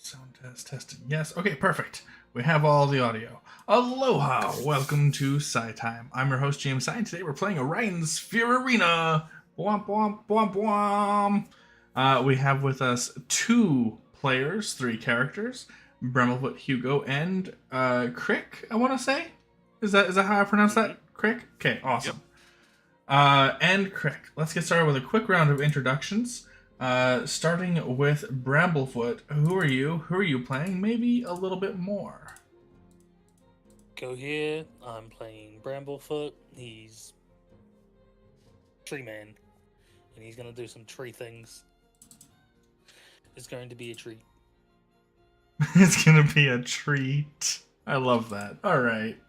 Sound test tested. Yes. Okay, perfect. We have all the audio. Aloha! Welcome to Sci Time. I'm your host, James Sci, and today we're playing Orion Sphere Arena. Bwomp, bwomp, bwomp, bwomp. We have with us 2 players, 3 characters. Bremblefoot, Hugo, and Crick, I want to say? Is that how I pronounce that? Crick? Okay, awesome. Yep. And Crick. Let's get started with a quick round of introductions. Starting with Bramblefoot, who are you? Who are you playing? Maybe a little bit more. Go here. I'm playing Bramblefoot. He's Tree Man, and he's gonna do some tree things. It's going to be a treat. It's gonna be a treat. I love that. All right.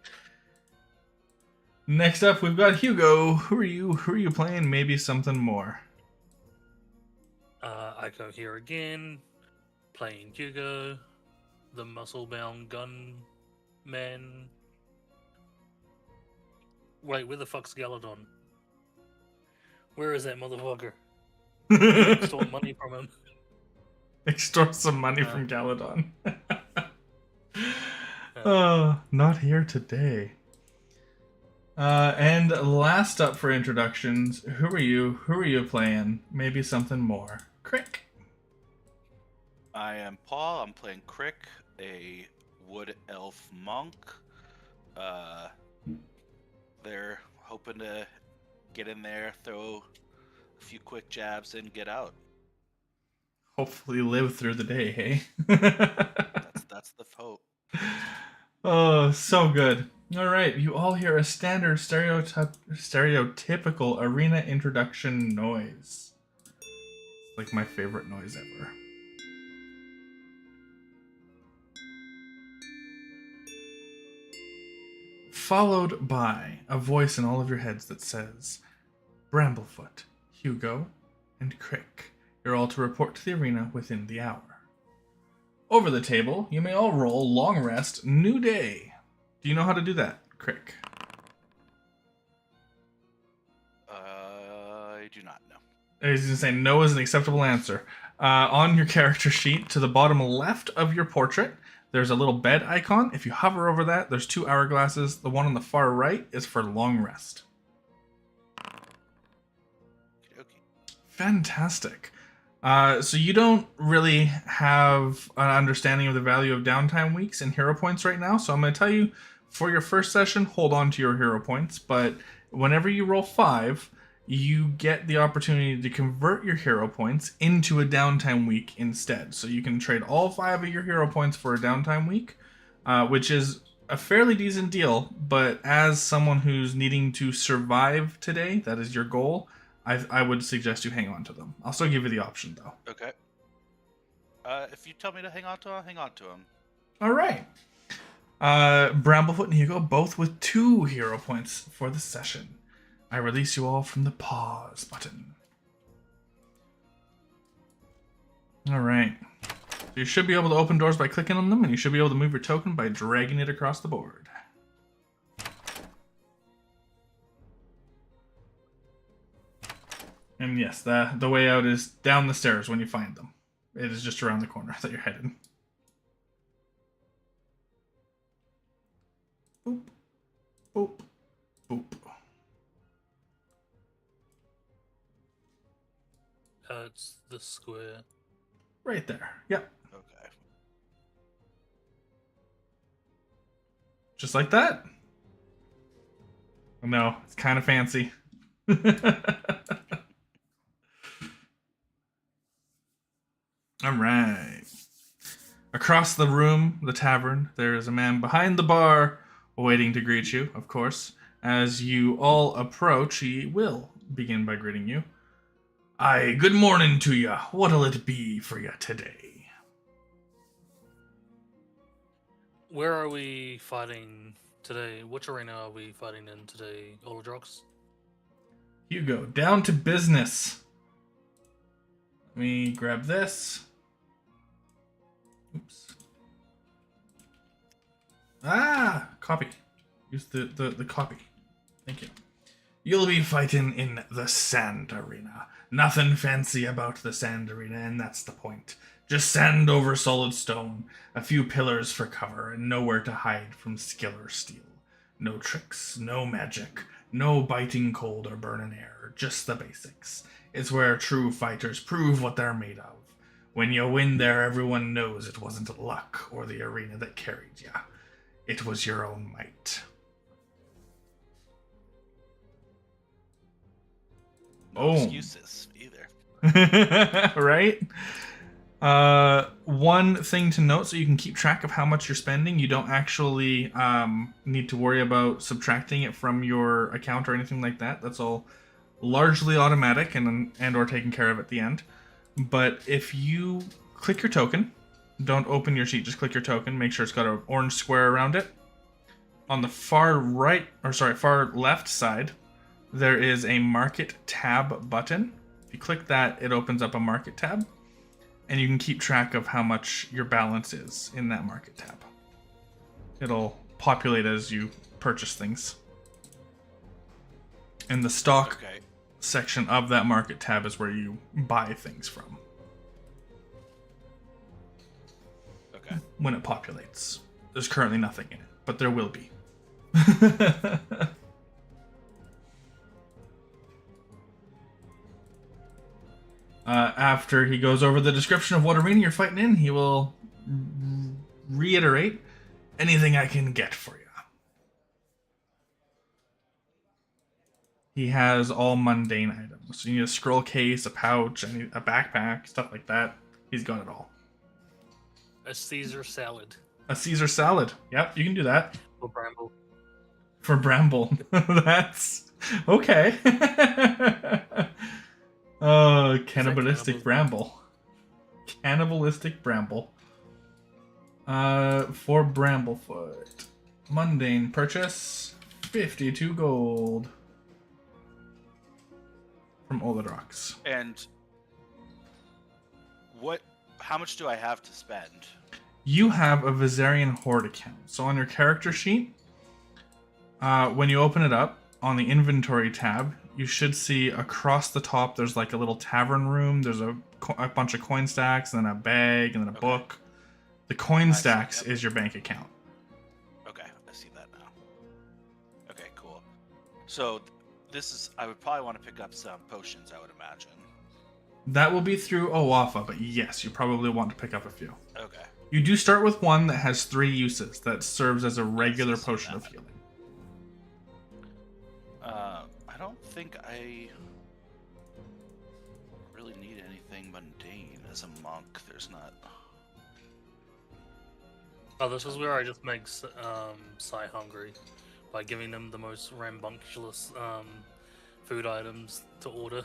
Next up, we've got Hugo. Who are you? Who are you playing? Maybe something more. I go here again, playing Hugo, the muscle-bound gunman. Wait, where the fuck's Galadon? Where is that motherfucker? Extort money from him. Extort some money from Galadon. Oh, not here today. And last up for introductions, who are you? Who are you playing? Maybe something more. Crick. I am Paul. I'm playing Crick, a wood elf monk. They're hoping to get in there, throw a few quick jabs, and get out. Hopefully live through the day, hey? That's the hope. Oh, so good. All right, you all hear a standard stereotypical arena introduction noise. It's like my favorite noise ever. Followed by a voice in all of your heads that says, Bramblefoot, Hugo, and Crick, you're all to report to the arena within the hour. Over the table, you may all roll long rest, new day. Do you know how to do that, Crick? I do not know. I was going to say no is an acceptable answer. On your character sheet, to the bottom left of your portrait, there's a little bed icon. If you hover over that, there's 2 hourglasses. The one on the far right is for long rest. Okay. Fantastic. So you don't really have an understanding of the value of downtime weeks and hero points right now. So I'm going to tell you, for your first session, hold on to your hero points. But whenever you roll 5, you get the opportunity to convert your hero points into a downtime week instead. So you can trade all 5 of your hero points for a downtime week, which is a fairly decent deal. But as someone who's needing to survive today, that is your goal, I would suggest you hang on to them. I'll still give you the option, though. Okay. If you tell me to hang on to him, I'll hang on to him. All right. Bramblefoot and Hugo, both with 2 hero points for the session. I release you all from the pause button. All right. You should be able to open doors by clicking on them, and you should be able to move your token by dragging it across the board. And yes, the way out is down the stairs when you find them. It is just around the corner that you're headed. Boop. Boop. Boop. It's the square. Right there. Yep. Okay. Just like that. No, it's kind of fancy. All right. Across the room, the tavern, there is a man behind the bar waiting to greet you, of course. As you all approach, he will begin by greeting you. Aye, good morning to ya. What'll it be for ya today? Where are we fighting today? Which arena are we fighting in today, Olodrox? Hugo, down to business. Let me grab this. Oops. Copy. Use the copy. Thank you. You'll be fighting in the sand arena. Nothing fancy about the sand arena, and that's the point. Just sand over solid stone, a few pillars for cover, and nowhere to hide from skill or steel. No tricks, no magic, no biting cold or burning air, just the basics. It's where true fighters prove what they're made of. When you win there, everyone knows it wasn't luck or the arena that carried ya. It was your own might. No Boom. excuses either. Right? One thing to note, so you can keep track of how much you're spending. You don't actually need to worry about subtracting it from your account or anything like that. That's all largely automatic and or taken care of at the end. But if you click your token, don't open your sheet, just click your token. Make sure it's got an orange square around it. On the far left side, there is a market tab button. If you click that, it opens up a market tab. And you can keep track of how much your balance is in that market tab. It'll populate as you purchase things. And the stock section of that market tab is where you buy things from. Okay. When it populates. There's currently nothing in it, but there will be. After he goes over the description of what arena you're fighting in, he will reiterate anything I can get for you. He has all mundane items. So you need a scroll case, a pouch, a backpack, stuff like that. He's got it all. A Caesar salad. A Caesar salad. Yep, you can do that. For Bramble. For Bramble. That's okay. Oh, cannibalistic bramble. Cannibalistic bramble. For Bramblefoot. Mundane purchase. 52 gold. From Olidrox. And how much do I have to spend? You have a Viserion Horde account. So on your character sheet, when you open it up, on the inventory tab, you should see across the top there's like a little tavern room. There's a bunch of coin stacks, and then a bag, and then a book. The coin stacks is your bank account. Okay, I see that now. Okay, cool. So I would probably want to pick up some potions, I would imagine. That will be through Owafa, but yes, you probably want to pick up a few. Okay. You do start with one that has 3 uses that serves as a regular potion of healing. I don't think I really need anything mundane as a monk. There's not. Oh, this is where I just make Psy hungry by giving them the most rambunctious food items to order.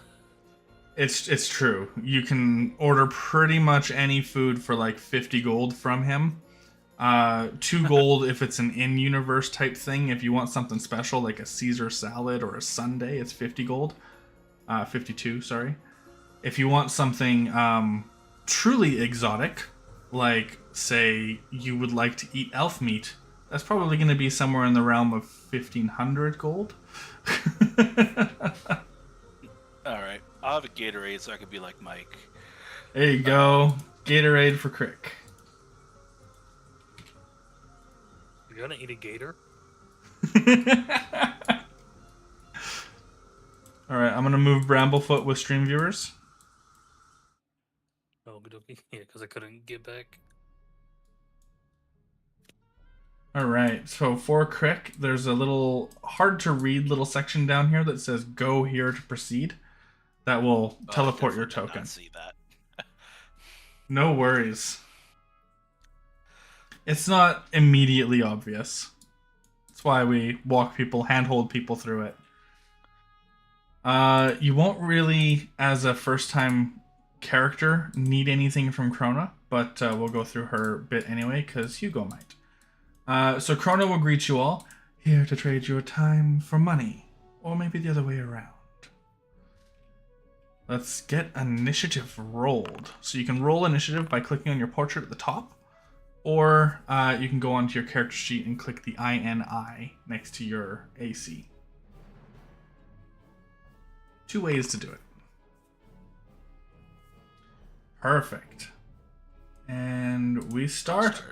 It's true. You can order pretty much any food for like 50 gold from him. 2 gold if it's an in-universe type thing. If you want something special like a Caesar salad or a sundae, it's 50 gold. 52, sorry. If you want something truly exotic, like, say, you would like to eat elf meat, that's probably going to be somewhere in the realm of 1,500 gold. Alright, I'll have a Gatorade so I could be like Mike. There you go. Gatorade for Crick. You're gonna eat a gator? Alright, I'm going to move Bramblefoot with stream viewers. Oh, good. Yeah, because I couldn't get back. Alright, so for Crick, there's a little hard to read little section down here that says go here to proceed. That will teleport your token. Did not see that. No worries. It's not immediately obvious. That's why we walk people, handhold people through it. You won't really, as a first-time character, need anything from Krona, but we'll go through her bit anyway, because Hugo might. So Krona will greet you all, here to trade your time for money, or maybe the other way around. Let's get initiative rolled. So you can roll initiative by clicking on your portrait at the top, or you can go onto your character sheet and click the INI next to your AC. 2 ways to do it. Perfect. we start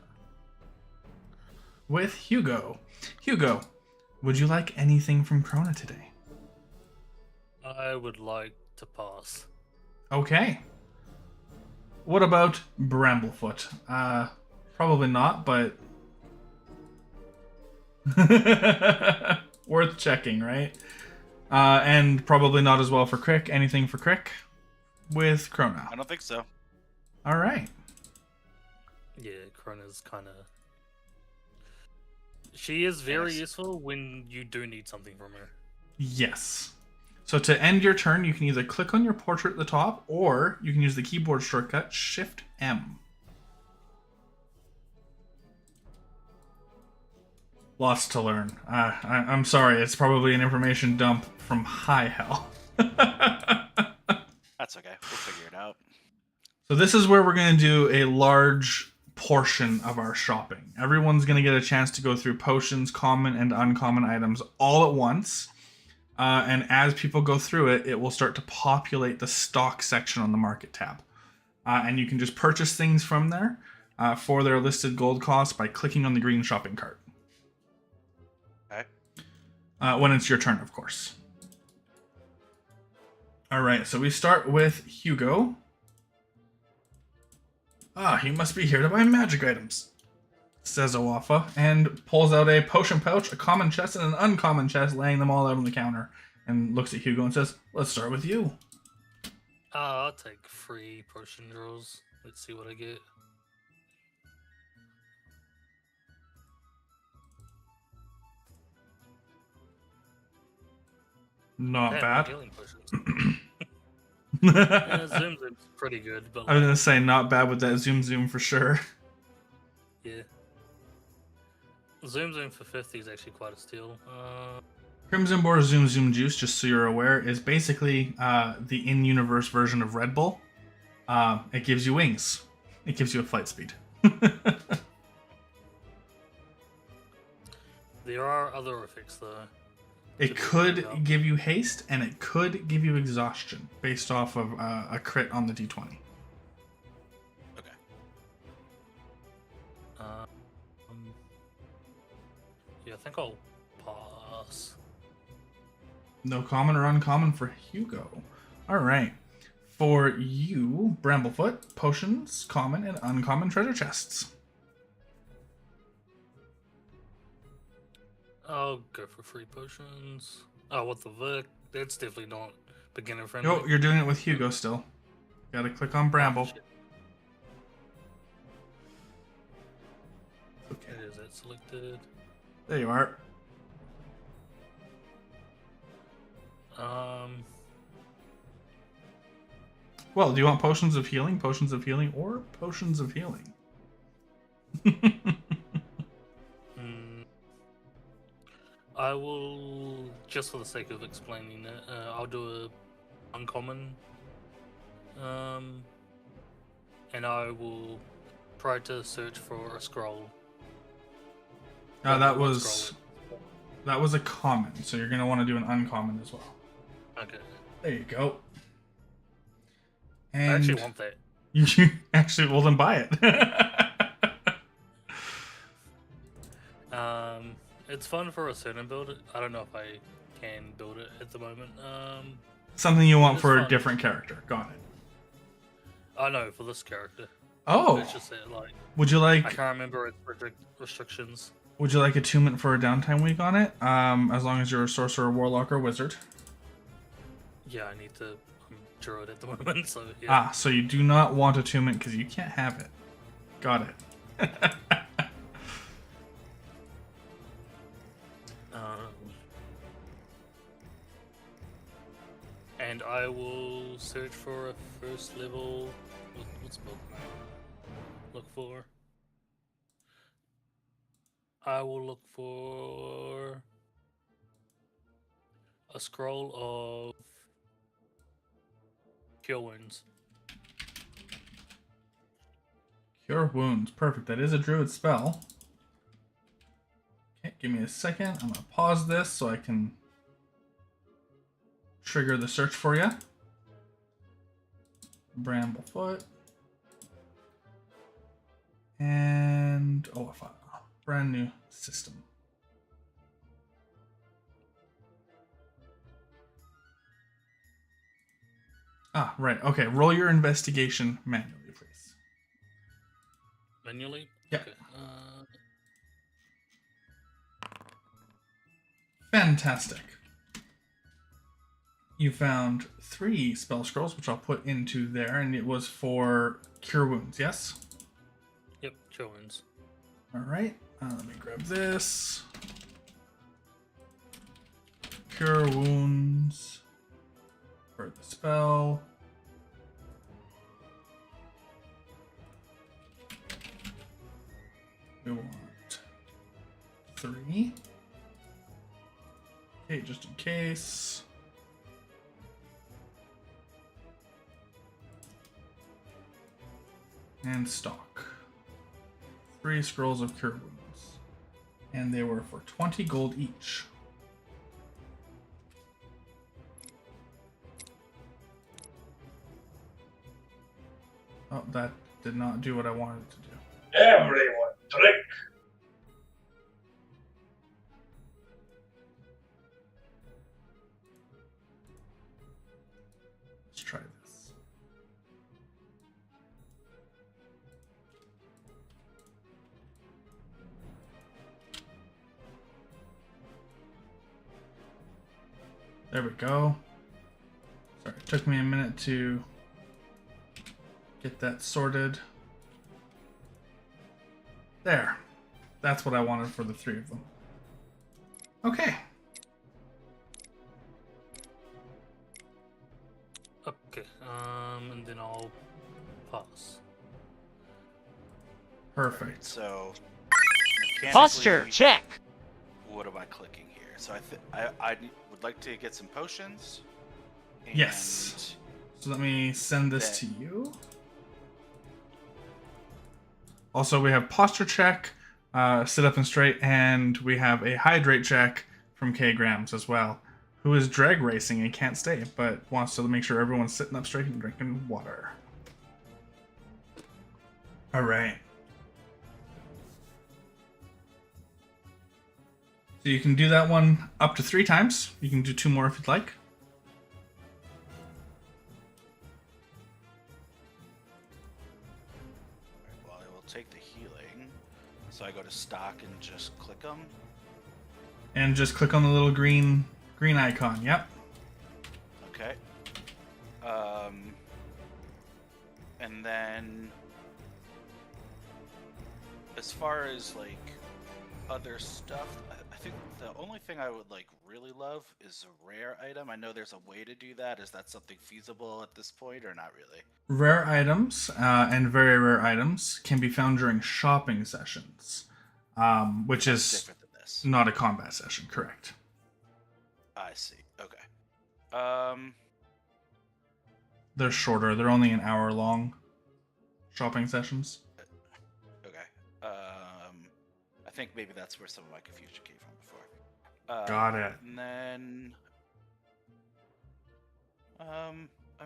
with Hugo. Hugo, would you like anything from Krona today? I would like to pass. Okay. What about Bramblefoot? Probably not, but worth checking, right? And probably not as well for Crick. Anything for Crick with Krona? I don't think so. All right. Yeah, Krona's kind of. She is very Yes. useful when you do need something from her. Yes. So to end your turn, you can either click on your portrait at the top, or you can use the keyboard shortcut Shift M. Lots to learn. I'm sorry, it's probably an information dump from high hell. That's okay. We'll figure it out. So this is where we're going to do a large portion of our shopping. Everyone's going to get a chance to go through potions, common and uncommon items all at once. And as people go through it, it will start to populate the stock section on the market tab. And you can just purchase things from there for their listed gold costs by clicking on the green shopping cart. Okay. When it's your turn, of course. Alright, so we start with Hugo. He must be here to buy magic items, says Owafa, and pulls out a potion pouch, a common chest, and an uncommon chest, laying them all out on the counter, and looks at Hugo and says, let's start with you. I'll take 3 potion rolls. Let's see what I get. Not Damn, bad. healing potions. I Zoom's pretty good, but was going to say not bad with that zoom for sure. yeah. Zoom for 50 is actually quite a steal. Crimson Boar Zoom Juice, just so you're aware, is basically the in-universe version of Red Bull. It gives you wings. It gives you a flight speed. There are other effects though. It could give you haste, and it could give you exhaustion, based off of a crit on the d20. Okay. Yeah, I think I'll pass. No common or uncommon for Hugo. Alright. For you, Bramblefoot, potions, common, and uncommon treasure chests. I'll go for 3 potions. Oh, what the fuck? That's definitely not beginner friendly. Oh, you're doing it with Hugo still. Gotta click on Bramble. Shit. Okay. It is that selected. There you are. Well, do you want potions of healing, or potions of healing? I will, just for the sake of explaining it, I'll do a uncommon, and I will try to search for a scroll. That was a common, so you're gonna want to do an uncommon as well. Okay. There you go. I And actually want that. you actually, well then buy it. It's fun for a certain build. I don't know if I can build it at the moment. Something you want It's for a fun. different character. Got it. I know for this character. Oh, It's just that, like, would you I like can't remember its restrictions. attunement for a downtime week on it? As long as you're a sorcerer, warlock, or wizard. Yeah, I need to. I'm druid at the moment, so yeah. So you do not want attunement because you can't have it. Got it. And I will search for a first level. What's book now? Look for. I will look for a scroll of cure wounds. Cure wounds. Perfect. That is a druid spell. Okay, give me a second. I'm going to pause this so I can trigger the search for you. Bramblefoot. And a brand new system. Ah, right. Okay, roll your investigation manually, please. Manually? Yeah. Okay. Fantastic. You found 3 spell scrolls, which I'll put into there, and it was for cure wounds, yes? Yep, Jones. Alright, let me grab this. Cure wounds for the spell. We want 3. Okay, just in case. And stock. 3 scrolls of cure wounds. And they were for 20 gold each. Oh, that did not do what I wanted it to do. Everyone, drink. Let's try this. There we go. Sorry, it took me a minute to get that sorted. There. That's what I wanted for the 3 of them. Okay. Okay, and then I'll pass. Perfect. So, Posture mechanically, check. what am I clicking here? So I would like to get some potions. And Yes. So let me send this to that- you. Also, we have posture check, sit up and straight, and we have a hydrate check from K Grams as well, who is drag racing and can't stay, but wants to make sure everyone's sitting up straight and drinking water. All right. So you can do that one up to 3 times. You can do 2 more if you'd like. Well, I will take the healing. So I go to stock and just click them. And just click on the little green icon. Yep. Okay. And then as far as like other stuff, I think the only thing I would like really love is a rare item. I know there's a way to do that. Is that something feasible at this point or not really? Rare items and very rare items can be found during shopping sessions, which That's is different than this. not a combat session, correct? I see. Okay. They're shorter. They're only an hour long shopping sessions. Okay. I think maybe that's where some of my confusion came from before. Got it. And then, I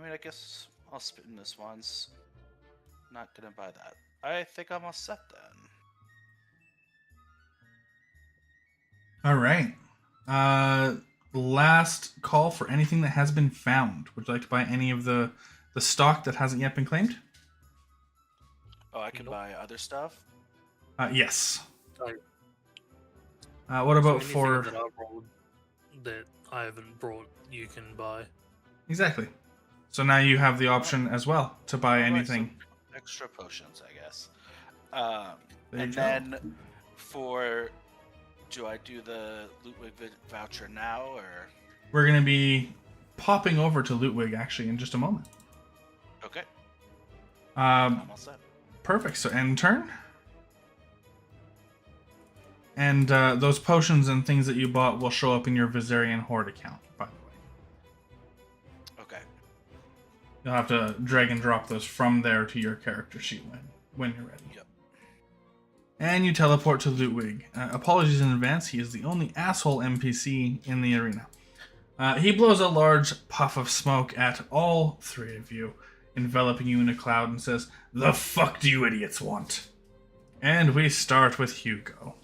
mean, I guess I'll spit in this once. Not gonna buy that. I think I'm all set then. All right. Last call for anything that has been found. Would you like to buy any of the stock that hasn't yet been claimed? Oh, I can Nope. buy other stuff. Yes. Sorry. What about anything for that I rolled that I haven't brought, you can buy. exactly? So now you have the option as well to buy I'll buy anything. some extra potions, I guess. There you And go. then do I do the Ludwig voucher now or? We're gonna be popping over to Ludwig actually in just a moment. Okay, Um, I'm all set. Perfect. So end turn. And those potions and things that you bought will show up in your Viserion Horde account, by the way. Okay. You'll have to drag and drop those from there to your character sheet when you're ready. Yep. And you teleport to Ludwig. Apologies in advance, he is the only asshole NPC in the arena. He blows a large puff of smoke at all 3 of you, enveloping you in a cloud, and says, "The fuck do you idiots want?" And we start with Hugo.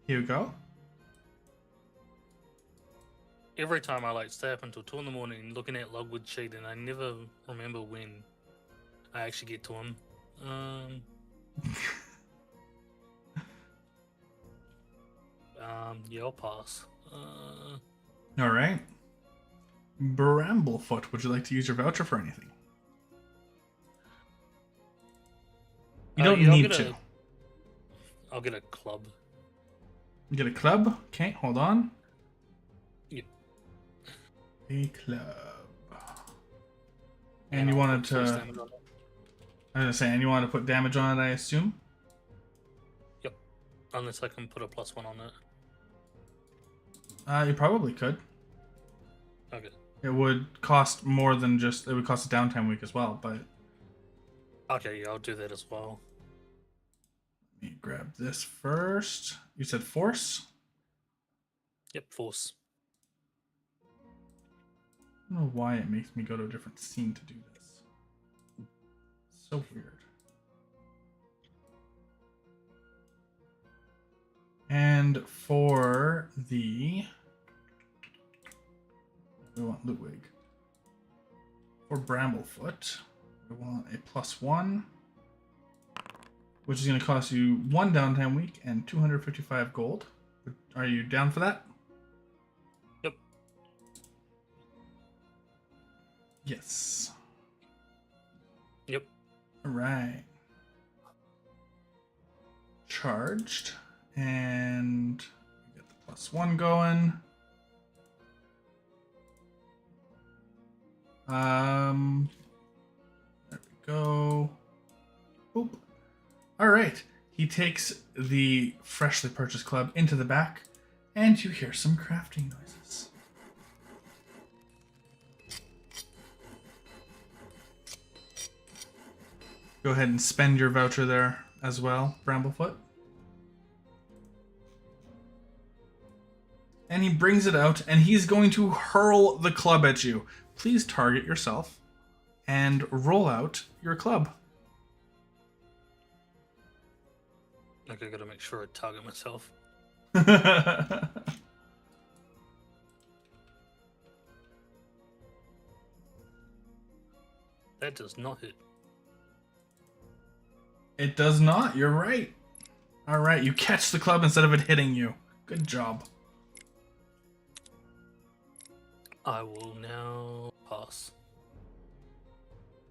Hugo? Every time I stay up until 2 in the morning looking at Logwood sheet, and I never remember when I actually get to him. Yeah, I'll pass. All right. Bramblefoot, would you like to use your voucher for anything? You don't yeah, need to. I'll get a club. You get a club? Okay, hold on. Yep. A club. And you wanted to... I was going to say, and you wanted to put damage on it, I assume? Yep. Unless I can put a +1 on it. You probably could. Okay. It would cost more than just... It would cost a downtime week as well, but... Okay, yeah, I'll do that as well. Let me grab this first. You said force? Yep, force. I don't know why it makes me go to a different scene to do this. So weird. And for the... We want Ludwig. For Bramblefoot, we want a +1, which is going to cost you 1 downtime week and 255 gold. Are you down for that? Yep. Yes. Yep. All right. Charged. And get the +1 going. There we go. Boop. All right. He takes the freshly purchased club into the back, and you hear some crafting noises. Go ahead and spend your voucher there as well, Bramblefoot. And he brings it out, and he's going to hurl the club at you. Please target yourself and roll out your club. Okay, I gotta make sure I target myself. That does not hit. It does not. You're right. All right, you catch the club instead of it hitting you. Good job. I will now pass.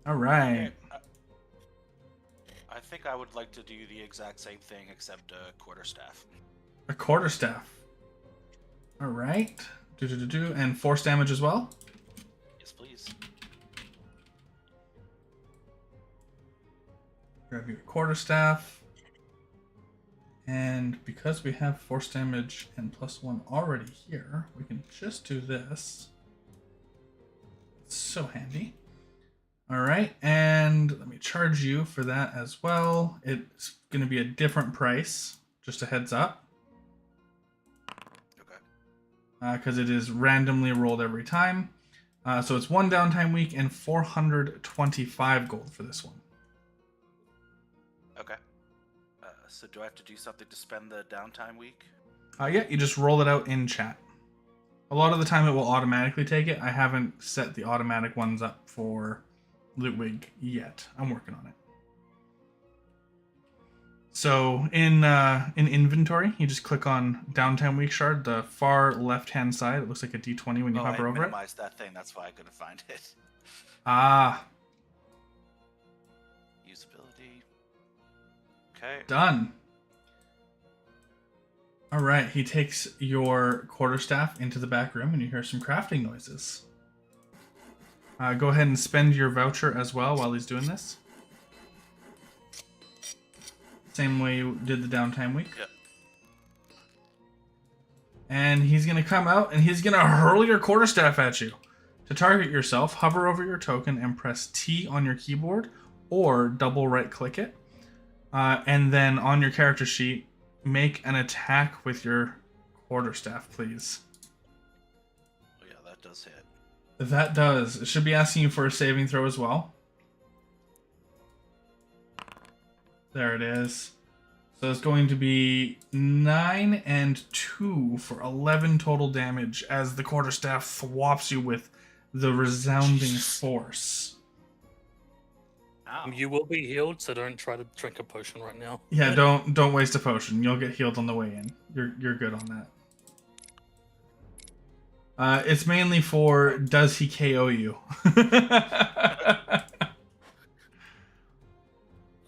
All right. I think I would like to do the exact same thing except a quarterstaff. A quarterstaff. All right. And force damage as well. Yes, please. Grab you a quarterstaff. And because we have force damage and +1 already here, we can just do this. It's so handy. All right, and let me charge you for that as well. It's going to be a different price, just a heads up. Okay. Because it is randomly rolled every time. So it's 1 downtime week and 425 gold for this one. Okay. So do I have to do something to spend the downtime week? Yeah, you just roll it out in chat. A lot of the time it will automatically take it. I haven't set the automatic ones up for Ludwig yet. I'm working on it. So in inventory, you just click on downtime week shard, the far left-hand side. It looks like a D20 when you hover I over it. minimized that thing. That's why I couldn't find it. Ah, Usability. Okay. done. All right, he takes your quarterstaff into the back room, and you hear some crafting noises. Go ahead and spend your voucher as well while he's doing this. Same way you did the downtime week. Yep. And he's going to come out, and he's going to hurl your quarterstaff at you. To target yourself, hover over your token and press T on your keyboard, or double right-click it. And then on your character sheet, make an attack with your quarterstaff, please. Oh yeah, that does hit. That does. It should be asking you for a saving throw as well. There it is. So it's going to be 9 and 2 for 11 total damage as the quarterstaff thwops you with the resounding force. Ow. You will be healed, so don't try to drink a potion right now. Yeah, don't waste a potion. You'll get healed on the way in. You're good on that. It's mainly for does he KO you?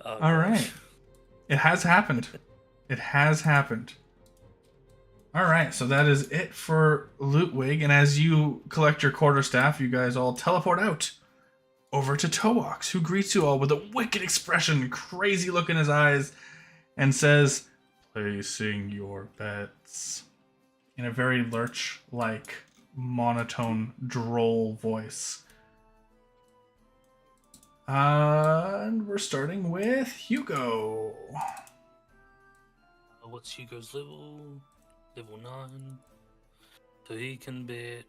Oh, All right. gosh. It has happened. It has happened. All right, so that is it for Lootwig, and as you collect your quarterstaff, you guys all teleport out over to Towax, who greets you all with a wicked expression, crazy look in his eyes, and says, "Placing your bets," in a very lurch-like, monotone, droll voice. And we're starting with Hugo. What's Hugo's level? Level 9. So he can bet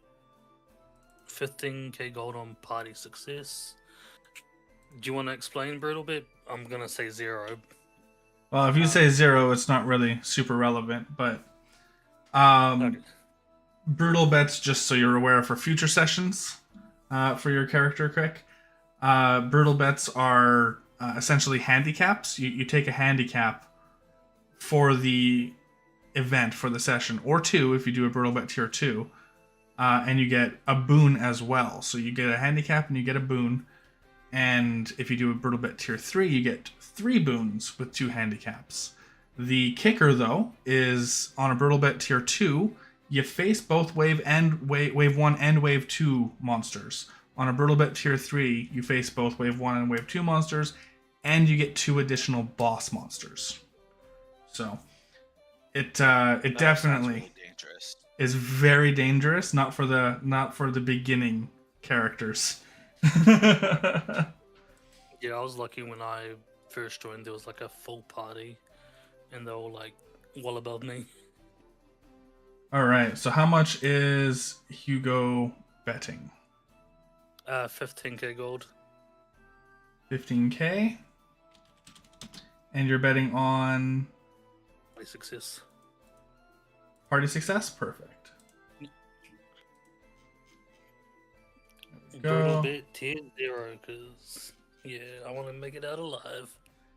15k gold on party success. Do you want to explain, Brutal bit? I'm gonna say 0. Well, if you say 0, it's not really super relevant, but Okay. brutal bets, just so you're aware for future sessions, for your character, Crick. Brutal bets are essentially handicaps. You take a handicap for the event, for the session, or 2 if you do a brutal bet tier 2, and you get a boon as well. So you get a handicap and you get a boon, and if you do a brutal bet tier 3, you get 3 boons with 2 handicaps. The kicker, though, is on a brutal bet tier 2, you face both wave 1 and wave 2 monsters. On a brutal bet tier 3, you face both wave 1 and wave 2 monsters, and you get 2 additional boss monsters. So it That definitely sounds really dangerous. is very dangerous, not for the beginning characters. Yeah, I was lucky when I first joined. There was like a full party, and they were like well above me. All right, so how much is Hugo betting? 15k gold. 15k, and you're betting on Party success. party success. Perfect. Brutal Go. bit tier 0, because yeah, I want to make it out alive.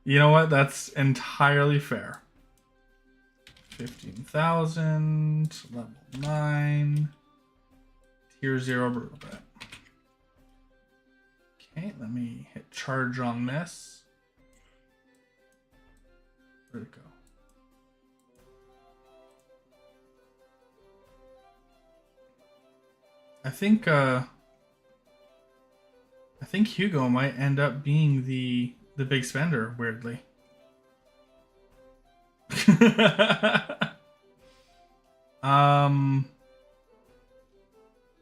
You know what? That's entirely fair. 15,000, level 9, tier 0 brutal bet. Okay, let me hit charge on this. Where'd it go? I think Hugo might end up being the big spender, weirdly.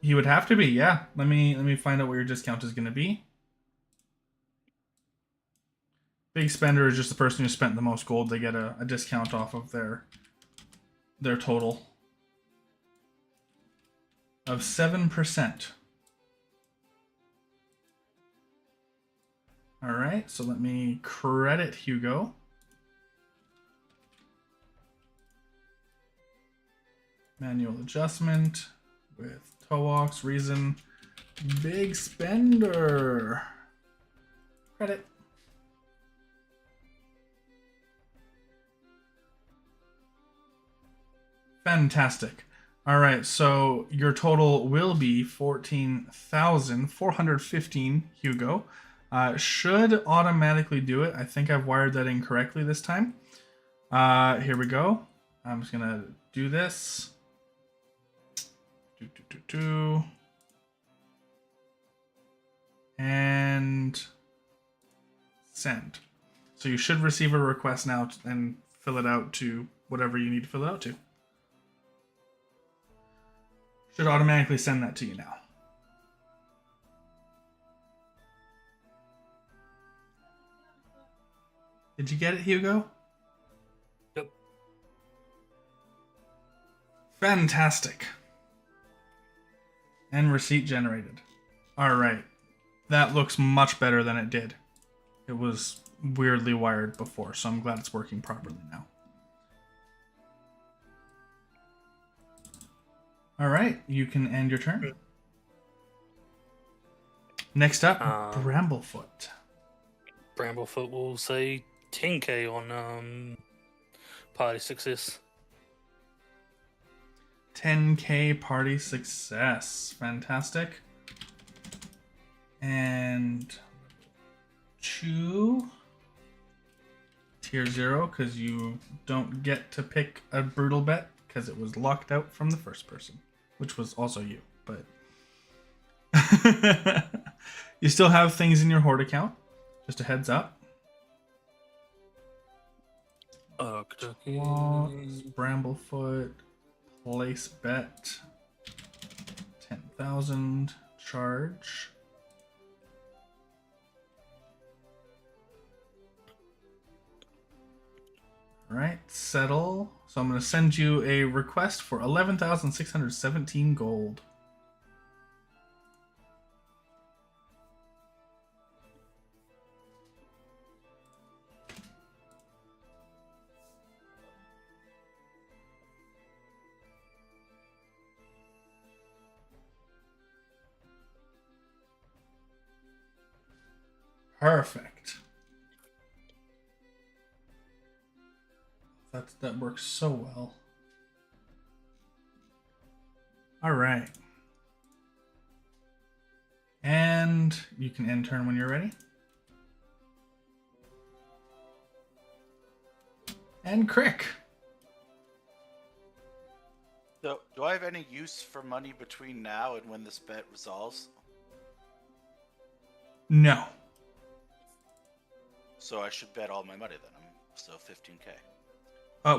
He would have to be, yeah. Let me find out what your discount is gonna be. Big spender is just the person who spent the most gold. They get a discount off of their total of 7%. All right, so let me credit Hugo. Manual adjustment with Towax, reason, big spender. Credit. Fantastic. All right, so your total will be 14,415, Hugo. Should automatically do it. I think I've wired that in correctly this time. Here we go. I'm just gonna do this. And send. So you should receive a request now and fill it out to whatever you need to fill it out to. Should automatically send that to you now. Did you get it, Hugo? Yep. Fantastic. And receipt generated. All right. That looks much better than it did. It was weirdly wired before, so I'm glad it's working properly now. All right. You can end your turn. Next up, Bramblefoot. Bramblefoot will say 10k on party success. 10k party success. Fantastic. And 2 tier 0, because you don't get to pick a brutal bet because it was locked out from the first person, which was also you, but you still have things in your horde account. Just a heads up. Claws, Bramblefoot, place bet, 10,000, charge. All right, settle. So I'm going to send you a request for 11,617 gold. Perfect. That works so well. All right. And you can end turn when you're ready. And Crick. So, do I have any use for money between now and when this bet resolves? No. So I should bet all my money then. I'm still 15k.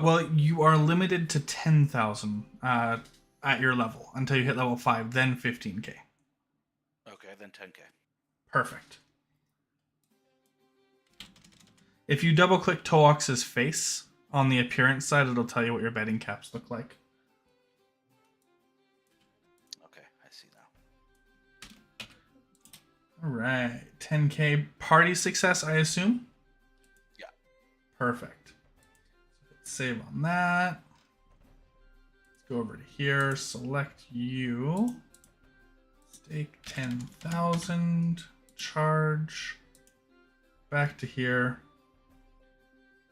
Well, you are limited to 10,000 at your level until you hit level 5, then 15k. Okay, then 10k. Perfect. If you double click Toax's face on the appearance side, it'll tell you what your betting caps look like. Okay, I see now. All right, 10k party success, I assume? Yeah. Perfect. Save on that. Let's go over to here, select you. Stake 10,000, charge. Back to here.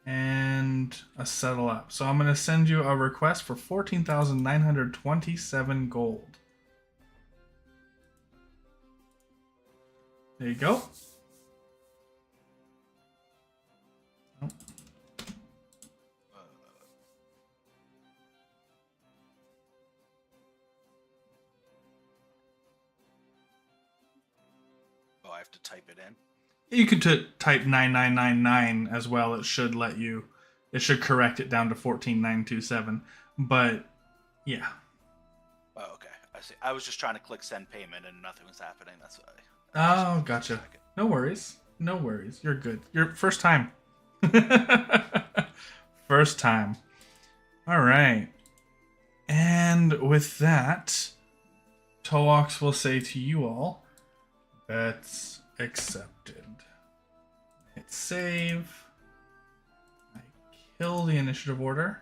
And a settle up. So I'm going to send you a request for 14,927 gold. There you go. Oh. Oh, I have to type it in? You could type 9999 as well. It should let you. It should correct it down to 14,927. But yeah. Oh, okay. I see. I was just trying to click send payment and nothing was happening. That's why. Oh, gotcha. No worries. No worries. You're good. Your first time. First time. All right. And with that, Toax will say to you all, bets accepted. Hit save. I kill the initiative order.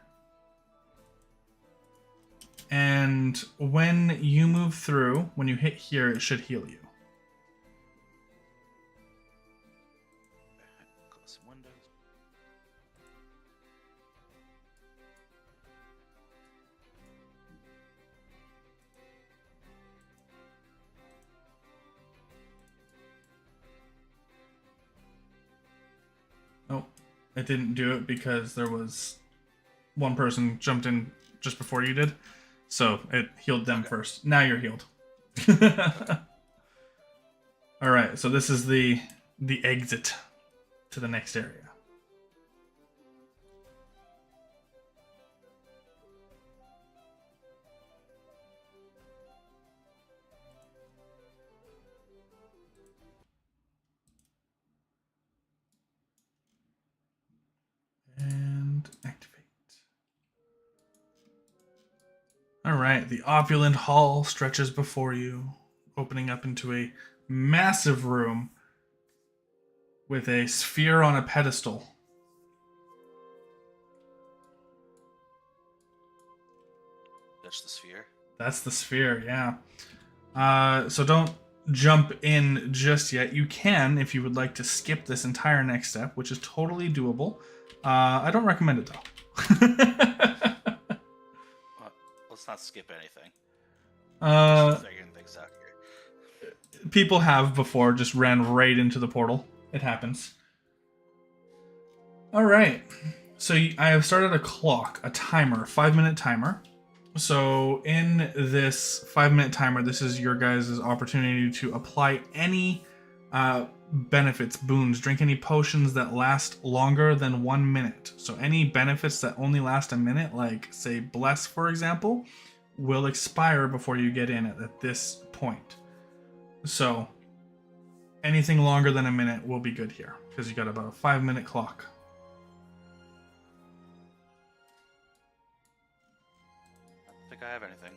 And when you move through, when you hit here, it should heal you. Close some windows. Oh, it didn't do it because there was one person jumped in just before you did. So it healed them first. Now you're healed. All right, so this is the exit to the next area. And activate. All right, the opulent hall stretches before you, opening up into a massive room with a sphere on a pedestal. That's the sphere. That's the sphere, yeah. So don't jump in just yet. You can if you would like to skip this entire next step, which is totally doable. I don't recommend it though. Let's not skip anything. uh, Figuring things out here. People have before just ran right into the portal. It happens. All right. So I have started a clock, a timer, 5-minute timer. So in this 5-minute timer, this is your guys' opportunity to apply any benefits, boons, drink any potions that last longer than 1 minute. So any benefits that only last a minute, like say Bless, for example, will expire before you get in at this point. So anything longer than a minute will be good here because you got about a 5-minute clock. I have anything.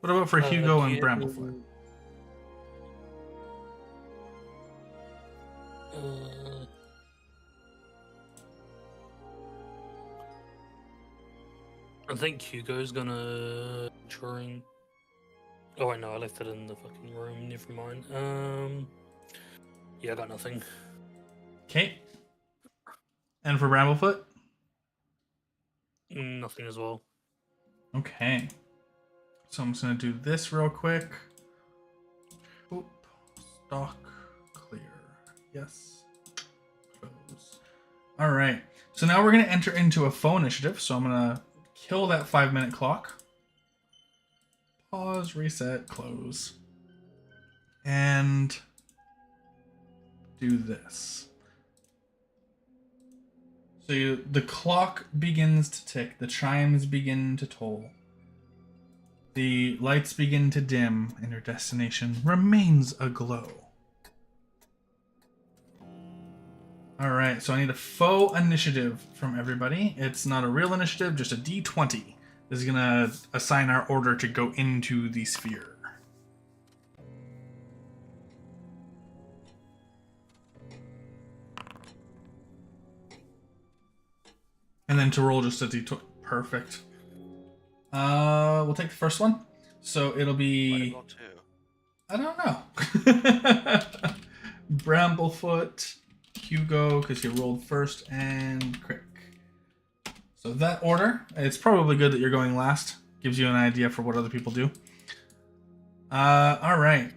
What about for Hugo and Bramblefoot? I think Hugo's gonna drink. Oh, I know, I left it in the fucking room. Never mind. Yeah, I got nothing. Okay. And for Bramblefoot? Nothing as well. Okay. So I'm just going to do this real quick. Oop. Stock. Clear. Yes. Close. Alright. So now we're going to enter into a foe initiative. So I'm going to kill that 5-minute clock. Pause, reset, close. And do this. So the clock begins to tick, the chimes begin to toll, the lights begin to dim, and your destination remains aglow. Alright, so I need a faux initiative from everybody. It's not a real initiative, just a D20. This is going to assign our order to go into the sphere. And then to roll just a D20. Perfect. We'll take the first one. So it'll be... I don't know. Bramblefoot, Hugo, because he rolled first, and Crick. So that order, it's probably good that you're going last. Gives you an idea for what other people do. Alright.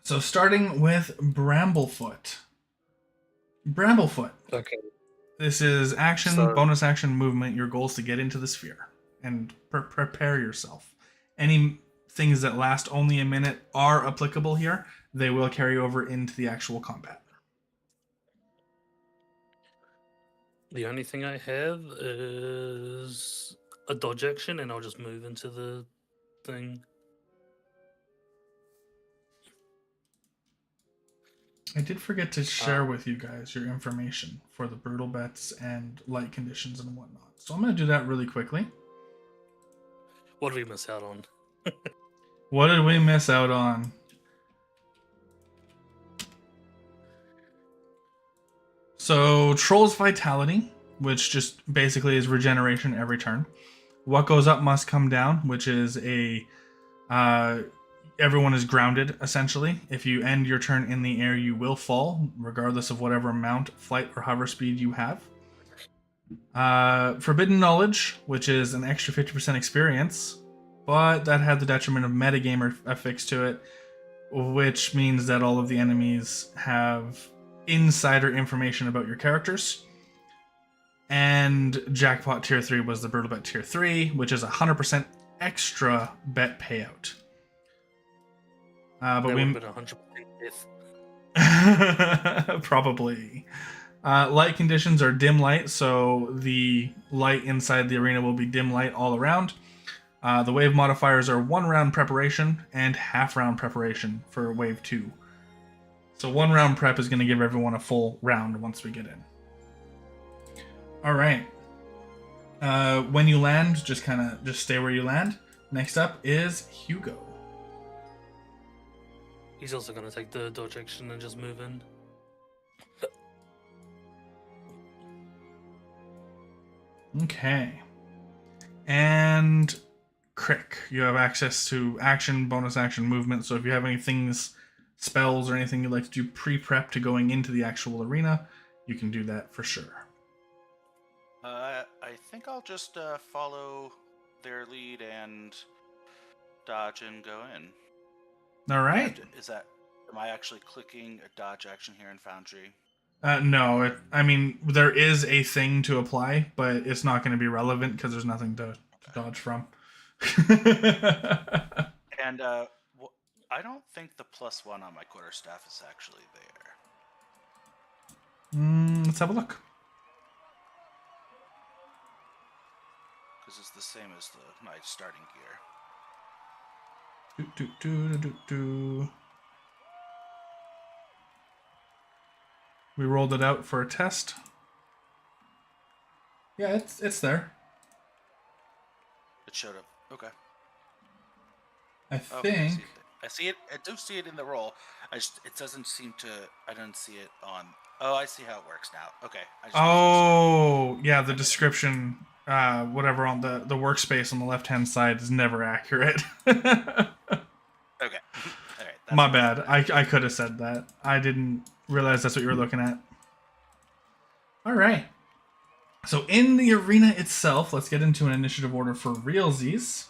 So starting with Bramblefoot. Bramblefoot. Okay. This is action, So- bonus action, movement. Your goal is to get into the sphere and prepare yourself. Any things that last only a minute are applicable here. They will carry over into the actual combat. The only thing I have is a dodge action, and I'll just move into the thing. I did forget to share with you guys your information for the brutal bets and light conditions and whatnot. So I'm going to do that really quickly. What did we miss out on? What did we miss out on? So Troll's Vitality, which just basically is regeneration every turn. What goes up must come down, which is a... everyone is grounded, essentially. If you end your turn in the air, you will fall, regardless of whatever mount, flight, or hover speed you have. Forbidden Knowledge, which is an extra 50% experience, but that had the detriment of metagamer affixed to it, which means that all of the enemies have insider information about your characters. And Jackpot Tier 3 was the Brutal Bet Tier 3, which is 100% extra bet payout. But That we would have been 100% if. probably. Light conditions are dim light, so the light inside the arena will be dim light all around. The wave modifiers are 1 round preparation and half round preparation for wave 2. So 1 round prep is going to give everyone a full round once we get in. Alright. When you land, just stay where you land. Next up is Hugo. He's also gonna take the dodge action and just move in. Okay. And Crick, you have access to action, bonus action, movement. So if you have any things, spells, or anything you'd like to do pre-prep to going into the actual arena, you can do that for sure. I think I'll just follow their lead and dodge and go in. All right. Am I actually clicking a dodge action here in Foundry? No, there is a thing to apply, but it's not going to be relevant because there's nothing to dodge from. And I don't think the +1 on my quarterstaff is actually there. Let's have a look. Because it's the same as my starting gear. We rolled it out for a test. Yeah, it's there. It showed up. Okay. I Okay, think. I see it. I do see it in the roll. It doesn't seem to. I don't see it on. Oh, I see how it works now. Okay. Yeah, the description, whatever on the workspace on the left-hand side is never accurate. Okay. All right. My bad. I could have said that. I didn't realize that's what you were looking at. All right. So in the arena itself, let's get into an initiative order for realsies.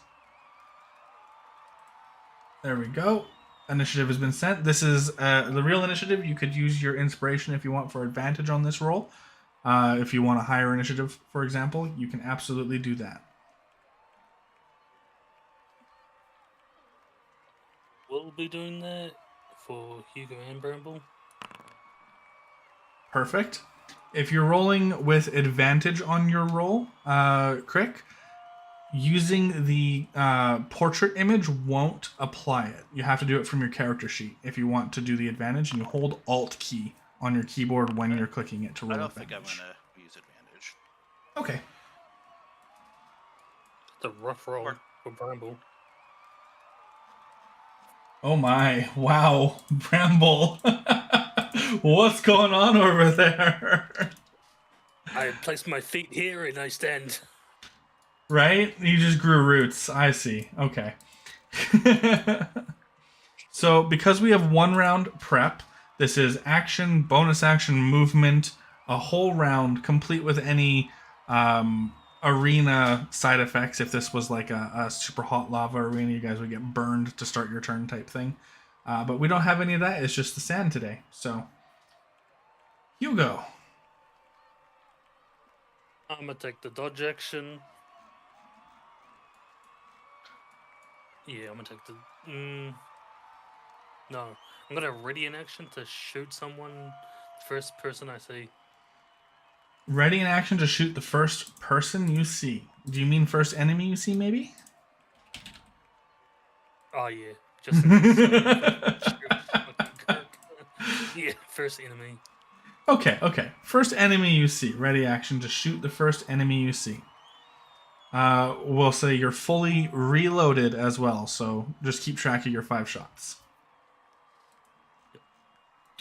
There we go. Initiative has been sent. This is the real initiative. You could use your inspiration if you want for advantage on this roll. If you want a higher initiative, for example, you can absolutely do that. We'll be doing that for Hugo and Bramble. Perfect. If you're rolling with advantage on your roll, Crick, using the portrait image won't apply it. You have to do it from your character sheet if you want to do the advantage, and you hold Alt key on your keyboard when you're clicking it to roll advantage. I don't think I'm going to use advantage. Okay. It's a rough roll for Bramble. Oh my, wow, Bramble. What's going on over there? I placed my feet here and I stand. Right? You just grew roots. I see. Okay. So because we have 1 round prep, this is action, bonus action, movement, a whole round, complete with any arena side effects. If this was like a super hot lava arena, you guys would get burned to start your turn type thing. But we don't have any of that. It's just the sand today. So, Hugo. I'm going to take the dodge action. Yeah, I'm going to take the... No. I'm going to ready an action to shoot someone. First person I see. Ready in action to shoot the first person you see. Do you mean first enemy you see, maybe? Oh, yeah. Just in case. Yeah, first enemy. Okay. First enemy you see. Ready action to shoot the first enemy you see. We'll say you're fully reloaded as well, so just keep track of your 5 shots.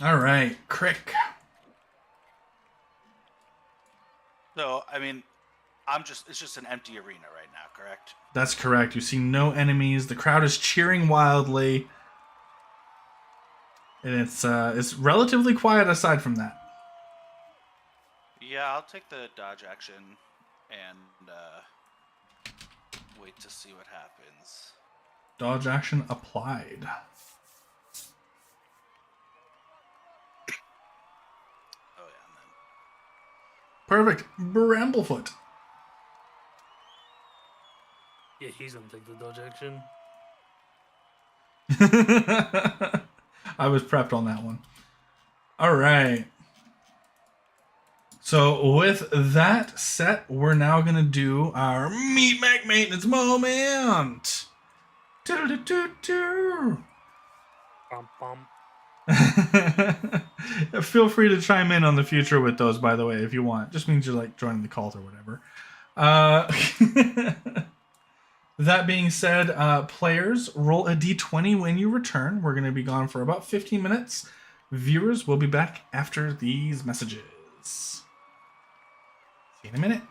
All right, Crick. So, I mean, it's just an empty arena right now, correct? That's correct. You see no enemies. The crowd is cheering wildly. And it's relatively quiet aside from that. Yeah, I'll take the dodge action and wait to see what happens. Dodge action applied. Oh yeah, and then... Perfect. Bramblefoot. Yeah, he's gonna take the dodge action. I was prepped on that one. All right. So with that set, we're now going to do our Meat Mac Maintenance moment. Do-do-do-do-do. Bum, bum. Feel free to chime in on the future with those, by the way, if you want. Just means you're like joining the cult or whatever. That being said, players, roll a d20 when you return. We're going to be gone for about 15 minutes. Viewers will be back after these messages. See you in a minute.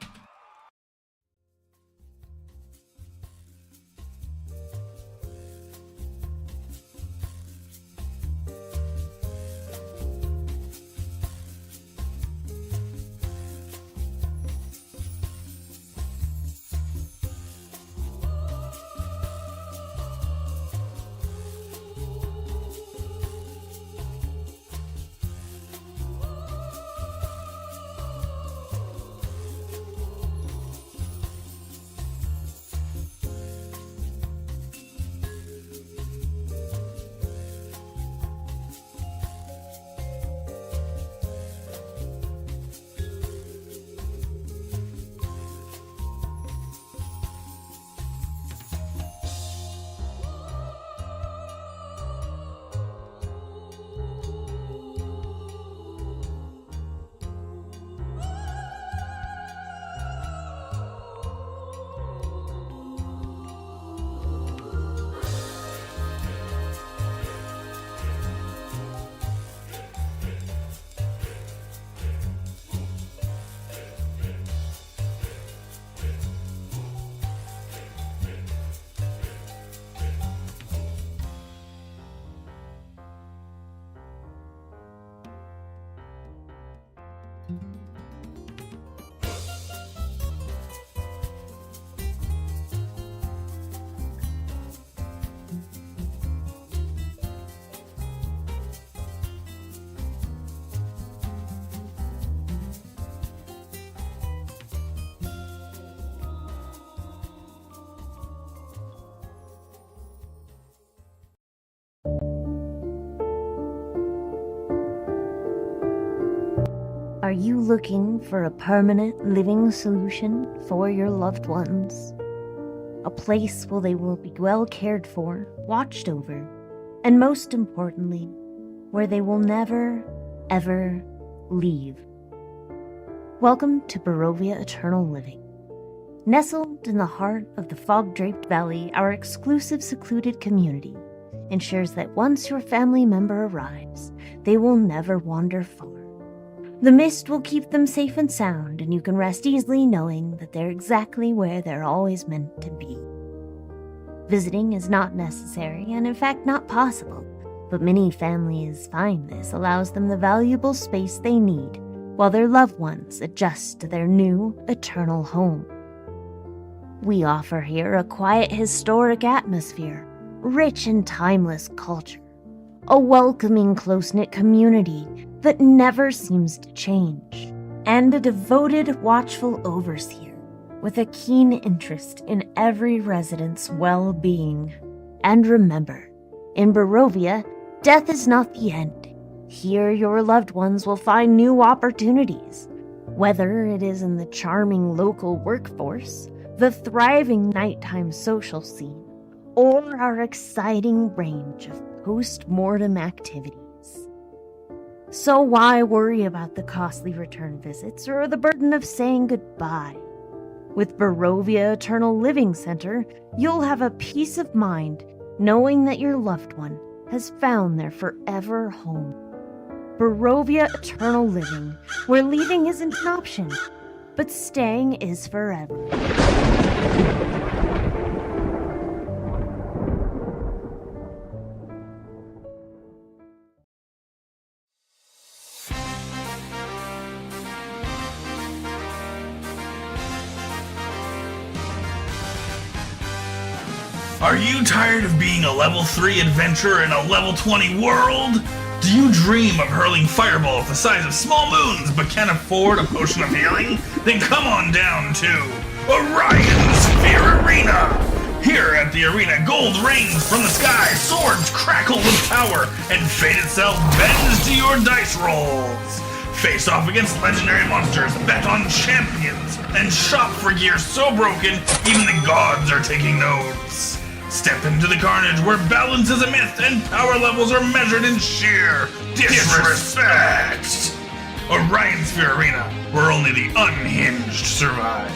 Are you looking for a permanent living solution for your loved ones? A place where they will be well cared for, watched over, and most importantly, where they will never, ever leave. Welcome to Barovia Eternal Living. Nestled in the heart of the fog-draped valley, our exclusive secluded community ensures that once your family member arrives, they will never wander far. The mist will keep them safe and sound, and you can rest easily knowing that they're exactly where they're always meant to be. Visiting is not necessary, and in fact not possible, but many families find this allows them the valuable space they need while their loved ones adjust to their new, eternal home. We offer here a quiet, historic atmosphere, rich in timeless culture, a welcoming, close-knit community that never seems to change, and a devoted, watchful overseer with a keen interest in every resident's well-being. And remember, in Barovia, death is not the end. Here your loved ones will find new opportunities, whether it is in the charming local workforce, the thriving nighttime social scene, or our exciting range of post-mortem activities. So why worry about the costly return visits or the burden of saying goodbye? With Barovia Eternal Living Center, you'll have a peace of mind knowing that your loved one has found their forever home. Barovia Eternal Living, where leaving isn't an option, but staying is forever. Are you tired of being a level 3 adventurer in a level 20 world? Do you dream of hurling fireballs the size of small moons but can't afford a potion of healing? Then come on down to Orion's Sphere Arena! Here at the arena, gold rains from the sky, swords crackle with power, and fate itself bends to your dice rolls. Face off against legendary monsters, bet on champions, and shop for gear so broken even the gods are taking notes. Step into the carnage where balance is a myth and power levels are measured in sheer disrespect. Orion Sphere Arena, where only the unhinged survive.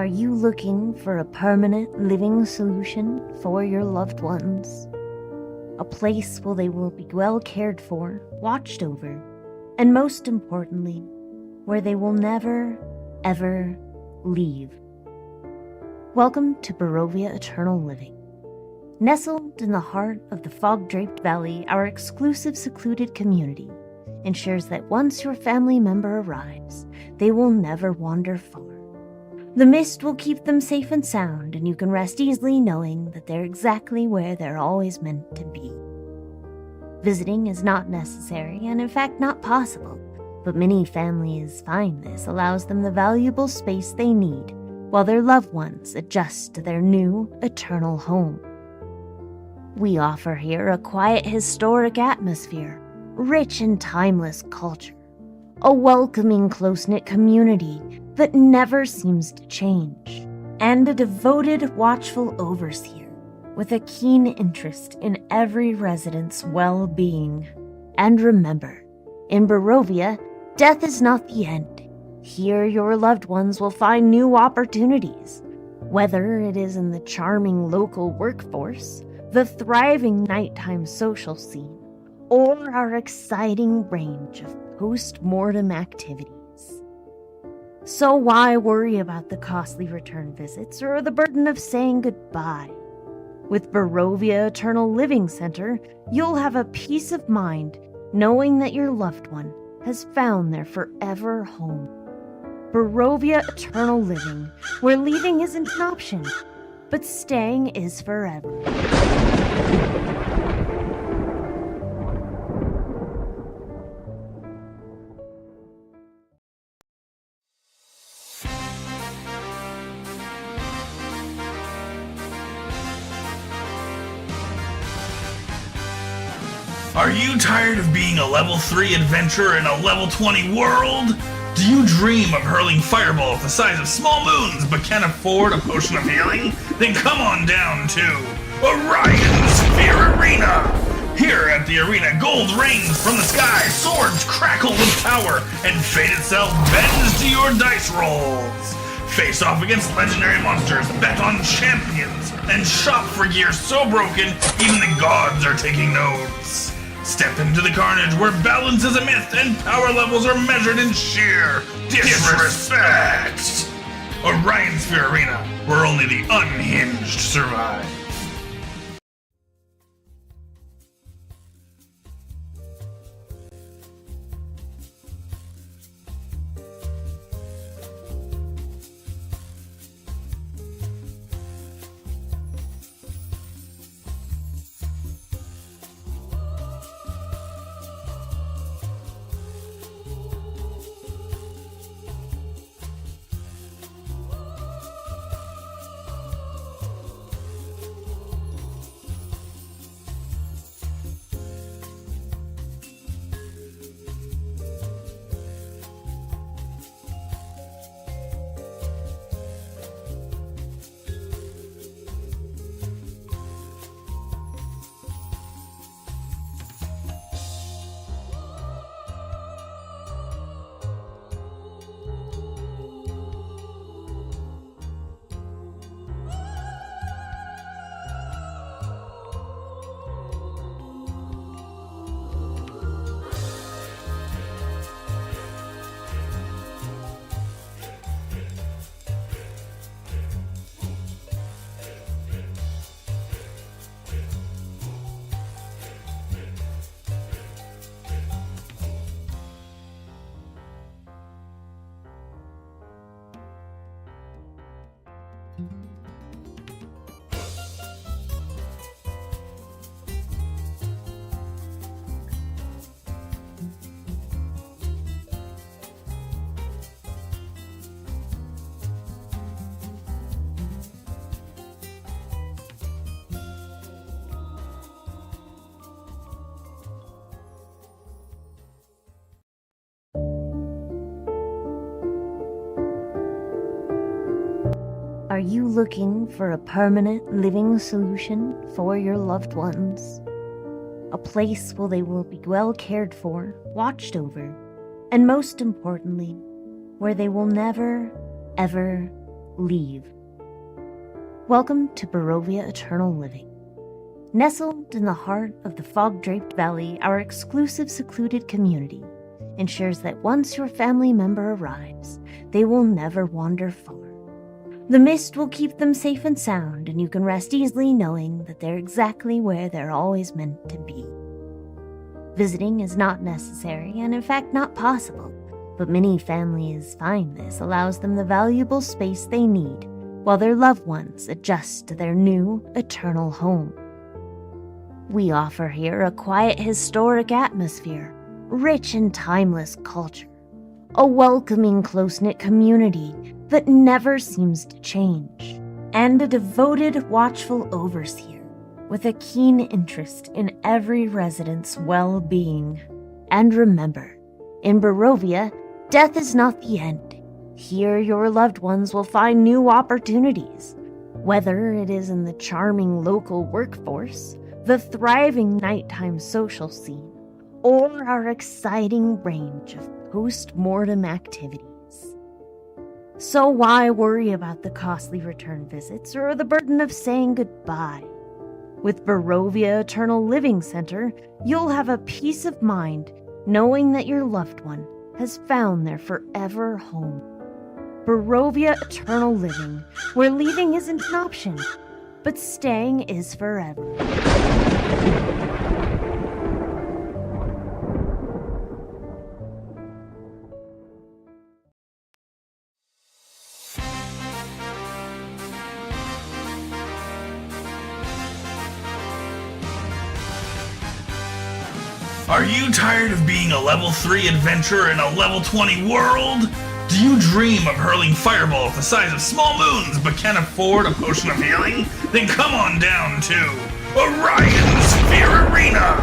Are you looking for a permanent living solution for your loved ones? A place where they will be well cared for, watched over, and most importantly, where they will never, ever leave. Welcome to Barovia Eternal Living. Nestled in the heart of the fog-draped valley, our exclusive secluded community ensures that once your family member arrives, they will never wander far. The mist will keep them safe and sound, and you can rest easily knowing that they're exactly where they're always meant to be. Visiting is not necessary, and in fact not possible, but many families find this allows them the valuable space they need while their loved ones adjust to their new, eternal home. We offer here a quiet, historic atmosphere, rich in timeless culture, a welcoming, close-knit community that never seems to change, and a devoted, watchful overseer with a keen interest in every resident's well-being. And remember, in Barovia, death is not the end. Here your loved ones will find new opportunities, whether it is in the charming local workforce, the thriving nighttime social scene, or our exciting range of post-mortem activities. So why worry about the costly return visits or the burden of saying goodbye? With Barovia Eternal Living Center, you'll have a peace of mind knowing that your loved one has found their forever home. Barovia Eternal Living, where leaving isn't an option, but staying is forever. Are you tired of being a level 3 adventurer in a level 20 world? Do you dream of hurling fireballs the size of small moons but can't afford a potion of healing? Then come on down to Orion's Sphere Arena! Here at the arena, gold rains from the sky, swords crackle with power, and fate itself bends to your dice rolls. Face off against legendary monsters, bet on champions, and shop for gear so broken even the gods are taking notes. Step into the carnage where balance is a myth and power levels are measured in sheer disrespect. Orion Sphere Arena, where only the unhinged survive. Are you looking for a permanent living solution for your loved ones? A place where they will be well cared for, watched over, and most importantly, where they will never, ever leave. Welcome to Barovia Eternal Living. Nestled in the heart of the fog-draped valley, our exclusive secluded community ensures that once your family member arrives, they will never wander far. The mist will keep them safe and sound, and you can rest easily knowing that they're exactly where they're always meant to be. Visiting is not necessary, and in fact not possible, but many families find this allows them the valuable space they need while their loved ones adjust to their new, eternal home. We offer here a quiet, historic atmosphere, rich in timeless culture, a welcoming, close-knit community that never seems to change, and a devoted, watchful overseer with a keen interest in every resident's well-being. And remember, in Barovia, death is not the end. Here your loved ones will find new opportunities, whether it is in the charming local workforce, the thriving nighttime social scene, or our exciting range of post-mortem activities. So why worry about the costly return visits or the burden of saying goodbye? With Barovia Eternal Living Center, you'll have a peace of mind knowing that your loved one has found their forever home. Barovia Eternal Living, where leaving isn't an option, but staying is forever. Are you tired of being a level 3 adventurer in a level 20 world? Do you dream of hurling fireballs the size of small moons but can't afford a potion of healing? Then come on down to Orion's Sphere Arena!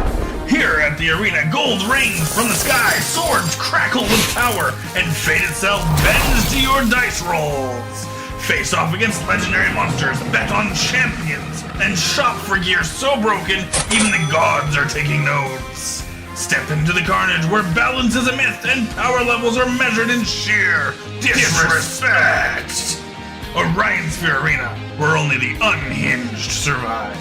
Here at the arena, gold rains from the sky, swords crackle with power, and fate itself bends to your dice rolls. Face off against legendary monsters, bet on champions, and shop for gear so broken even the gods are taking notes. Step into the carnage where balance is a myth and power levels are measured in sheer disrespect. Orion Sphere Arena, where only the unhinged survive.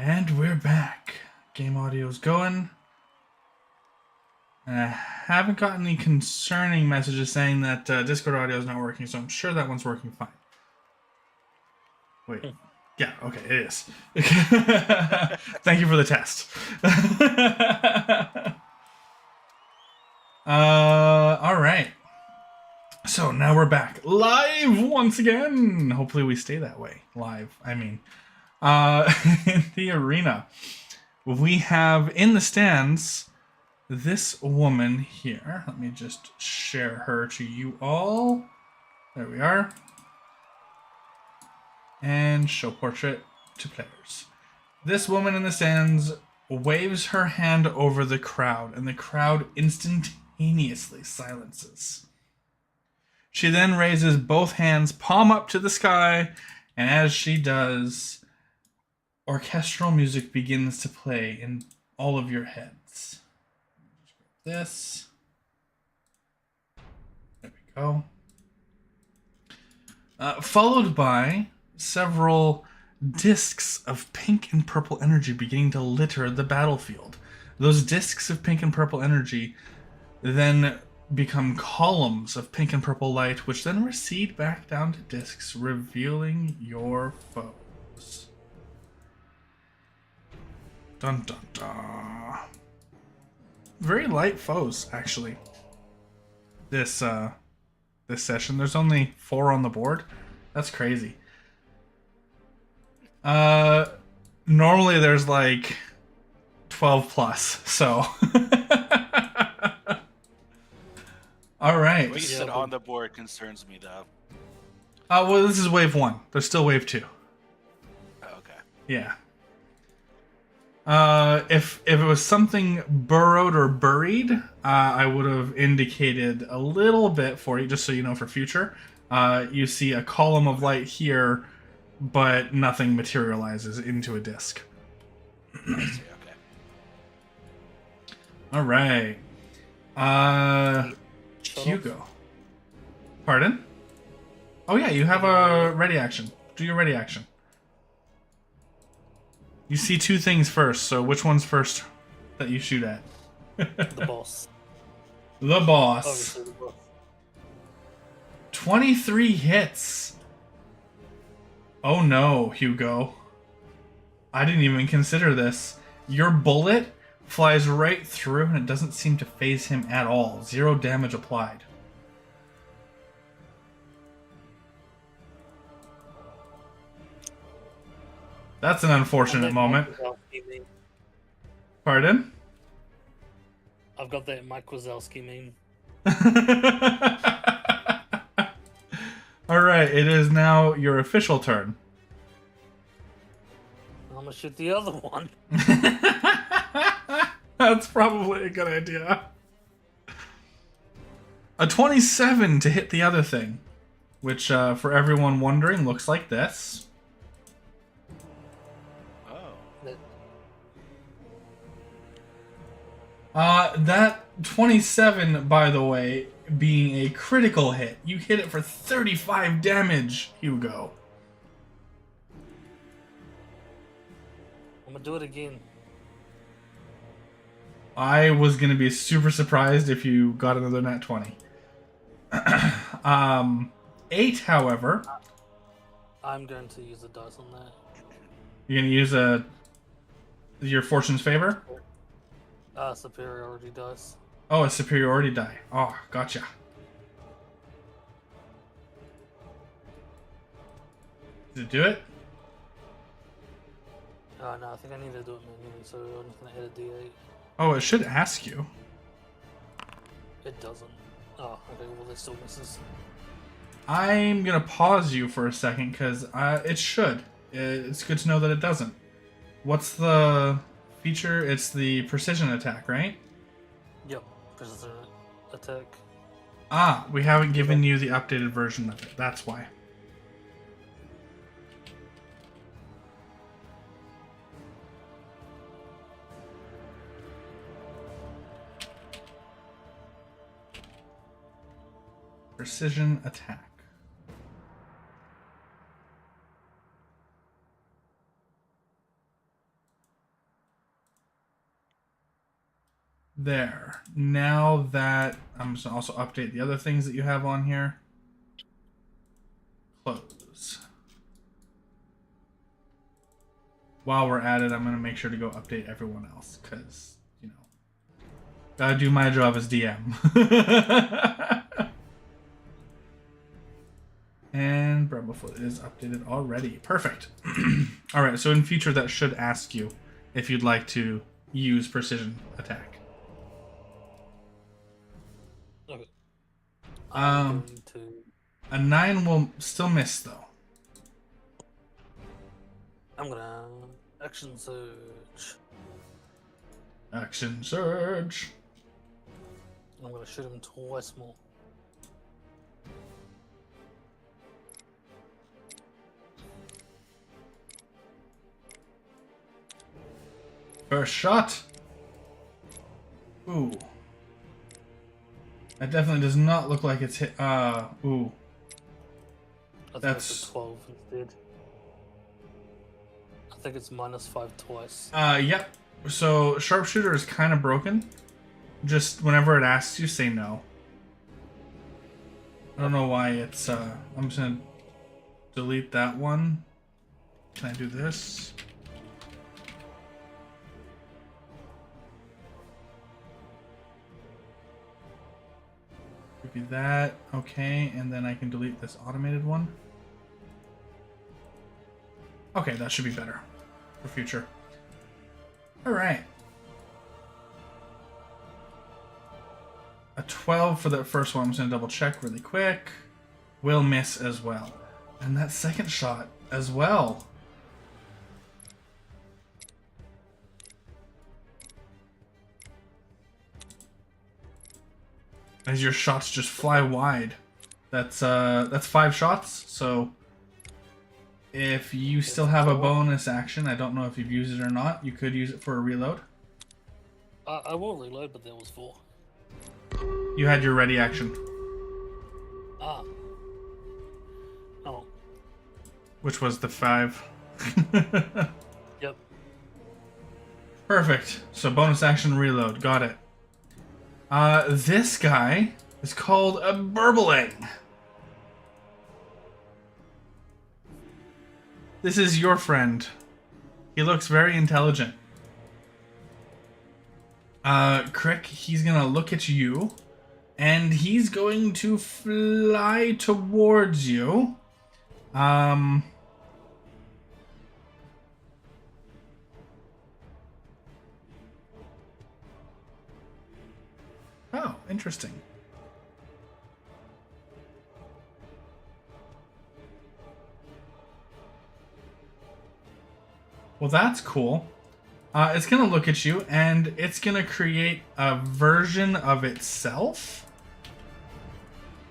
And we're back. Game audio's going. And I haven't gotten any concerning messages saying that Discord audio is not working, so I'm sure that one's working fine. Wait. Yeah, okay, it is. Thank you for the test. Alright. So now we're back live once again. Hopefully we stay that way. Live, I mean. In the arena. We have in the stands this woman here. Let me just share her to you all. There we are. And show portrait to players. This woman in the stands waves her hand over the crowd, and the crowd instantaneously silences. She then raises both hands palm up to the sky, and as she does, orchestral music begins to play in all of your heads. This. There we go. Followed by several discs of pink and purple energy beginning to litter the battlefield. Those discs of pink and purple energy then become columns of pink and purple light, which then recede back down to discs, revealing your foes. Dun dun dun. Very light foes, actually. This session. There's only 4 on the board. That's crazy. Normally there's like 12 plus, so. All right. What you said on the board concerns me, though. Well, this is wave 1. There's still wave 2. Oh, okay. Yeah. If it was something burrowed or buried, I would have indicated a little bit for you, just so you know for future. You see a column of light here, but nothing materializes into a disc. I see, okay. All right. Hugo. Pardon? Oh yeah, you have a ready action. Do your ready action. You see 2 things first, so which one's first that you shoot at? The boss. The boss. Obviously the boss. 23 hits. Oh no, Hugo. I didn't even consider this. Your bullet flies right through and it doesn't seem to phase him at all. 0 damage applied. That's an unfortunate moment. Pardon? I've got that Mike Wazowski meme. Alright, it is now your official turn. I'm gonna shoot the other one. That's probably a good idea. A 27 to hit the other thing, which, for everyone wondering, looks like this. That 27, by the way, being a critical hit. You hit it for 35 damage, Hugo. I'm gonna do it again. I was gonna be super surprised if you got another nat 20. 8, however. I'm going to use a dice on that. You're gonna use your fortune's favor? Superiority dice. Oh, a superiority die. Oh, gotcha. Does it do it? No, I think I need to do it manually, so I'm just gonna add a D8. Oh, it should ask you. It doesn't. Oh, okay, well, it still misses. I'm gonna pause you for a second, because it should. It's good to know that it doesn't. What's the feature? It's the precision attack, right? Yep, precision attack. Ah, we haven't given you the updated version of it. That's why. Precision attack. There. Now that I'm just gonna also update the other things that you have on here. Close. While we're at it, I'm gonna make sure to go update everyone else because, you know, gotta do my job as DM. And Bramblefoot is updated already. Perfect. All right. So in future, that should ask you if you'd like to use precision attack. Okay. Um, Going to... A 9 will still miss though. I'm gonna action surge. Action surge. I'm gonna shoot him twice more. First shot. Ooh. That definitely does not look like it's hit. Ooh. I think That's- it's a 12 instead. I think it's -5 twice. Yep. So sharpshooter is kind of broken. Just whenever it asks you, say no. I don't know why it's, I'm just gonna delete that one. Can I do this? Maybe that. Okay, and then I can delete this automated one. Okay, that should be better for future. All right. A 12 for that first one. I'm just going to double check really quick. Will miss as well. And that second shot as well. As your shots just fly wide. That's 5 shots, so if you still have a bonus action, I don't know if you've used it or not, you could use it for a reload. I will reload, but there was 4. You had your ready action, Ah. Oh. which was the 5. Yep. Perfect. So bonus action reload. Got it. This guy is called a burbling. This is your friend. He looks very intelligent. Crick, he's gonna look at you, and he's going to fly towards you. Oh, interesting. Well, that's cool. It's going to look at you, and it's going to create a version of itself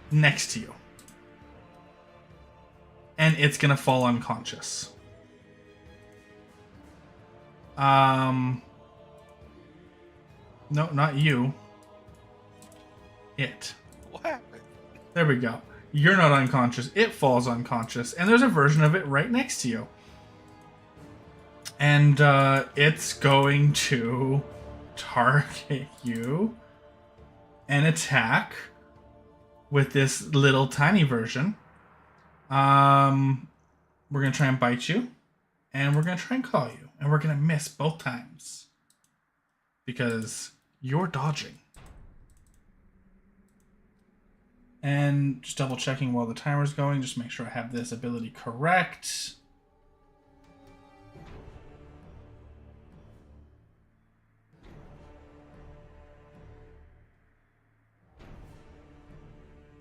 next to you. And it's going to fall unconscious. No, not you. It. What happened? There we go. You're not unconscious. It falls unconscious. And there's a version of it right next to you. And it's going to target you and attack with this little tiny version. We're going to try and bite you. And we're going to try and claw you. And we're going to miss both times. Because you're dodging. And just double checking while the timer's going. Just make sure I have this ability correct.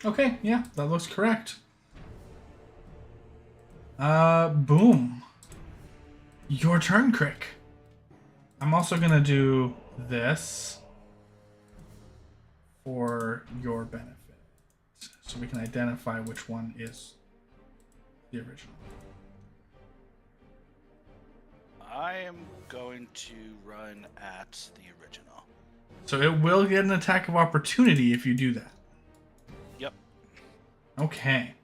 Okay, yeah, that looks correct. Boom. Your turn, Crick. I'm also gonna do this for your benefit. So we can identify which one is the original. I am going to run at the original. So it will get an attack of opportunity if you do that. Yep. Okay.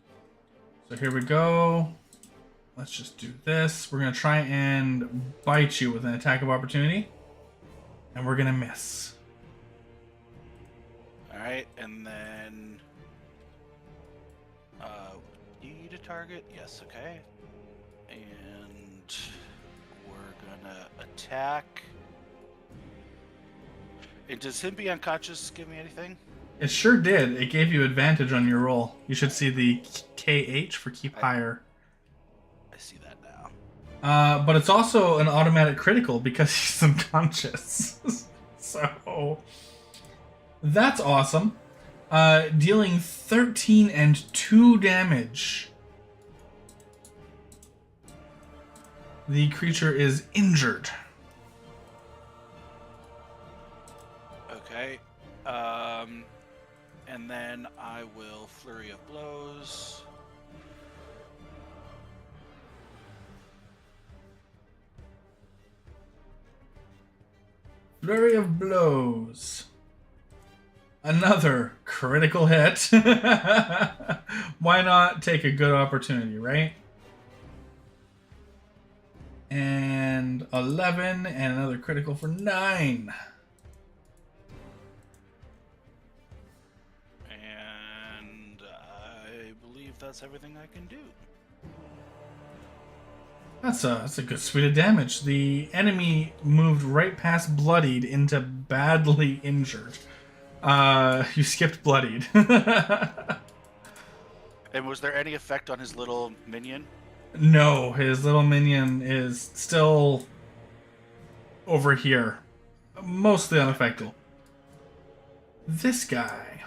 So here we go. Let's just do this. We're going to try and bite you with an attack of opportunity. And we're going to miss. Alright, and then... need a target? Yes, okay. And we're gonna attack. And does him be unconscious give me anything? It sure did. It gave you advantage on your roll. You should see the KH for keep higher. I see that now. But it's also an automatic critical because he's unconscious. So that's awesome. Dealing 13 and 2 damage. The creature is injured. Okay. And then I will Flurry of Blows. Flurry of blows. Another critical hit. Why not take a good opportunity, right? And 11, and another critical for 9. And I believe that's everything I can do. That's a good suite of damage. The enemy moved right past bloodied into badly injured. You skipped bloodied. And was there any effect on his little minion? No, his little minion is still over here. Mostly unaffected. This guy.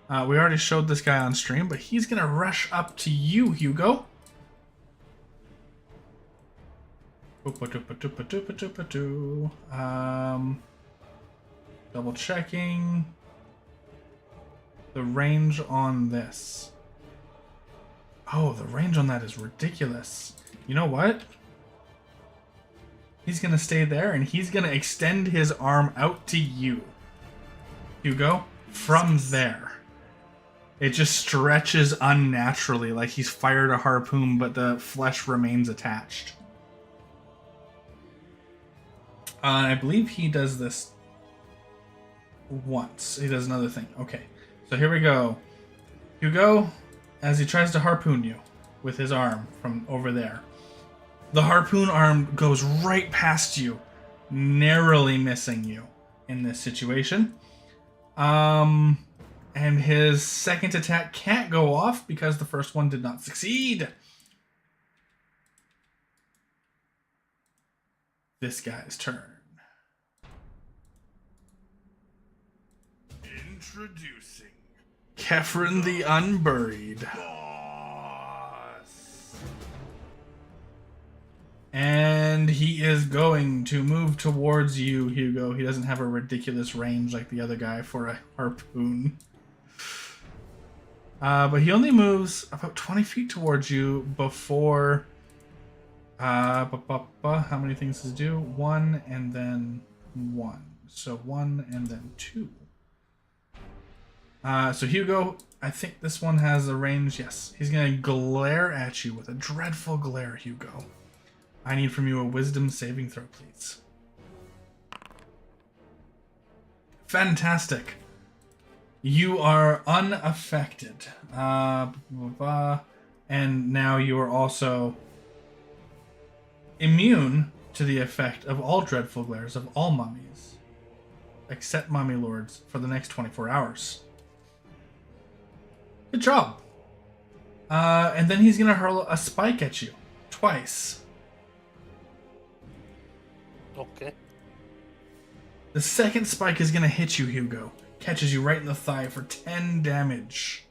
We already showed this guy on stream, but he's going to rush up to you, Hugo. Double checking. The range on this. Oh, the range on that is ridiculous. You know what? He's going to stay there, and he's going to extend his arm out to you, Hugo, from there. It just stretches unnaturally, like he's fired a harpoon, but the flesh remains attached. I believe he does this once. He does another thing. Okay, so here we go. Hugo, as he tries to harpoon you with his arm from over there. The harpoon arm goes right past you, narrowly missing you in this situation. And his second attack can't go off because the first one did not succeed. This guy's turn. Introducing Kefren the Unburied. And he is going to move towards you, Hugo. He doesn't have a ridiculous range like the other guy for a harpoon. But he only moves about 20 feet towards you before... how many things does it do? 1 and then 1. So 1 and then 2. So Hugo, I think this one has a range. Yes, he's going to glare at you with a dreadful glare, Hugo. I need from you a wisdom saving throw, please. Fantastic. You are unaffected. And now you are also immune to the effect of all dreadful glares of all mummies, except mummy lords, for the next 24 hours. Good job. And then he's going to hurl a spike at you twice. Okay. The second spike is going to hit you, Hugo. Catches you right in the thigh for 10 damage.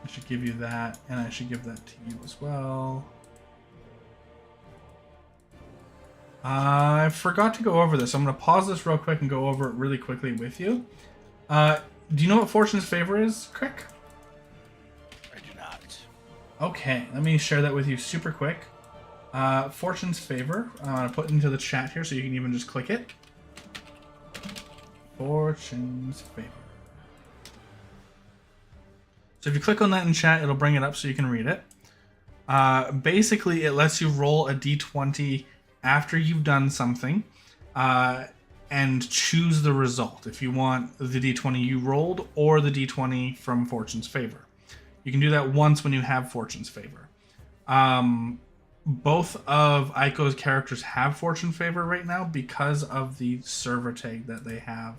I should give you that, and I should give that to you as well. I forgot to go over this. I'm going to pause this real quick and go over it really quickly with you. Do you know what Fortune's Favor is, Crick? I do not. Okay, let me share that with you super quick. Fortune's Favor. I'm going to put it into the chat here so you can even just click it. Fortune's Favor. So if you click on that in chat, it'll bring it up so you can read it. Basically, it lets you roll a d20 after you've done something. and choose the result if you want the d20 you rolled or the d20 from Fortune's Favor. You can do that once when you have Fortune's Favor. Both of Aiko's characters have Fortune Favor right now because of the server tag that they have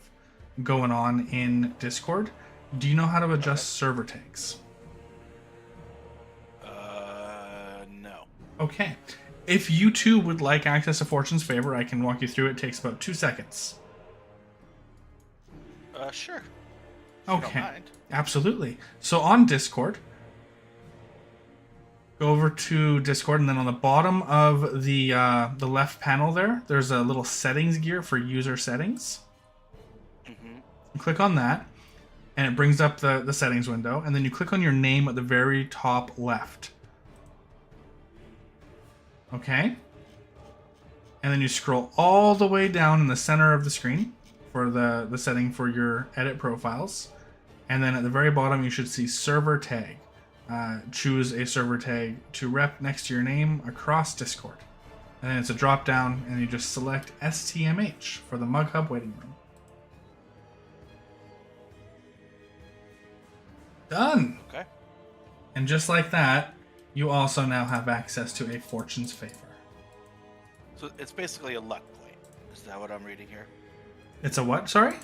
going on in Discord. Do you know how to adjust server tags? No. Okay. If you too would like access to Fortune's Favor, I can walk you through. It takes about 2 seconds. Sure. If you don't Okay. mind. Absolutely. So on Discord, go over to Discord, and then on the bottom of the left panel there's a little settings gear for user settings. Mm-hmm. Click on that, and it brings up the settings window, and then you click on your name at the very top left. Okay? And then you scroll all the way down in the center of the screen for the setting for your edit profiles. And then at the very bottom, you should see server tag. Choose a server tag to rep next to your name across Discord. And then it's a drop down, and you just select STMH for the Mug Hub waiting room. Done! Okay. And just like that, you also now have access to a Fortune's Favor. So it's basically a luck point. Is that what I'm reading here? It's a what? Sorry?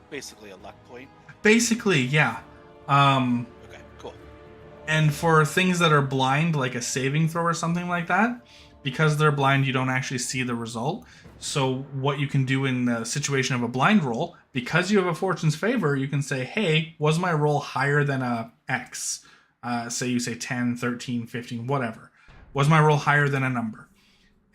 Basically a luck point. Basically, yeah. Okay, cool. And for things that are blind, like a saving throw or something like that, because they're blind, you don't actually see the result. So what you can do in the situation of a blind roll, because you have a Fortune's Favor, you can say, hey, was my roll higher than a X? Say you say 10, 13, 15, whatever. Was my roll higher than a number?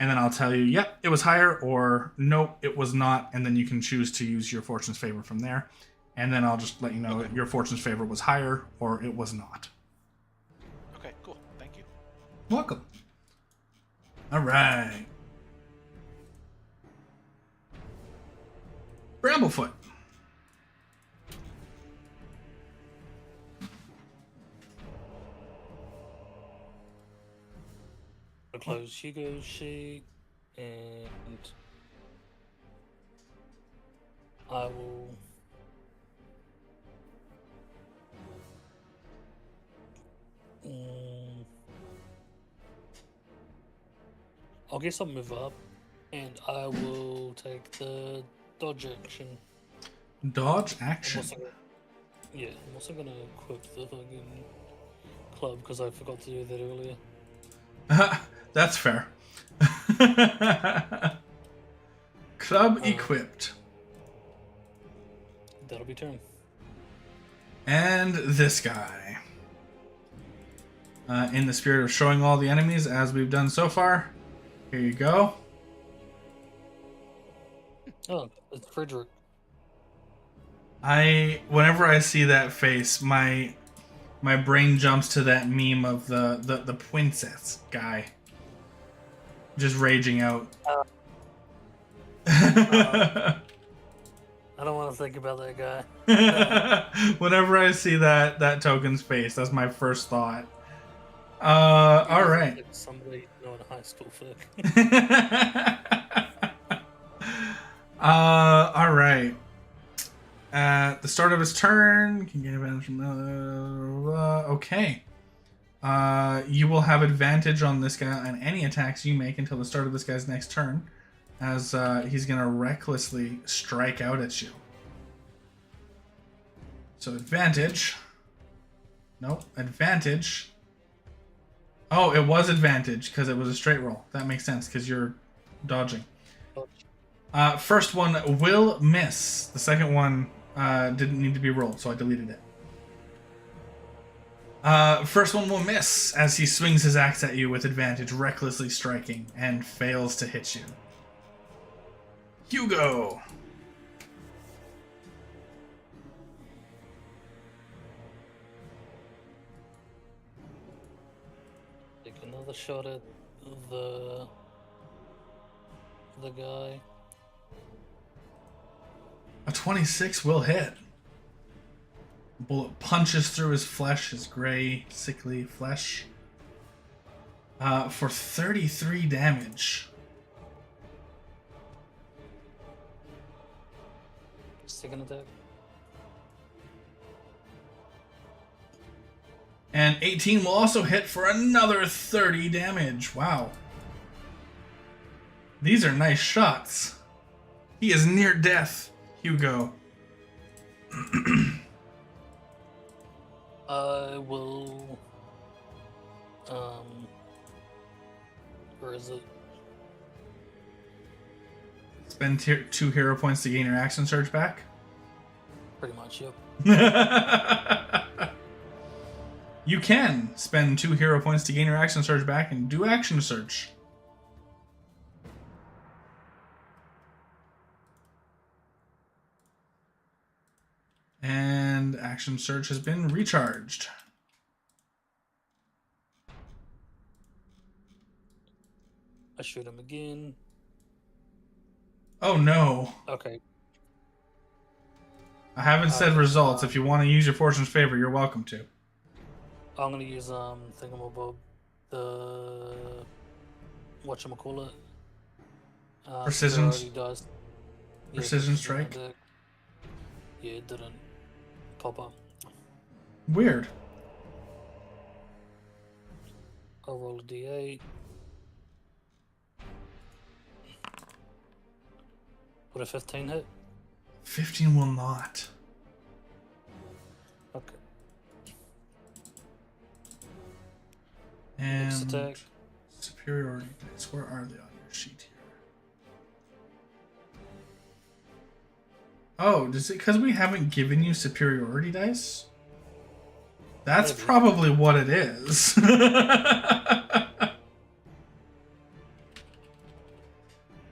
And then I'll tell you, yep, it was higher, or nope, it was not. And then you can choose to use your Fortune's Favor from there. And then I'll just let you know your Fortune's Favor was higher or it was not. Okay, cool. Thank you. Welcome. All right. Bramblefoot. I'll close Hugo's sheet, and I will I guess I'll move up, and I will take the dodge action. Dodge I'm action. also gonna, yeah, I'm also gonna equip the fucking club because I forgot to do that earlier. That's fair. Club equipped. That'll be turn. And this guy. In the spirit of showing all the enemies as we've done so far, here you go. Oh, it's Frederick. Whenever I see that face, my brain jumps to that meme of the princess guy just raging out. I don't want to think about that guy. Whenever I see that token's face, that's my first thought. All right. Like somebody you know in high school fuck. All right. At the start of his turn, can get advantage from okay. You will have advantage on this guy on any attacks you make until the start of this guy's next turn, as he's gonna recklessly strike out at you. So advantage. Nope, advantage. Oh, it was advantage because it was a straight roll. That makes sense because you're dodging. First one will miss. The second one didn't need to be rolled, so I deleted it. First one will miss as he swings his axe at you with advantage, recklessly striking, and fails to hit you. Hugo! Take another shot at the guy. A 26 will hit. Bullet punches through his flesh, his gray, sickly flesh, for 33 damage. Second attack. And 18 will also hit for another 30 damage. Wow. These are nice shots. He is near death, Hugo. I will. Where is it? Spend 2 hero points to gain your action surge back. Pretty much, yep. You can spend 2 hero points to gain your action surge back and do action surge. And action surge has been recharged. I shoot him again. Oh no. Okay. I haven't said results. If you want to use your fortune's favor, you're welcome to. I'm gonna use thingamabob, the whatchamacallit. Precision? Already does. Yeah, Precision strike? attack. Yeah, it didn't pop up. Weird. I'll roll a d8. Would a 15 hit? 15 will not. Okay. And Next attack. superiority dice. Where are they on your sheet here? Oh, does it because we haven't given you superiority dice? That's Maybe. probably what it is.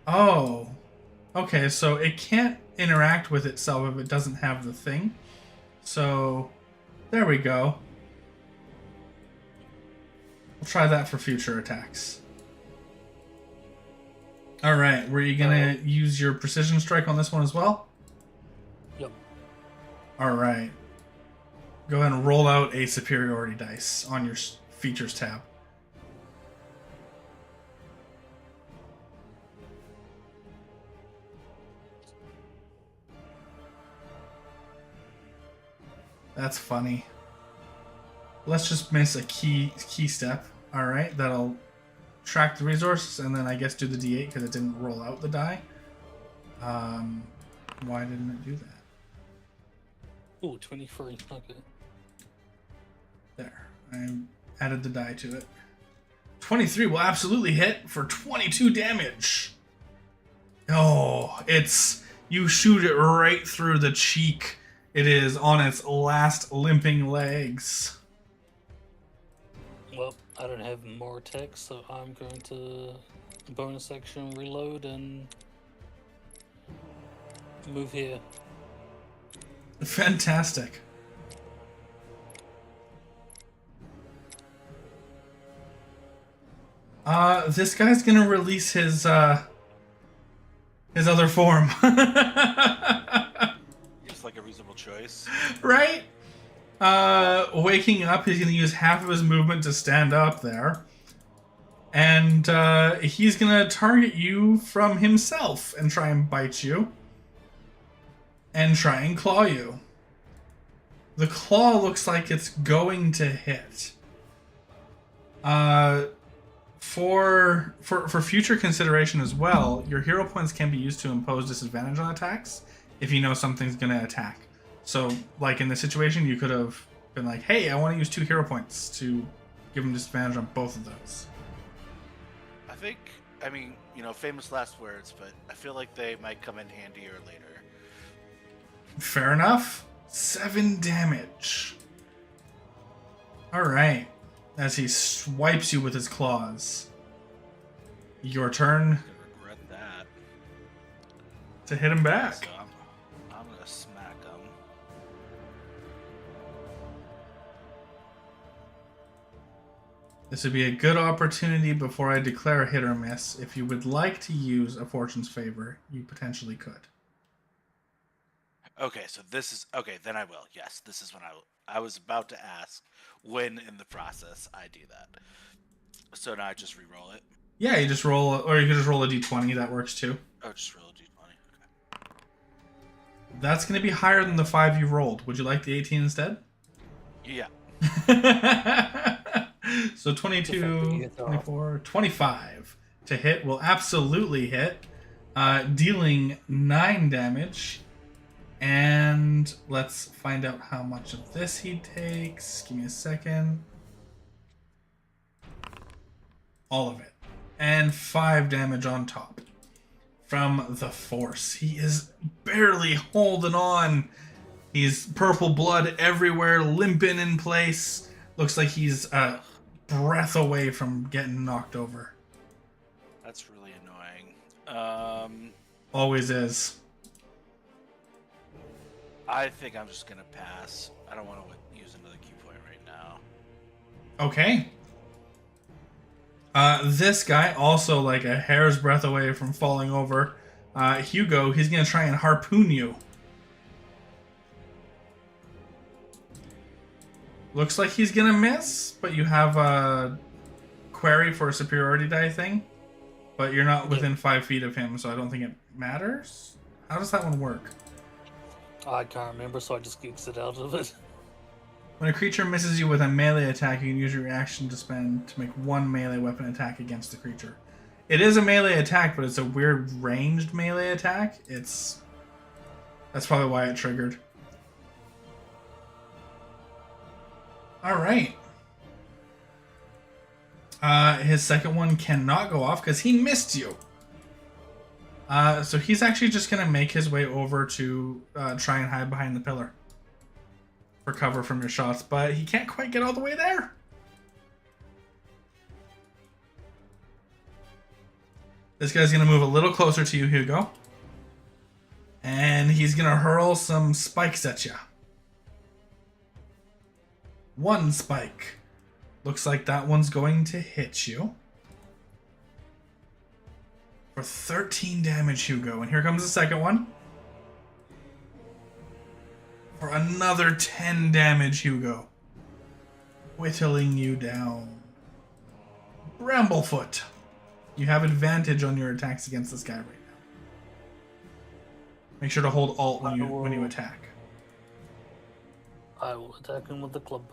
Oh. Okay, so it can't interact with itself if it doesn't have the thing. So, there we go. We'll try that for future attacks. Alright, were you gonna use your precision strike on this one as well? Yep. Alright. Go ahead and roll out a superiority dice on your features tab. That's funny. Let's just miss a key step. Alright, that'll track the resources and then I guess do the D8 because it didn't roll out the die. Why didn't it do that? Ooh, 23. Okay. There. I added the die to it. 23 will absolutely hit for 22 damage. Oh, you shoot it right through the cheek. It is on its last limping legs. Well, I don't have more text, so I'm going to bonus action reload and move here. Fantastic. This guy's gonna release his other form. Seems like a reasonable choice. Right? Waking up, he's gonna use half of his movement to stand up there. And he's gonna target you from himself and try and bite you. And try and claw you. The claw looks like it's going to hit. For future consideration as well, your hero points can be used to impose disadvantage on attacks if you know something's going to attack. So, like in this situation, you could have been like, hey, I want to use 2 hero points to give him disadvantage on both of those. I mean, famous last words, but I feel like they might come in handier later. Fair enough. 7 damage. Alright. As he swipes you with his claws. Your turn I regret that. to hit him back. So I'm gonna smack him. This would be a good opportunity before I declare a hit or miss. If you would like to use a Fortune's Favor, you potentially could. Okay, so this is okay. Then I will. Yes, this is when I was about to ask when in the process I do that. So now I just re-roll it. Yeah, you just roll, or you could just roll a d20. That works too. Oh, just roll a d20. Okay. That's going to be higher than the 5 you rolled. Would you like the 18 instead? Yeah. So The fact that 22, you hit off. 24, 25 to hit will absolutely hit, dealing 9 damage. And let's find out how much of this he takes. Give me a second. All of it. And 5 damage on top from the force. He is barely holding on. He's purple blood everywhere, limping in place. Looks like he's a breath away from getting knocked over. That's really annoying. Always is. I think I'm just gonna pass. I don't want to use another key point right now. Okay. This guy also like a hair's breadth away from falling over. Hugo, he's gonna try and harpoon you. Looks like he's gonna miss, but you have a query for a superiority die thing. But you're not within 5 feet of him, so I don't think it matters. How does that one work? I can't remember, so I just geeks it out of it. When a creature misses you with a melee attack, you can use your reaction to spend to make 1 melee weapon attack against the creature. It is a melee attack, but it's a weird ranged melee attack. That's probably why it triggered. Alright. His second one cannot go off because he missed you. So he's actually just going to make his way over to try and hide behind the pillar for cover from your shots, but he can't quite get all the way there. This guy's going to move a little closer to you, Hugo. And he's going to hurl some spikes at you. 1 spike. Looks like that one's going to hit you. For 13 damage, Hugo. And here comes the second one. For another 10 damage, Hugo. Whittling you down. Bramblefoot. You have advantage on your attacks against this guy right now. Make sure to hold Alt when you attack. I will attack him with the club.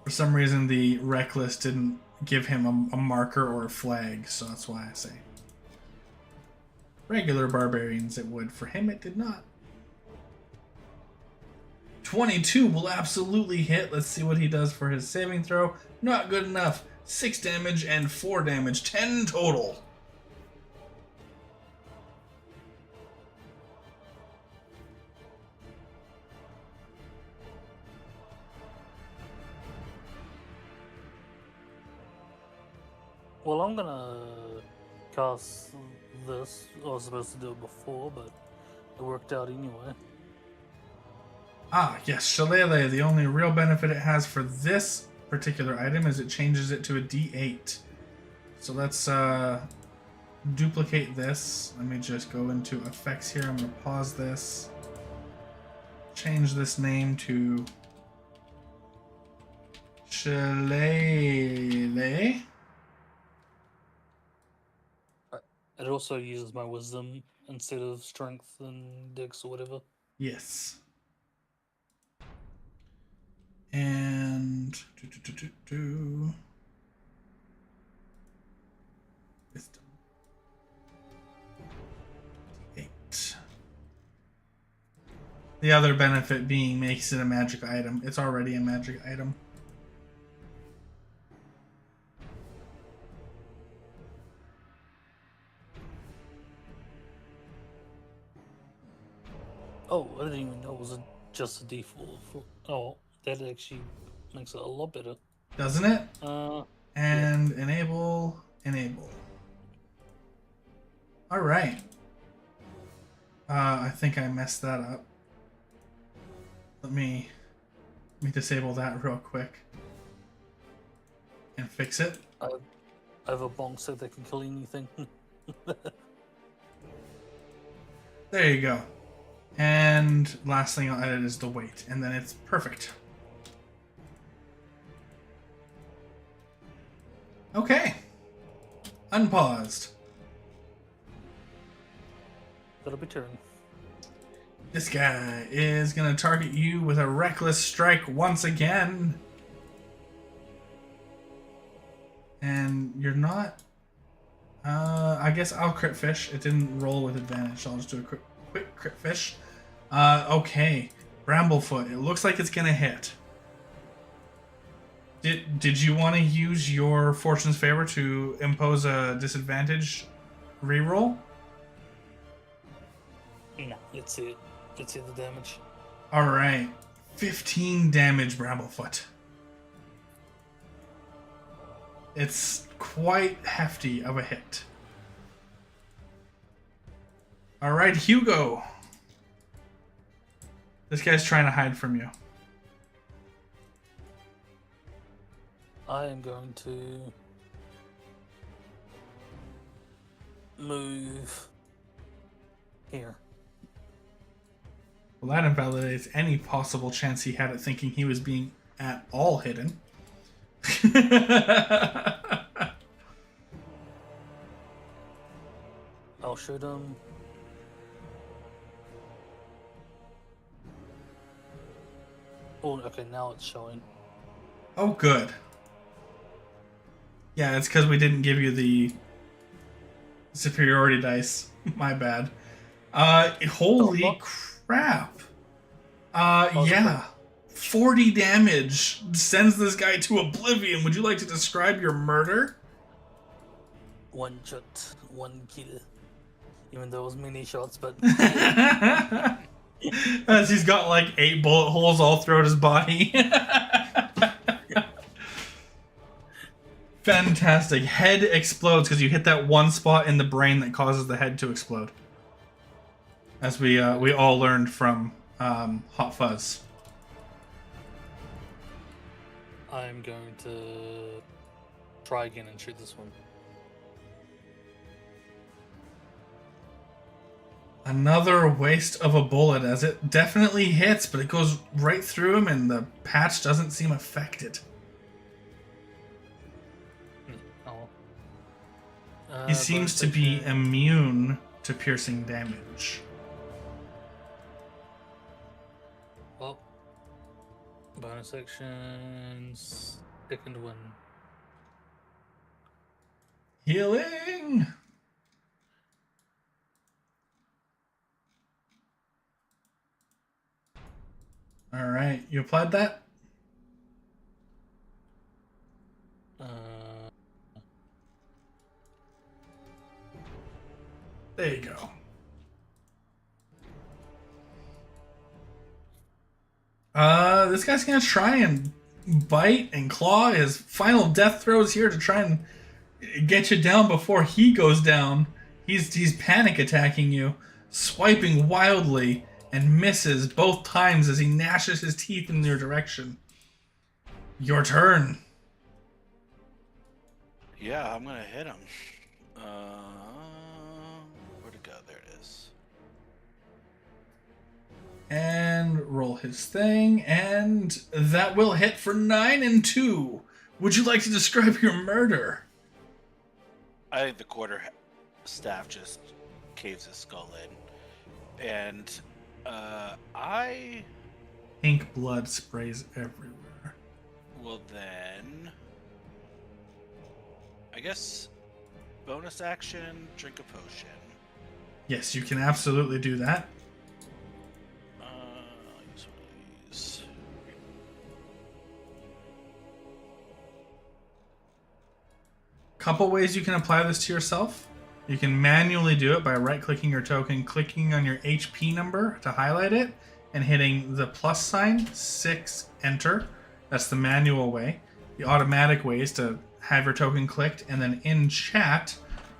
For some reason, the rec list didn't give him a marker or a flag, so that's why I say. Regular barbarians, it would. For him, it did not. 22 will absolutely hit. Let's see what he does for his saving throw. Not good enough. 6 damage and 4 damage. 10 total. Well, I'm gonna cast this. I was supposed to do it before, but it worked out anyway. Ah, yes, Shillelagh. The only real benefit it has for this particular item is it changes it to a D8. So let's duplicate this. Let me just go into effects here. I'm going to pause this. Change this name to Shillelagh. It also uses my wisdom instead of strength and dex or whatever. Yes. And wisdom. 8. The other benefit being makes it a magic item. It's already a magic item. Oh, I didn't even know it was just a default. Oh, that actually makes it a lot better. Doesn't it? And yeah. enable. All right. I think I messed that up. Let me disable that real quick and fix it. I have a bonk set that can kill anything. There you go. And last thing I'll edit is the weight, and then it's perfect. Okay. Unpaused. That'll be turn. This guy is going to target you with a reckless strike once again. And you're not... I guess I'll crit fish. It didn't roll with advantage, so I'll just do a quick crit fish. Okay. Bramblefoot. It looks like it's going to hit. Did you want to use your Fortune's Favor to impose a disadvantage reroll? No, let's see it. Let's see the damage. Alright. 15 damage, Bramblefoot. It's quite hefty of a hit. Alright, Hugo. This guy's trying to hide from you. I am going to move here. Well, that invalidates any possible chance he had at thinking he was being at all hidden. I'll shoot him. Oh, okay, now it's showing. Oh, good. Yeah, it's because we didn't give you the superiority dice. My bad. Holy crap. Yeah. 40 damage sends this guy to oblivion. Would you like to describe your murder? One shot, one kill. Even though it was mini shots, but As he's got like 8 bullet holes all throughout his body. Fantastic. Head explodes because you hit that one spot in the brain that causes the head to explode. As we all learned from Hot Fuzz. I'm going to try again and shoot this one. Another waste of a bullet, as it definitely hits, but it goes right through him and the patch doesn't seem affected. He seems to be immune to piercing damage. Well, bonus actions, second one. Healing! Alright, you applied that? There you go. This guy's gonna try and bite and claw. His final death throws here to try and get you down before he goes down. He's panic attacking you, swiping wildly, and misses both times as he gnashes his teeth in your direction. Your turn. Yeah, I'm gonna hit him. Where'd it go? There it is. And roll his thing, and that will hit for 9 and 2. Would you like to describe your murder? I think the quarter staff just caves his skull in, and I Pink blood sprays everywhere. will then, I guess, bonus action, drink a potion. Yes, you can absolutely do that. I'll use one of these. Couple ways you can apply this to yourself. You can manually do it by right-clicking your token, clicking on your HP number to highlight it, and hitting the plus sign, 6, enter. That's the manual way. The automatic way is to have your token clicked, and then in chat,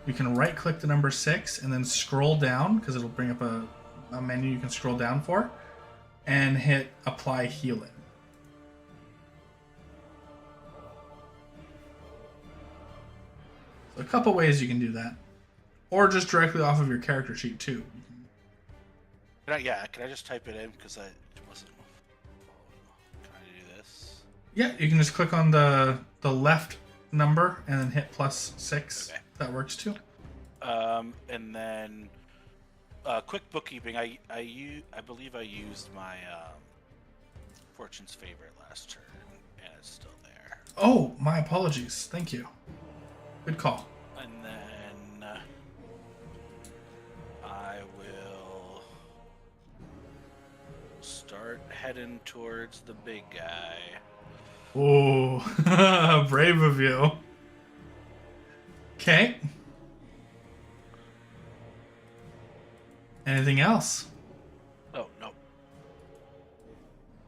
you can right-click the number 6 and then scroll down, because it'll bring up a menu you can scroll down for, and hit apply healing. So a couple ways you can do that. Or just directly off of your character sheet too. Can I just type it in because I wasn't. Can I do this? Yeah, you can just click on the left number and then hit plus 6. Okay. That works too. And then Quick bookkeeping. I believe I used my Fortune's favorite last turn, and it's still there. Oh, my apologies. Thank you. Good call. And then I will start heading towards the big guy. Oh, brave of you. Okay. Anything else? Oh no.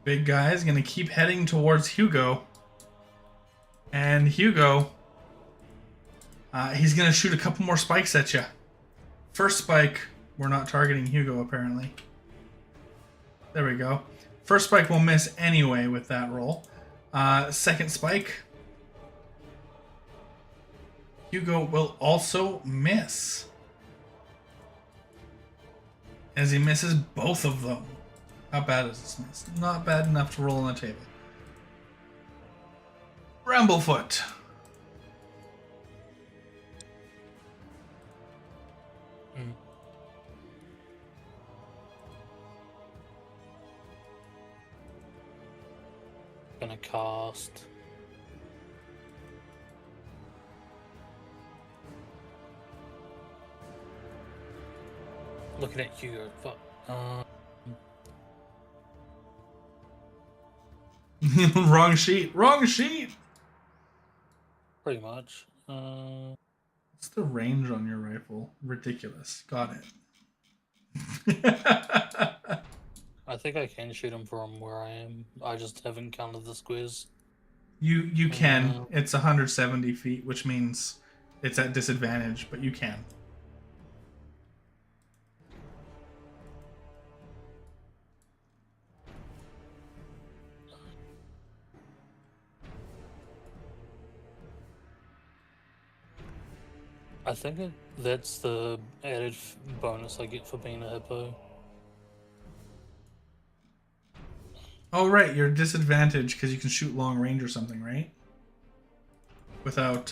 Big guy is going to keep heading towards Hugo. And Hugo, he's going to shoot a couple more spikes at you. First spike, we're not targeting Hugo apparently. There we go. First spike will miss anyway with that roll. Second spike, Hugo will also miss. As he misses both of them. How bad is this miss? Not bad enough to roll on the table. Bramblefoot. Gonna cast looking at Hugo, but Wrong sheet. Wrong sheet. pretty much. What's the range on your rifle? Ridiculous. Got it. I think I can shoot him from where I am. I just haven't counted the squares. You can. It's 170 feet, which means it's at disadvantage, but you can. I think that's the added bonus I get for being a hippo. Oh, right. You're disadvantaged because you can shoot long range or something, right? Without...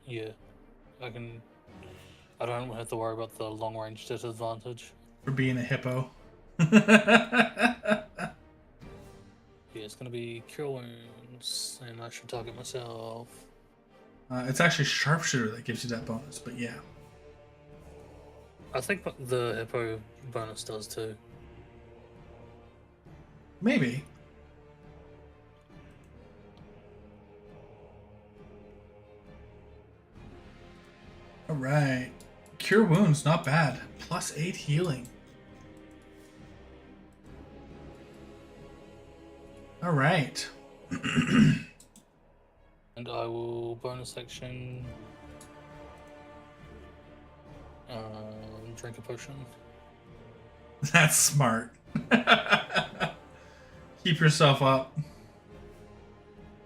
Yeah. I don't have to worry about the long range disadvantage. For being a hippo. Yeah, it's gonna be Cure Wounds, and I should target myself. It's actually Sharpshooter that gives you that bonus, but yeah. I think the hippo bonus does too. Maybe. Alright. Cure Wounds, not bad. +8 healing. Alright. And I will bonus action drink a potion. That's smart. Keep yourself up.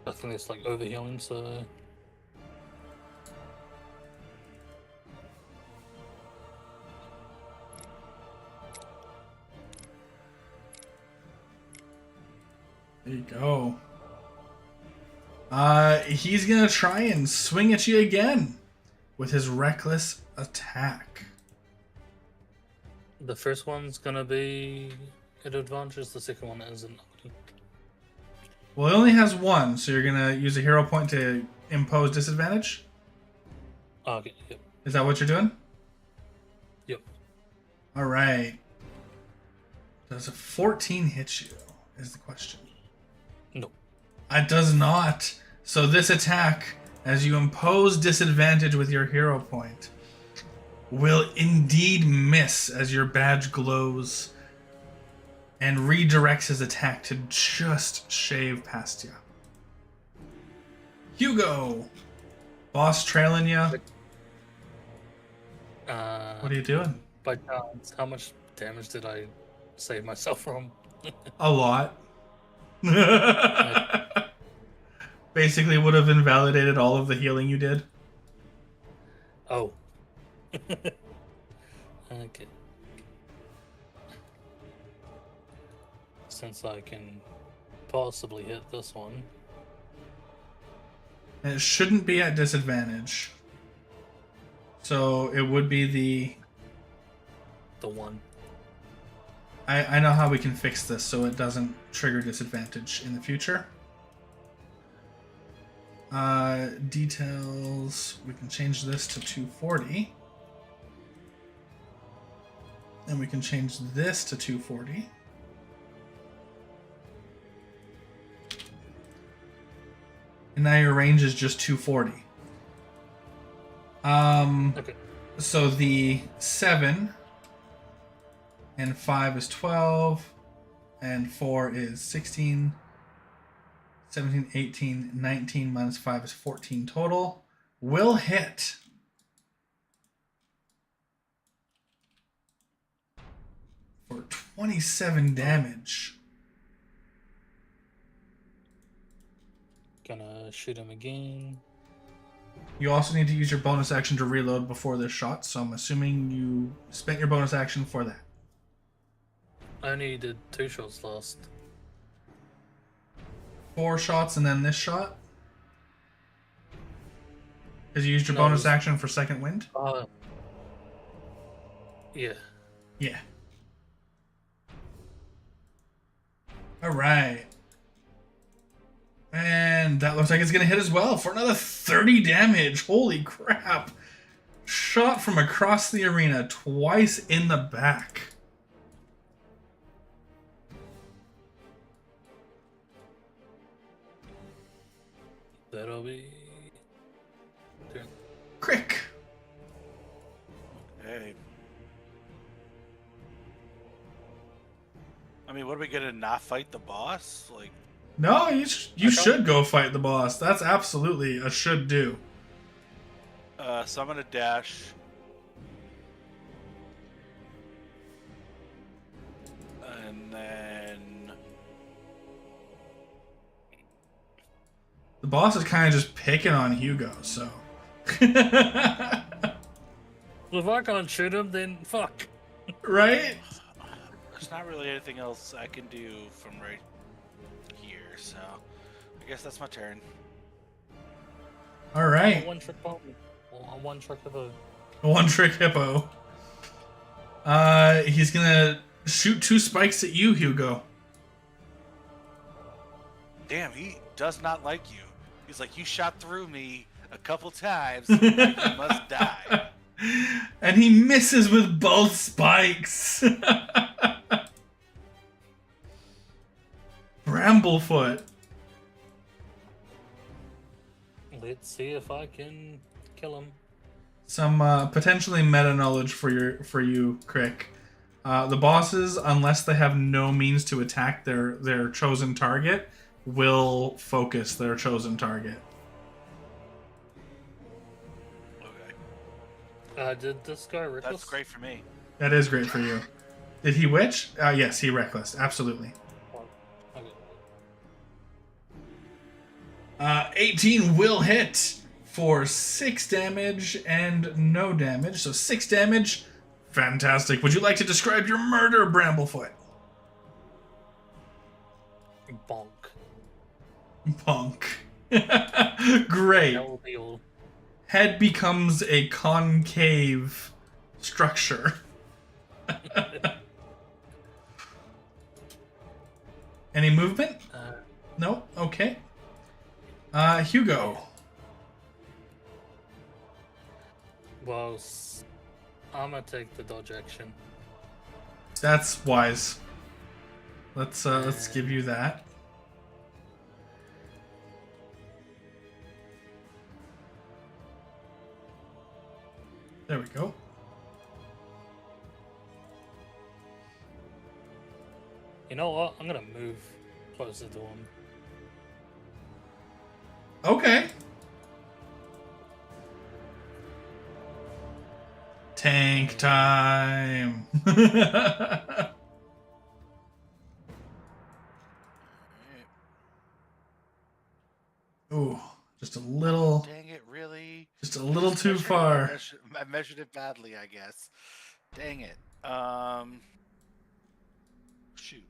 I think it's like overhealing, so there you go. He's gonna try and swing at you again with his reckless attack. the first one's gonna be at advantage, the second one isn't. Well, he only has one, so you're gonna use a hero point to impose disadvantage? Oh, okay, yep. Is that what you're doing? Yep. Alright. Does a 14 hit you? Is the question. No. It does not. So this attack, as you impose disadvantage with your hero point, will indeed miss as your badge glows and redirects his attack to just shave past you. Hugo! Boss trailing you. What are you doing? By chance, how much damage did I save myself from? A lot. Basically would have invalidated all of the healing you did. Oh. Okay. Since I can possibly hit this one. And it shouldn't be at disadvantage. So it would be the the 1. I know how we can fix this so it doesn't trigger disadvantage in the future. Details, we can change this to 240. And we can change this to 240. And now your range is just 240. Okay. So the 7 and 5 is 12 and 4 is 16, 17, 18, 19 minus 5 is 14 total. Will hit. For 27 damage. Gonna shoot him again. You also need to use your bonus action to reload before this shot, so I'm assuming you spent your bonus action for that. I only did 2 shots last. 4 shots and then this shot? Because you used your No, bonus it was- action for second wind? Yeah. Yeah. Alright. And that looks like it's going to hit as well for another 30 damage. Holy crap. Shot from across the arena twice in the back. That'll be... Crick. Hey. I mean, what are we gonna not fight the boss? Like, No, you should go fight the boss. That's absolutely a should do. so I'm gonna dash. And then The boss is kind of just picking on Hugo, so. Well, if I can't shoot him, then fuck. Right? there's not really anything else I can do from right here, so I guess that's my turn. All right. One trick bomb. One trick of a... One trick hippo. He's gonna shoot 2 spikes at you, Hugo. Damn, he does not like you. He's like, you shot through me a couple times. You must die. And he misses with both spikes. Bramblefoot. Let's see if I can kill him. Some potentially meta knowledge for you, Crick. The bosses, unless they have no means to attack their chosen target, will focus their chosen target. Okay. Did this guy reckless? That's great for me. That is great for you. Did he witch? Yes, he reckless. Absolutely. Okay. 18 will hit for 6 damage and no damage. So 6 damage. Fantastic. Would you like to describe your murder, Bramblefoot? Bonk. Bonk. Great. That will be all. Head becomes a concave structure. Any movement? No? Okay. Hugo. Well, I'm gonna take the dodge action. That's wise. Let's give you that. There we go. You know what? I'm gonna move closer to him. Okay. Tank time. Ooh, just a little, Dang it, really? just a little too far. I measured it badly, I guess. Dang it. Shoot.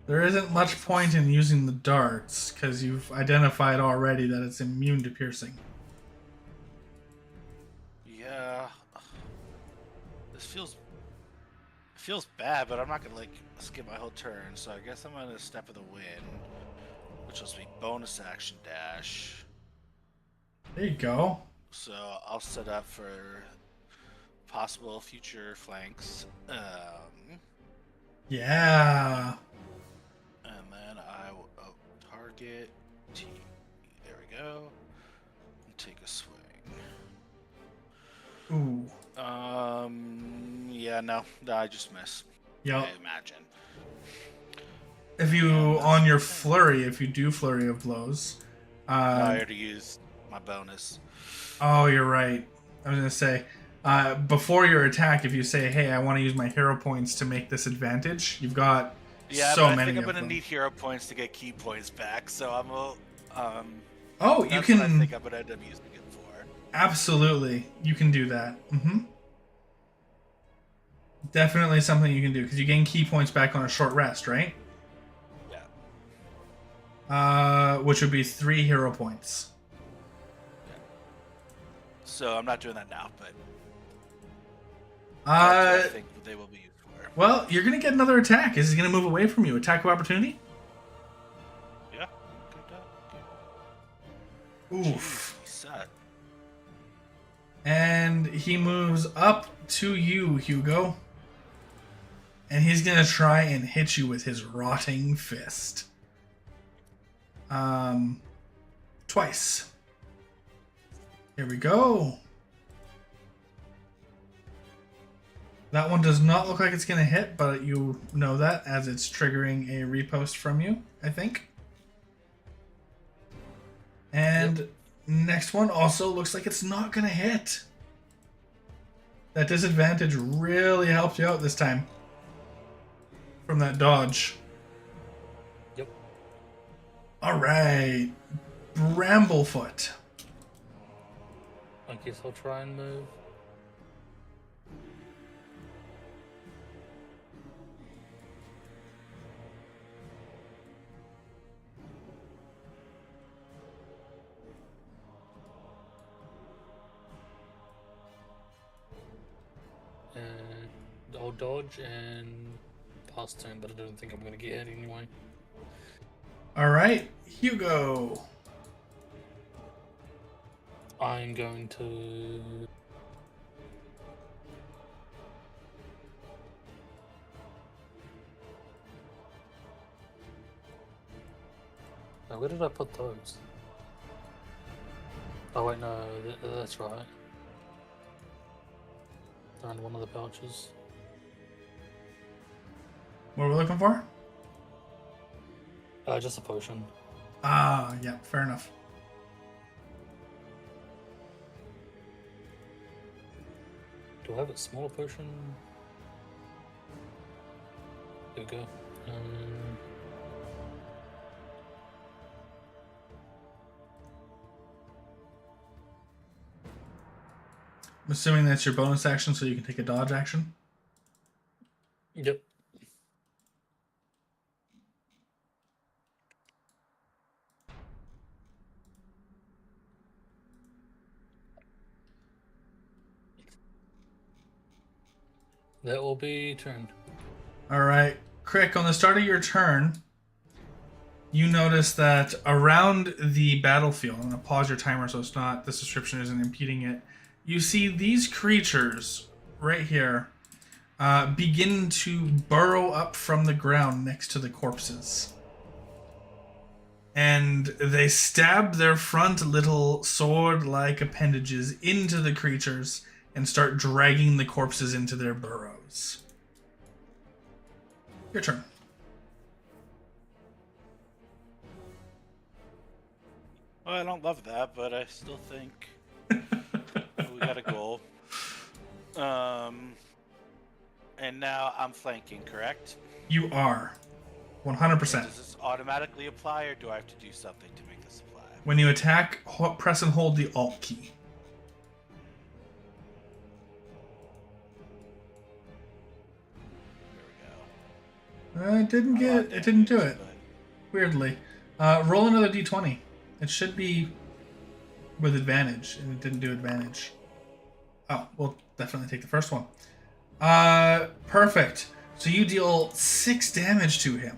There isn't much point in using the darts, because you've identified already that it's immune to piercing. Yeah. This feels bad, but I'm not gonna like skip my whole turn, so I guess I'm gonna step of the wind, which will be bonus action dash. There you go. So I'll set up for possible future flanks. Yeah. And then I will target T. There we go. And take a swing. Ooh. Yeah, no, I just miss. Yep. I imagine. If you, on your flurry, if you do flurry of blows. I already used my bonus. Oh, you're right. I was going to say, before your attack, if you say, hey, I want to use my hero points to make this advantage, you've got Yeah, so but I many think I'm of gonna them. need hero points to get key points back, so I'm Oh, you that's can... what I think I'm gonna end up using it for. Absolutely. You can do that. Definitely something you can do, because you gain key points back on a short rest, right? Yeah. Which would be 3 hero points. So I'm not doing that now, but that's what I think they will be used for. Well, you're going to get another attack. Is he going to move away from you? Attack of opportunity? Yeah. Oof. Jeez, he sucked. And he moves up to you, Hugo. And he's going to try and hit you with his rotting fist. Twice. Here we go. That one does not look like it's going to hit, but you know that as it's triggering a repost from you, I think. And next one also looks like it's not going to hit. That disadvantage really helped you out this time. From that dodge. Yep. Alright. Bramblefoot. I guess I'll try and move. And I'll dodge and pass turn, but I don't think I'm going to get hit anyway. Alright. Hugo. I'm going to... Now, where did I put those? Oh wait, no, that's right. They're in one of the pouches. What are we looking for? Just a potion. Ah, yeah, fair enough. Do I have a smaller potion? There we go. I'm assuming that's your bonus action, so you can take a dodge action. Yep. That will be turn. Alright. Crick, on the start of your turn, you notice that around the battlefield, I'm going to pause your timer so it's not, this description isn't impeding it. You see these creatures right here begin to burrow up from the ground next to the corpses. And they stab their front little sword-like appendages into the creatures and start dragging the corpses into their burrows. Your turn. Well, I don't love that, but I still think we got a goal. And now I'm flanking, correct? You are. 100%. Does this automatically apply, or do I have to do something to make this apply? When you attack, press and hold the Alt key. There we It didn't get. It didn't do it. Weirdly. Roll another d20. It should be with advantage, and it didn't do advantage. Oh, we'll definitely take the first one. Perfect. So you deal 6 damage to him,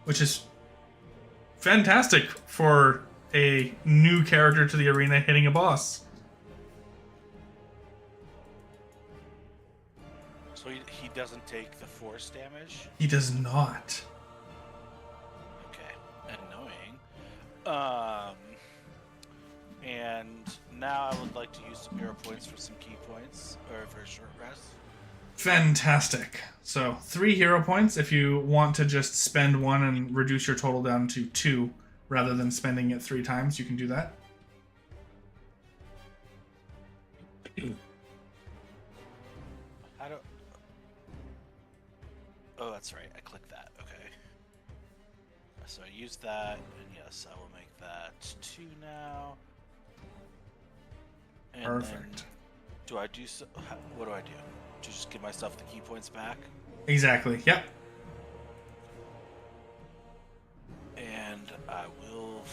which is fantastic for a new character to the arena hitting a boss. So he doesn't take the force damage? He does not. Okay. Annoying. And now I would like to use some hero points for some key points, or for a short rest. Fantastic. So 3 hero points if you want to just spend 1 and reduce your total down to 2 rather than spending it 3 times, you can do that. How do... Oh, that's right. I clicked that. Okay. So I use that, and yes, I will make that 2 now. And Perfect. then, do I do so? What do I do? To just give myself the key points back? Exactly. Yep. And I will,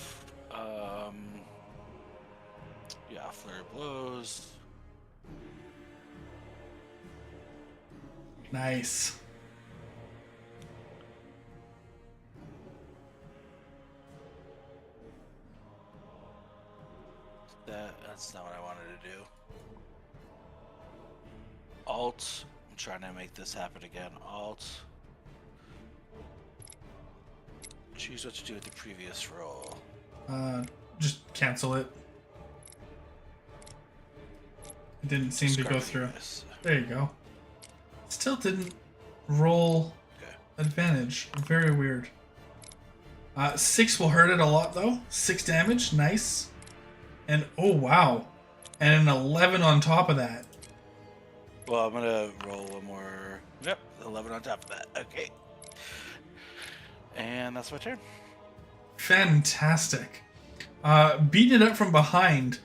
yeah, flurry of blows. Nice. That's not what I wanted to do. Alt. I'm trying to make this happen again. Alt. Choose what to do with the previous roll. Just cancel it. It didn't seem to go through. Previous. There you go. Still didn't roll Okay. advantage. Very weird. 6 will hurt it a lot though. 6 damage. Nice. And oh wow. And an 11 on top of that. Well, I'm gonna roll one more. Yep, 11 on top of that. Okay. And that's my turn. Fantastic. Beating it up from behind,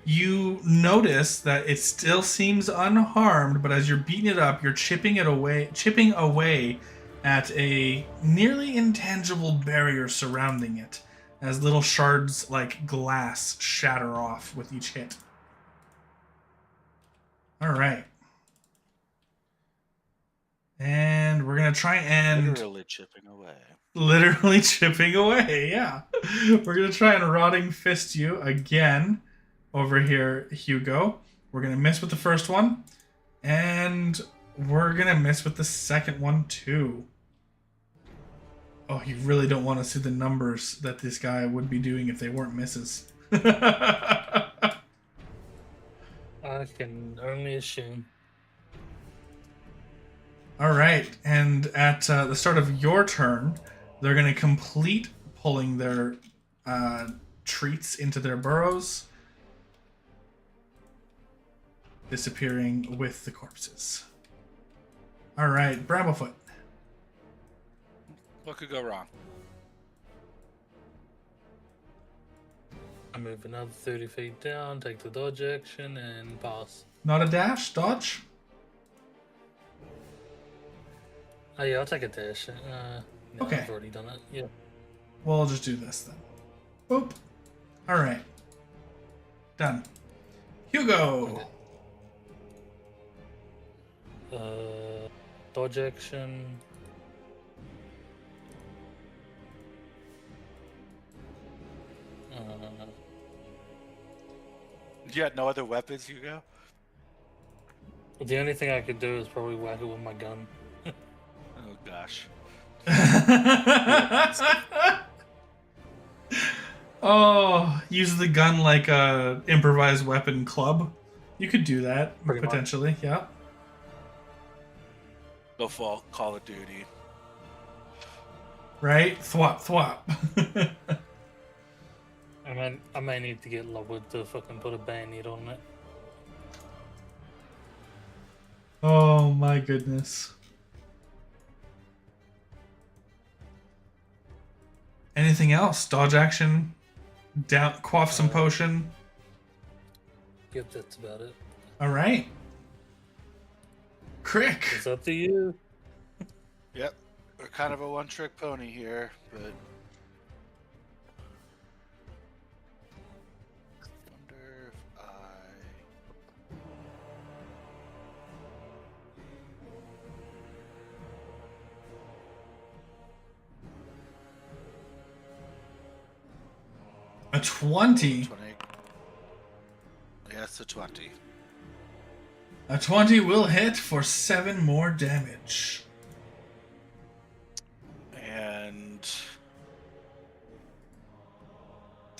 you notice that it still seems unharmed, but as you're beating it up, you're chipping away at a nearly intangible barrier surrounding it, as little shards like glass shatter off with each hit. All right. And we're going to try and... Literally chipping away. Literally chipping away, yeah. We're going to try and Rotting Fist you again over here, Hugo. We're going to miss with the first one. And we're going to miss with the second one, too. Oh, you really don't want to see the numbers that this guy would be doing if they weren't misses. I can only assume. All right, and at the start of your turn, they're going to complete pulling their treats into their burrows, disappearing with the corpses. All right, Bramblefoot. What could go wrong? I move another 30 feet down, take the dodge action, and pass. Not a dash, dodge. Oh yeah, I'll take a dash. No, Okay. I've already done it. Yeah. We'll just do this then. Boop. All right. Done. Hugo. Dodge action. You got no other weapons, Hugo? The only thing I could do is probably whack it with my gun. Oh gosh. Oh, use the gun like a improvised weapon club. You could do that Pretty much. potentially. Yeah. Go fall Call of Duty. Right. Thwop thwop. I may need to get Lowood to fucking put a bayonet on it. Oh my goodness. Anything else? Dodge action? Down, quaff some potion? Yep, that's about it. All right. Crick. It's up to you. Yep. We're kind of a one-trick pony here, but wonder if A 20. 20. Yeah, it's a 20. A 20 will hit for 7 more damage. And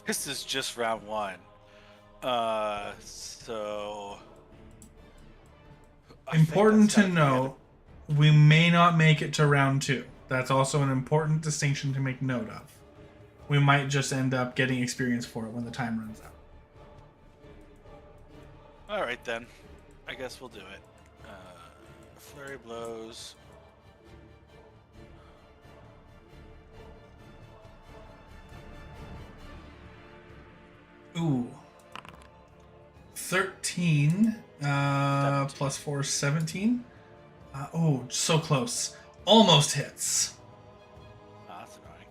this is just round 1. So I think Important that's to gotta be know, we may not make it to round 2. That's also an important distinction to make note of. We might just end up getting experience for it when the time runs out. All right then. I guess we'll do it. Flurry blows. Ooh. 13 plus 4 is 17. Oh, so close. Almost hits. Oh, that's annoying.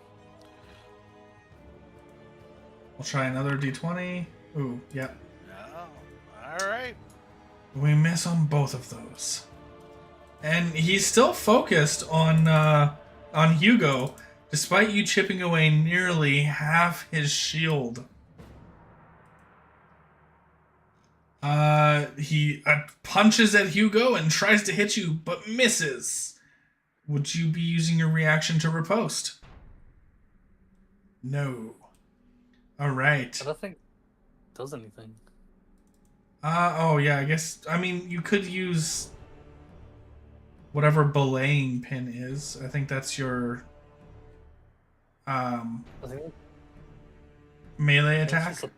We'll try another d20. Ooh, yep. No. All right. We miss on both of those. And he's still focused on Hugo, despite you chipping away nearly half his shield. He punches at Hugo and tries to hit you, but misses. Would you be using your reaction to riposte? No. All right. I don't think it does anything. Oh yeah, I guess, I mean, you could use whatever belaying pin is. I think that's your I think melee it's attack. just a,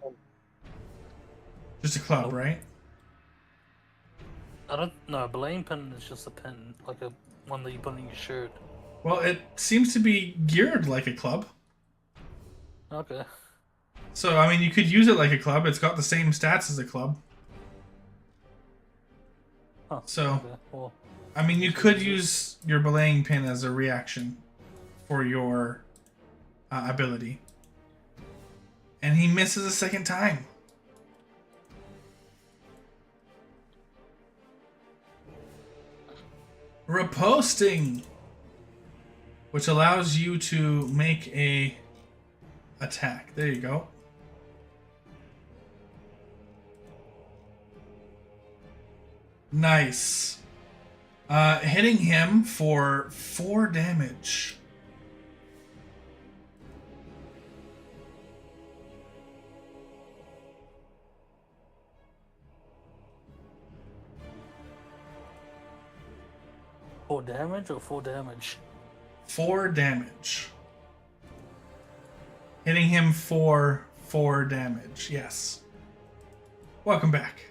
Just a club, Nope. right? I don't know. Belaying pin is just a pin, like a one that you put in your shirt. Well, it seems to be geared like a club. Okay. So, I mean, you could use it like a club. It's got the same stats as a club. Huh. So, Okay. Well, I mean, you could use your belaying pin as a reaction for your ability. And he misses a second time. Riposting, which allows you to make a attack. There you go. Nice. Hitting him for 4 damage. full damage or full damage? 4 damage. Hitting him for 4 damage. Yes. Welcome back.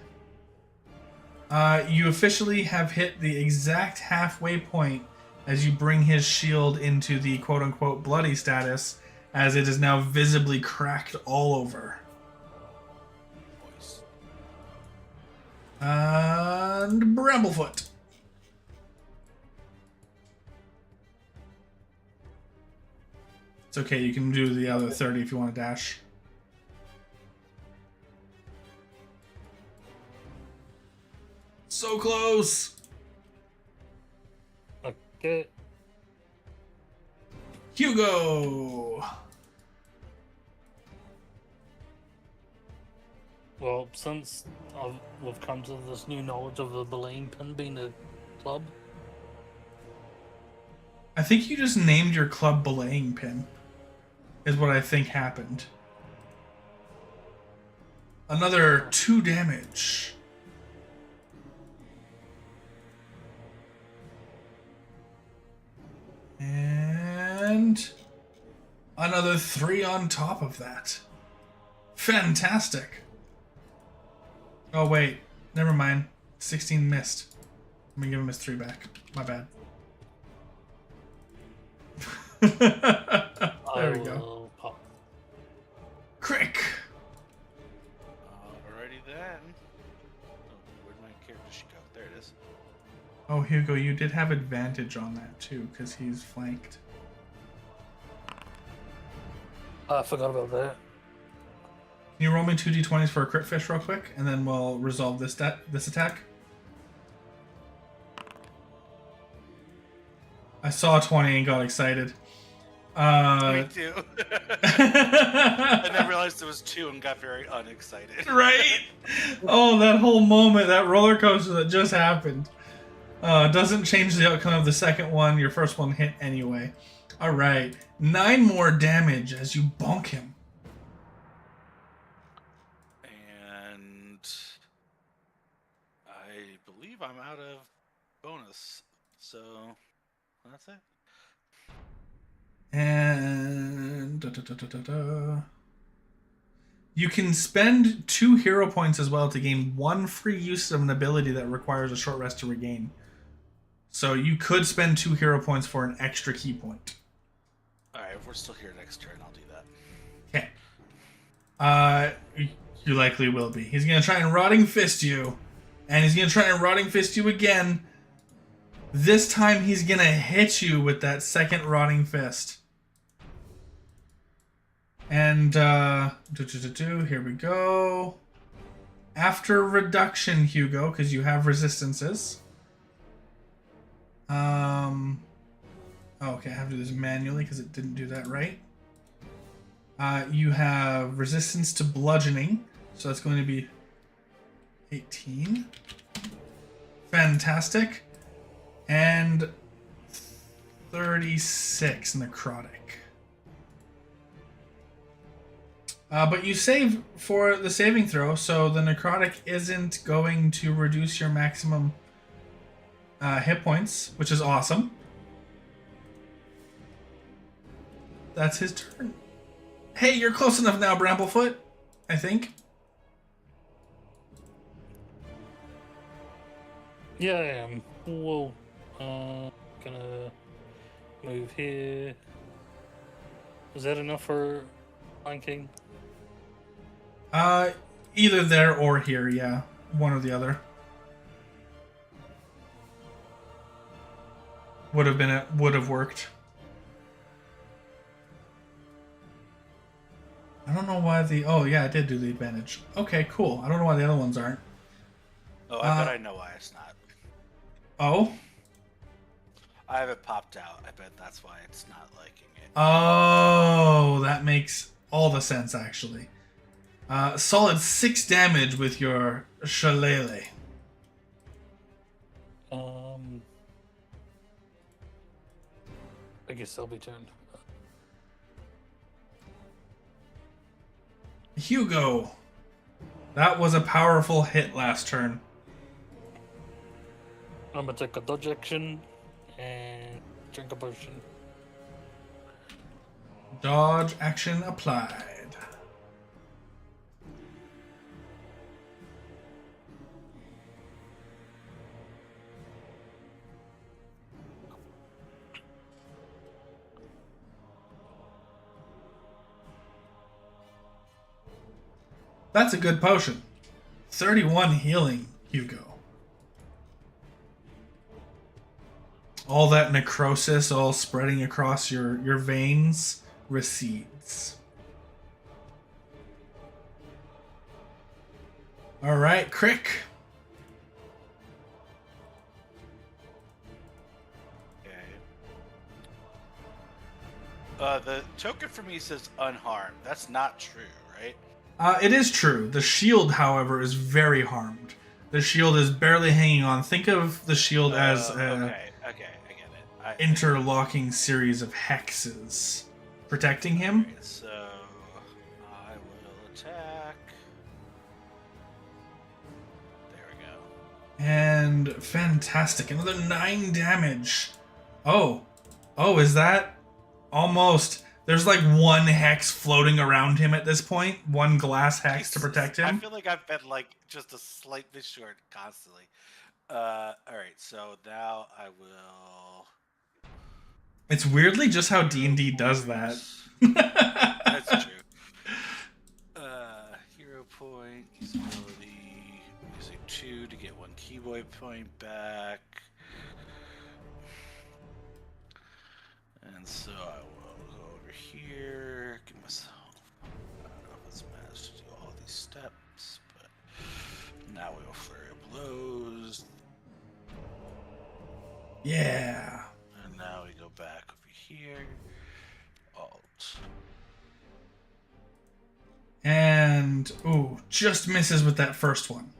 You officially have hit the exact halfway point as you bring his shield into the quote-unquote bloody status, as it is now visibly cracked all over. Voice. And Bramblefoot. It's okay, you can do the other 30 if you want to dash. So close! Okay. Hugo! Well, since we've come to this new knowledge of the belaying pin being a club, I think you just named your club belaying pin, is what I think happened. Another 2 damage. And another 3 on top of that. Fantastic. Oh wait, never mind. 16 missed. Let me give him his 3 back. My bad. There we go. will pop. Crick! Alrighty then. Oh, where'd my character sheet go? There it is. Oh, Hugo, you did have advantage on that too, because he's flanked. I forgot about that. Can you roll me 2d20s for a crit fish real quick, and then we'll resolve this attack? I saw 20 and got excited. Me too. And then realized it was 2 and got very unexcited. Right? Oh, that whole moment, that roller coaster that just happened. Doesn't change the outcome of the second one. Your first one hit anyway. All right. 9 more damage as you bonk him. And I believe I'm out of bonus. So that's it. And you can spend 2 hero points as well to gain 1 free use of an ability that requires a short rest to regain. So you could spend 2 hero points for an extra key point. Alright, if we're still here next turn, I'll do that. Okay. You likely will be. He's going to try and Rotting Fist you. And he's going to try and Rotting Fist you again. This time he's going to hit you with that second Rotting Fist. And, here we go. After reduction, Hugo, because you have resistances. Okay, I have to do this manually because it didn't do that right. You have resistance to bludgeoning, so that's going to be 18. Fantastic. And 36 necrotic. But you save for the saving throw, so the necrotic isn't going to reduce your maximum hit points, which is awesome. That's his turn. Hey, you're close enough now, Bramblefoot, I think. Yeah, I am. Whoa. Gonna move here. Is that enough for flanking? Either there or here, yeah. One or the other. Would have worked. I don't know why oh yeah, I did do the advantage. Okay, cool. I don't know why the other ones aren't. Oh, I bet I know why it's not. Oh? I have it popped out. I bet that's why it's not liking it. Oh, that makes all the sense, actually. Solid 6 damage with your shillelagh. I guess I'll be turned. Hugo. That was a powerful hit last turn. I'm gonna take a dodge action and drink a potion. Dodge action applied. That's a good potion. 31 healing, Hugo. All that necrosis all spreading across your veins recedes. Alright, Crick. Okay. The token for me says unharmed. That's not true, right? It is true. The shield, however, is very harmed. The shield is barely hanging on. Think of the shield as okay, I get it. Interlocking series of hexes protecting him. Okay, so I will attack. There we go. And fantastic. Another 9 damage. Oh, is that almost... There's like 1 hex floating around him at this point. 1 glass hex to protect him. I feel like I've been like just a slight bit short constantly. Alright, so now I will... It's weirdly just how D&D does that. That's true. Hero point, use ability, using 2 to get 1 keyboard point back. So I will go over here, give myself. I don't know if it's managed to do all these steps, but now we will flurry of blows. Yeah. And now we go back over here. Alt. And, ooh, just misses with that first one.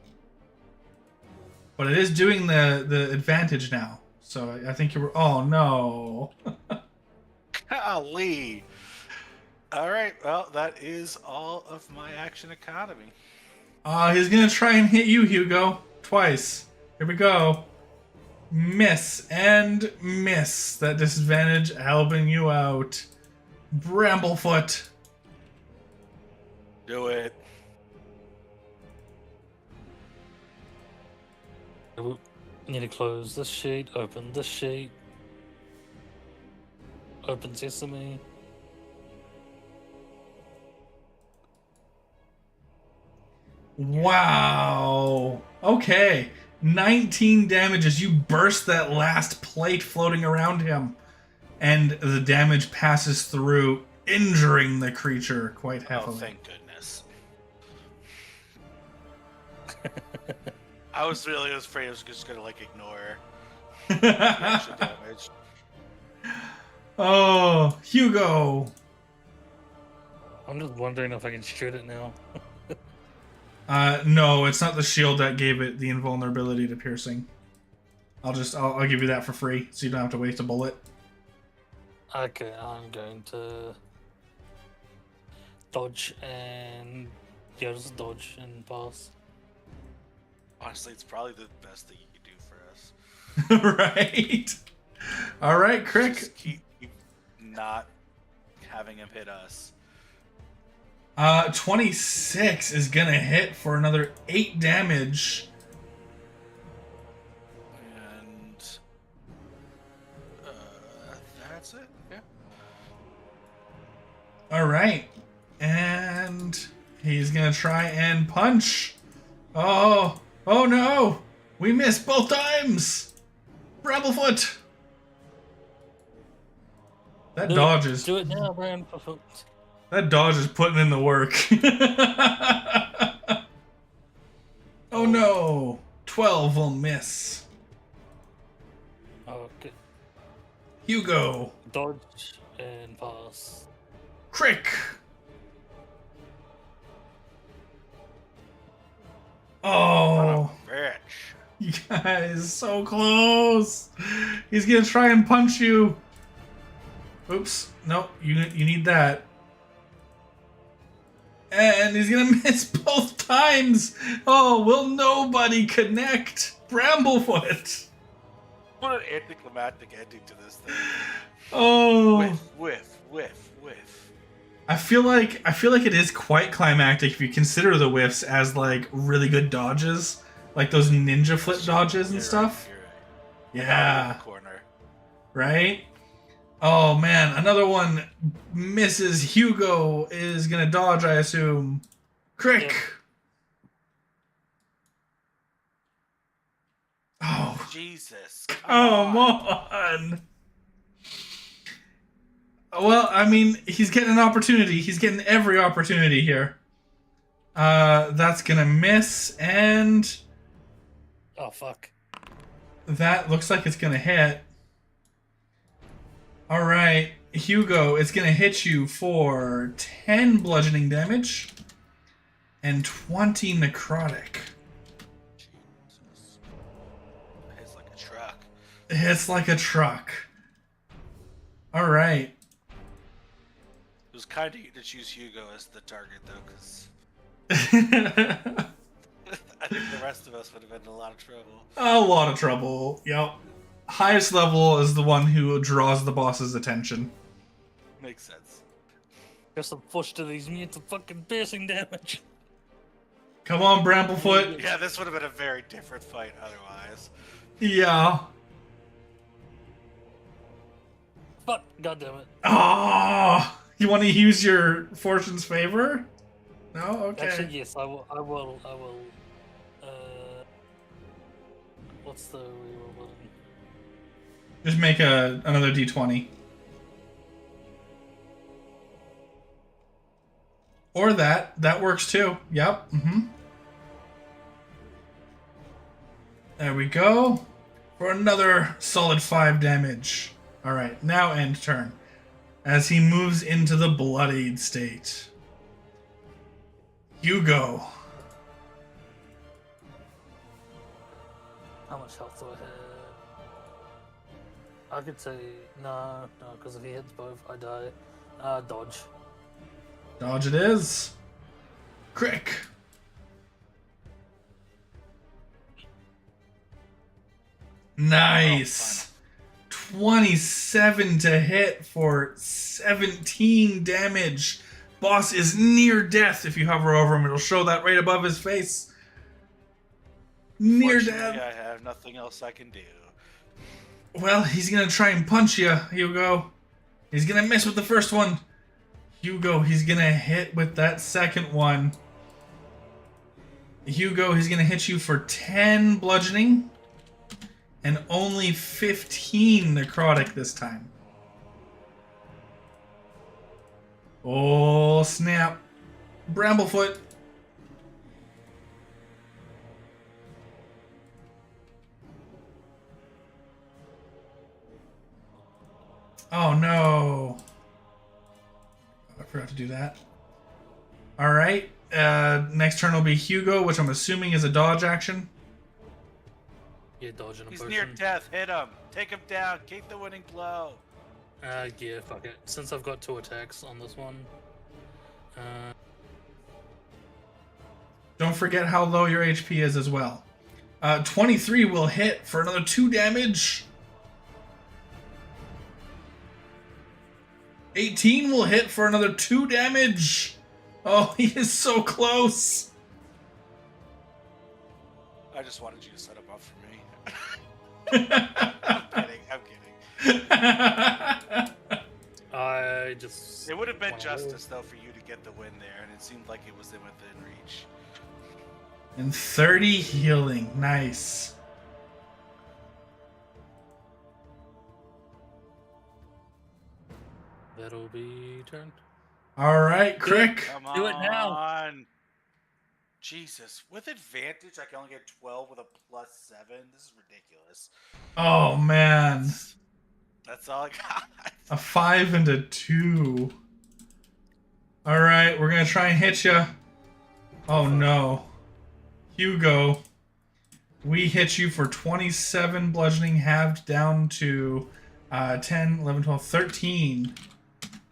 But it is doing the advantage now. So I think you were... Oh, no. Golly! Alright, well, that is all of my action economy. He's going to try and hit you, Hugo. Twice. Here we go. Miss and miss. That disadvantage helping you out. Bramblefoot. Do it. Need to close this sheet, open this sheet. Open sesame. Wow. Okay. 19 damage as you burst that last plate floating around him. And the damage passes through, injuring the creature quite heavily. Oh, thank goodness. I was really afraid I was just gonna like ignore the extra damage. Oh, Hugo. I'm just wondering if I can shoot it now. No, it's not the shield that gave it the invulnerability to piercing. I'll give you that for free, so you don't have to waste a bullet. Okay, I'm going to dodge and just dodge and pass. Honestly, it's probably the best thing you can do for us. Right. All right, Crick. Just keep not having him hit us. 26 is gonna hit for another 8 damage. And that's it. Yeah. All right, and he's gonna try and punch. Oh no! We missed both times. Bramblefoot. That dodges. Do it now, Bramblefoot. That dodge is putting in the work. Oh no! 12 will miss. Okay. Hugo. Dodge and pass. Crick. Oh. Bitch. You guys, so close. He's gonna try and punch you. Oops. Nope. You need that. And he's gonna miss both times. Oh, will nobody connect? Bramblefoot. What an anticlimactic ending to this thing. Oh. Whiff. I feel like it is quite climactic if you consider the whiffs as like really good dodges, like those ninja flip dodges and You're stuff. right, you're right. Yeah. Corner. Right? Oh man, another one misses. Hugo is gonna dodge, I assume. Crick. Yep. Oh, Jesus. come on. Well, I mean, he's getting an opportunity. He's getting every opportunity here. That's gonna miss, and Oh, fuck. that looks like it's gonna hit. All right, Hugo, it's gonna hit you for 10 bludgeoning damage and 20 necrotic. Jesus. It's like a truck. It's like a truck. All right. It was kind of you to choose Hugo as the target, though, because I think the rest of us would have been in a lot of trouble. A lot of trouble. Yep. Highest level is the one who draws the boss's attention. Makes sense. Guess I'm pushed to these mutes of fucking piercing damage. Come on, Bramblefoot. Yeah, this would have been a very different fight otherwise. Yeah. Fuck, goddammit. Oh, you want to use your fortune's favor? No? Okay. Actually, yes, I will. What's the reroll button? Just make another d20. Or that. That works too. Yep. There we go. For another solid 5 damage. Alright, now end turn. As he moves into the bloodied state. Hugo. How much health do I have? I could say no, because if he hits both, I die. Dodge. Dodge it is. Crick. Nice. 27 to hit for 17 damage. Boss is near death. If you hover over him, it'll show that right above his face. Near Fortunately, death. I have nothing else I can do. Well, he's gonna try and punch you, Hugo. He's gonna miss with the first one. Hugo, he's gonna hit with that second one. Hugo, he's gonna hit you for 10 bludgeoning and only 15 necrotic this time. Oh, snap. Bramblefoot. Oh, no. I forgot to do that. All right. Next turn will be Hugo, which I'm assuming is a dodge action. Yeah, dodge and a He's potion. near death. Hit him. Take him down. Keep the winning blow. Yeah, fuck it. Since I've got 2 attacks on this one. Don't forget how low your HP is as well. 23 will hit for another 2 damage. 18 will hit for another 2 damage. Oh, he is so close. I just wanted you to set him up for me. I'm kidding. I just... It would have been Wow. justice, though, for you to get the win there, and it seemed like it was within reach. And 30 healing. Nice. That'll be turned. All right, Crick. Come Do it now. on. Jesus. With advantage, I can only get 12 with a +7. This is ridiculous. Oh, man. That's all I got. A 5 and a 2. All right, we're going to try and hit you. Oh, no. Hugo. We hit you for 27 bludgeoning, halved down to 10, 11, 12, 13.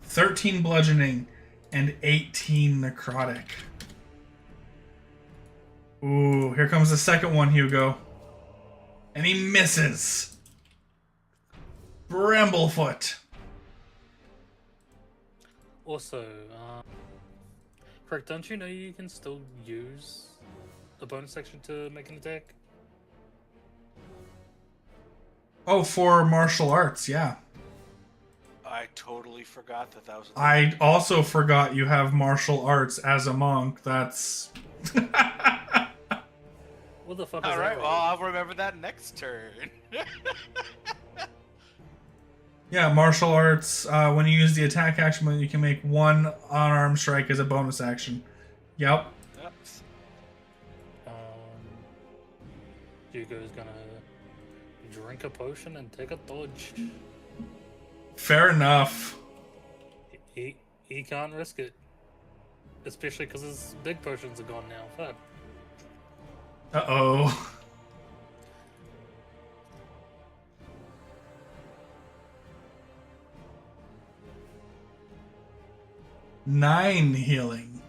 13 bludgeoning and 18 necrotic. Ooh, here comes the second one, Hugo. And he misses. Bramblefoot. Also, correct, don't you know you can still use a bonus action to make an attack? Oh, for martial arts, yeah. I totally forgot that that was. I also forgot you have martial arts as a monk. That's... What the fuck is All that? right, well, I'll remember that next turn. Yeah, martial arts, when you use the attack action, you can make one unarmed strike as a bonus action. Yep. Yep. Hugo's gonna drink a potion and take a dodge. Fair enough. He can't risk it. Especially because his big potions are gone now. Fuck. Uh-oh. Nine healing.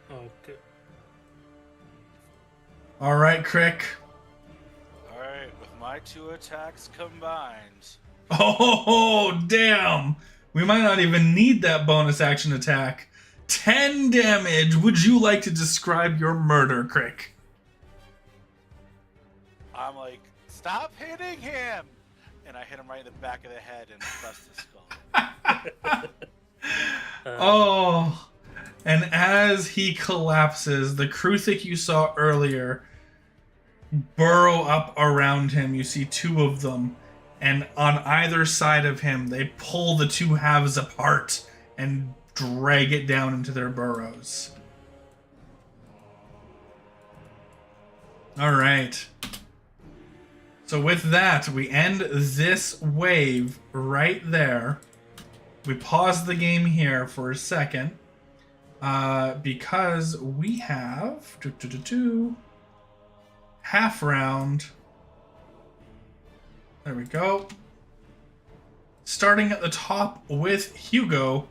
Okay. All right, Crick. Alright, with my 2 attacks combined. Oh, damn. We might not even need that bonus action attack. 10 damage. Would you like to describe your murder, Crick? I'm like, stop hitting him! And I hit him right in the back of the head and bust his skull. Oh. And as he collapses, the Kruthic you saw earlier burrow up around him. You see 2 of them. and on either side of him, they pull the two halves apart and drag it down into their burrows. All right. So with that, we end this wave right there. We pause the game here for a second because we have half round. There we go. Starting at the top with Hugo,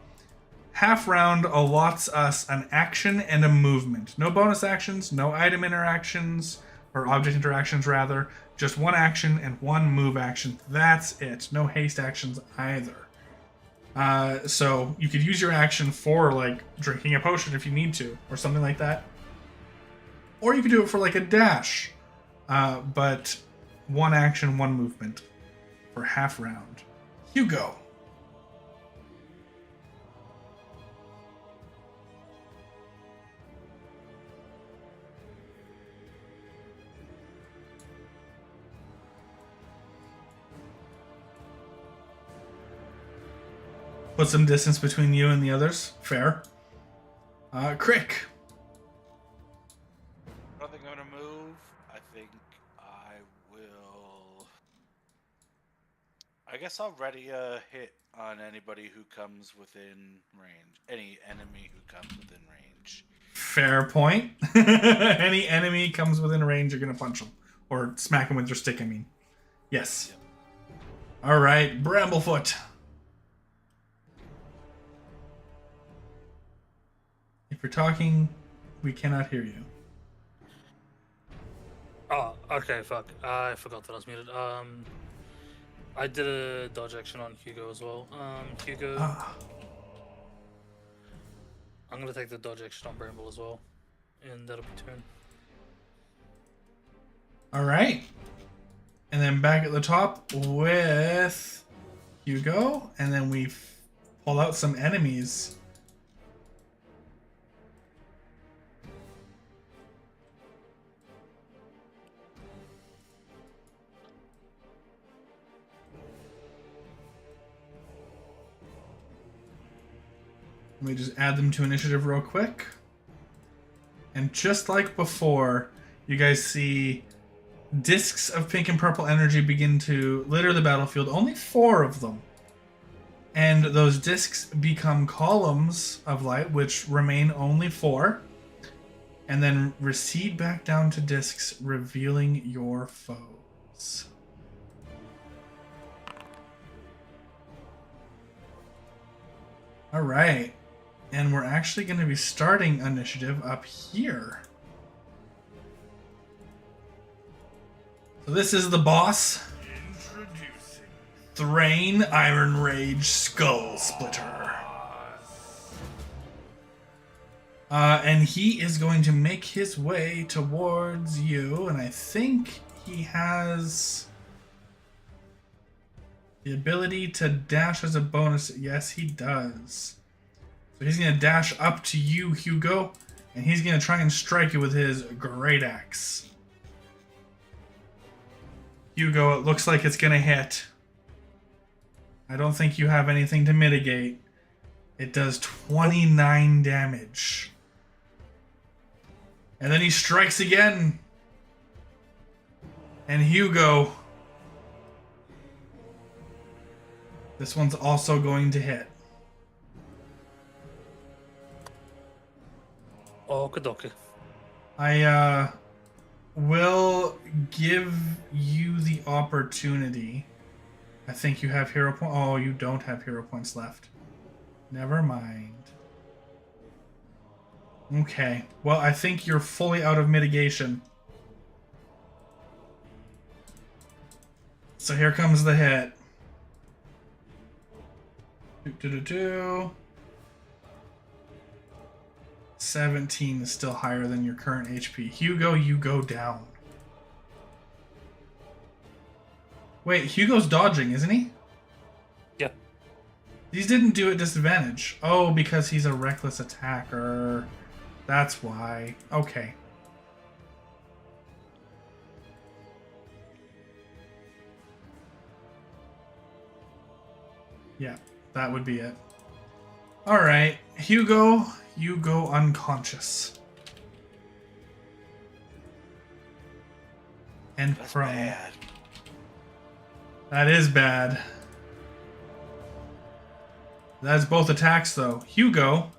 half round allots us an action and a movement. No bonus actions, no item interactions, or object interactions rather. Just one action and one move action. That's it. No haste actions either. So you could use your action for like drinking a potion if you need to, or something like that. Or you could do it for like a dash. But one action, one movement for half round. Hugo. Put some distance between you and the others. Fair. Crick. I don't think I'm gonna move. I think I will. I guess I'll ready a hit on anybody who comes within range. Any enemy who comes within range. Fair point. Any enemy comes within range, you're gonna punch them. Or smack them with your stick, I mean. Yes. Yep. Alright, Bramblefoot. If you're talking, we cannot hear you. Oh, okay, fuck. I forgot that I was muted. I did a dodge action on Hugo as well. Hugo. I'm gonna take the dodge action on Bramble as well. And that'll be turn. Alright. And then back at the top with Hugo. And then we pull out some enemies. Let me just add them to initiative real quick. And just like before, you guys see discs of pink and purple energy begin to litter the battlefield. Only 4 of them. And those discs become columns of light, which remain only 4. And then recede back down to discs, revealing your foes. All right. And we're actually going to be starting initiative up here. So this is the boss. Introducing Thrain Iron Rage Skull Splitter. And he is going to make his way towards you, and I think he has the ability to dash as a bonus. Yes, he does. So he's going to dash up to you, Hugo, and he's going to try and strike you with his Great Axe. Hugo, it looks like it's going to hit. I don't think you have anything to mitigate. It does 29 damage. And then he strikes again. And Hugo, this one's also going to hit. Okie-dokie. I will give you the opportunity. I think you have hero points. Oh, you don't have hero points left. Never mind. Okay. Well, I think you're fully out of mitigation. So here comes the hit. 17 is still higher than your current HP. Hugo, you go down. Wait, Hugo's dodging, isn't he? Yep. These didn't do at disadvantage. Oh, because he's a reckless attacker. That's why. Okay. Yeah, that would be it. All right, Hugo, you go unconscious. And That's prone. bad. That is bad. That's both attacks, though. Hugo,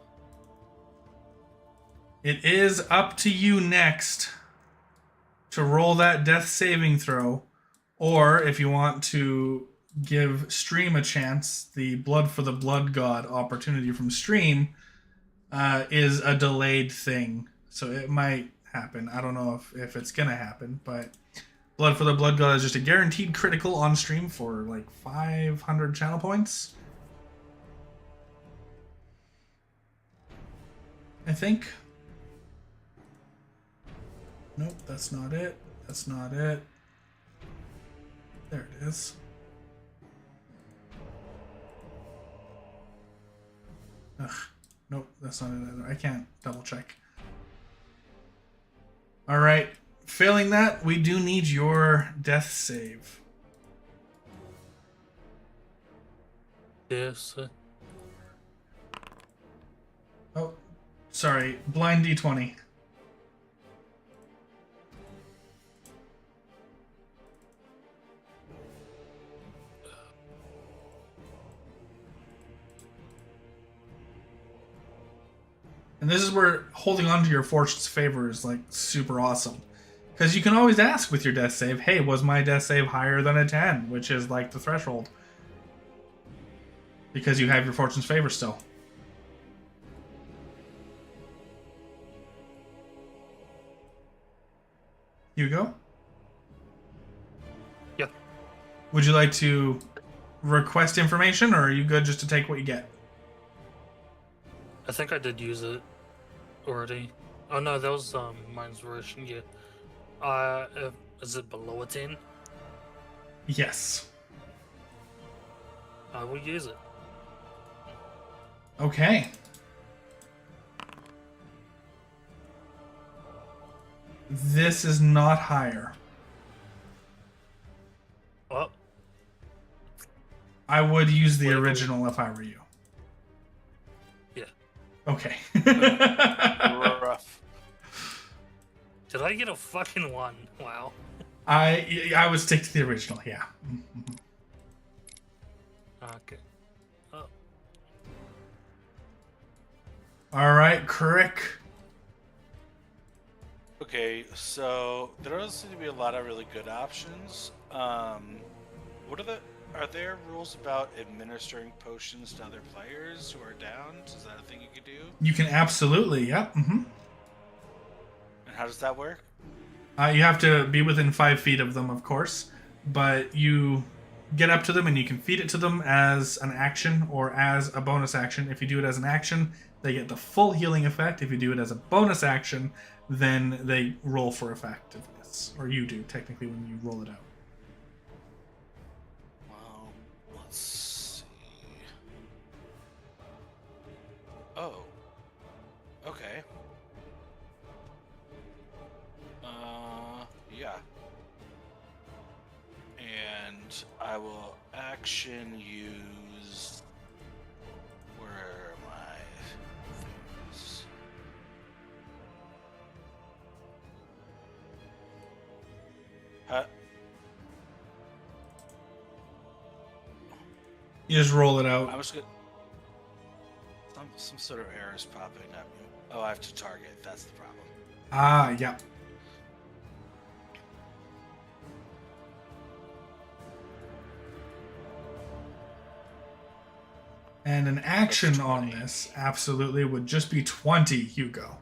it is up to you next to roll that death saving throw, or if you want to give Stream a chance, the Blood for the Blood God opportunity from Stream is a delayed thing, so it might happen. I don't know if it's gonna happen, but Blood for the Blood God is just a guaranteed critical on Stream for like 500 channel points, I think. Nope, that's not it. That's not it. There it is. Ugh. Nope, that's not it either. I can't double check. Alright. Failing that, we do need your death save. Yes. Oh, sorry. Blind D20. And this is where holding on to your fortune's favor is like super awesome. Because you can always ask with your death save, hey, was my death save higher than a 10? Which is like the threshold. Because you have your fortune's favor still. Hugo? Yeah. Would you like to request information, or are you good just to take what you get? I think I did use it already. Oh no, that was my inspiration. Yeah. Is it below a 10? Yes. I will use it. Okay. This is not higher. Oh, I would use the Wait, original if I were you. yeah. Okay. Rough. Did I get a fucking 1? Wow. I would stick to the original, yeah. Okay. Oh, All right, Crick. Okay, so there doesn't seem to be a lot of really good options. What are there rules about administering potions to other players who are down? Is that a thing you could do? You can absolutely, yep. And how does that work? You have to be within 5 feet of them, of course, but you get up to them and you can feed it to them as an action or as a bonus action. If you do it as an action, they get the full healing effect. If you do it as a bonus action, then they roll for effectiveness. Or you do, technically, when you roll it out. Well, let's see. Oh. Okay. Yeah. And I will action use. Where are my things? You just roll it out. I was good. Some sort of error is popping up. Oh, I have to target. That's the problem. Ah, yeah. And an action on this absolutely would just be 20, Hugo.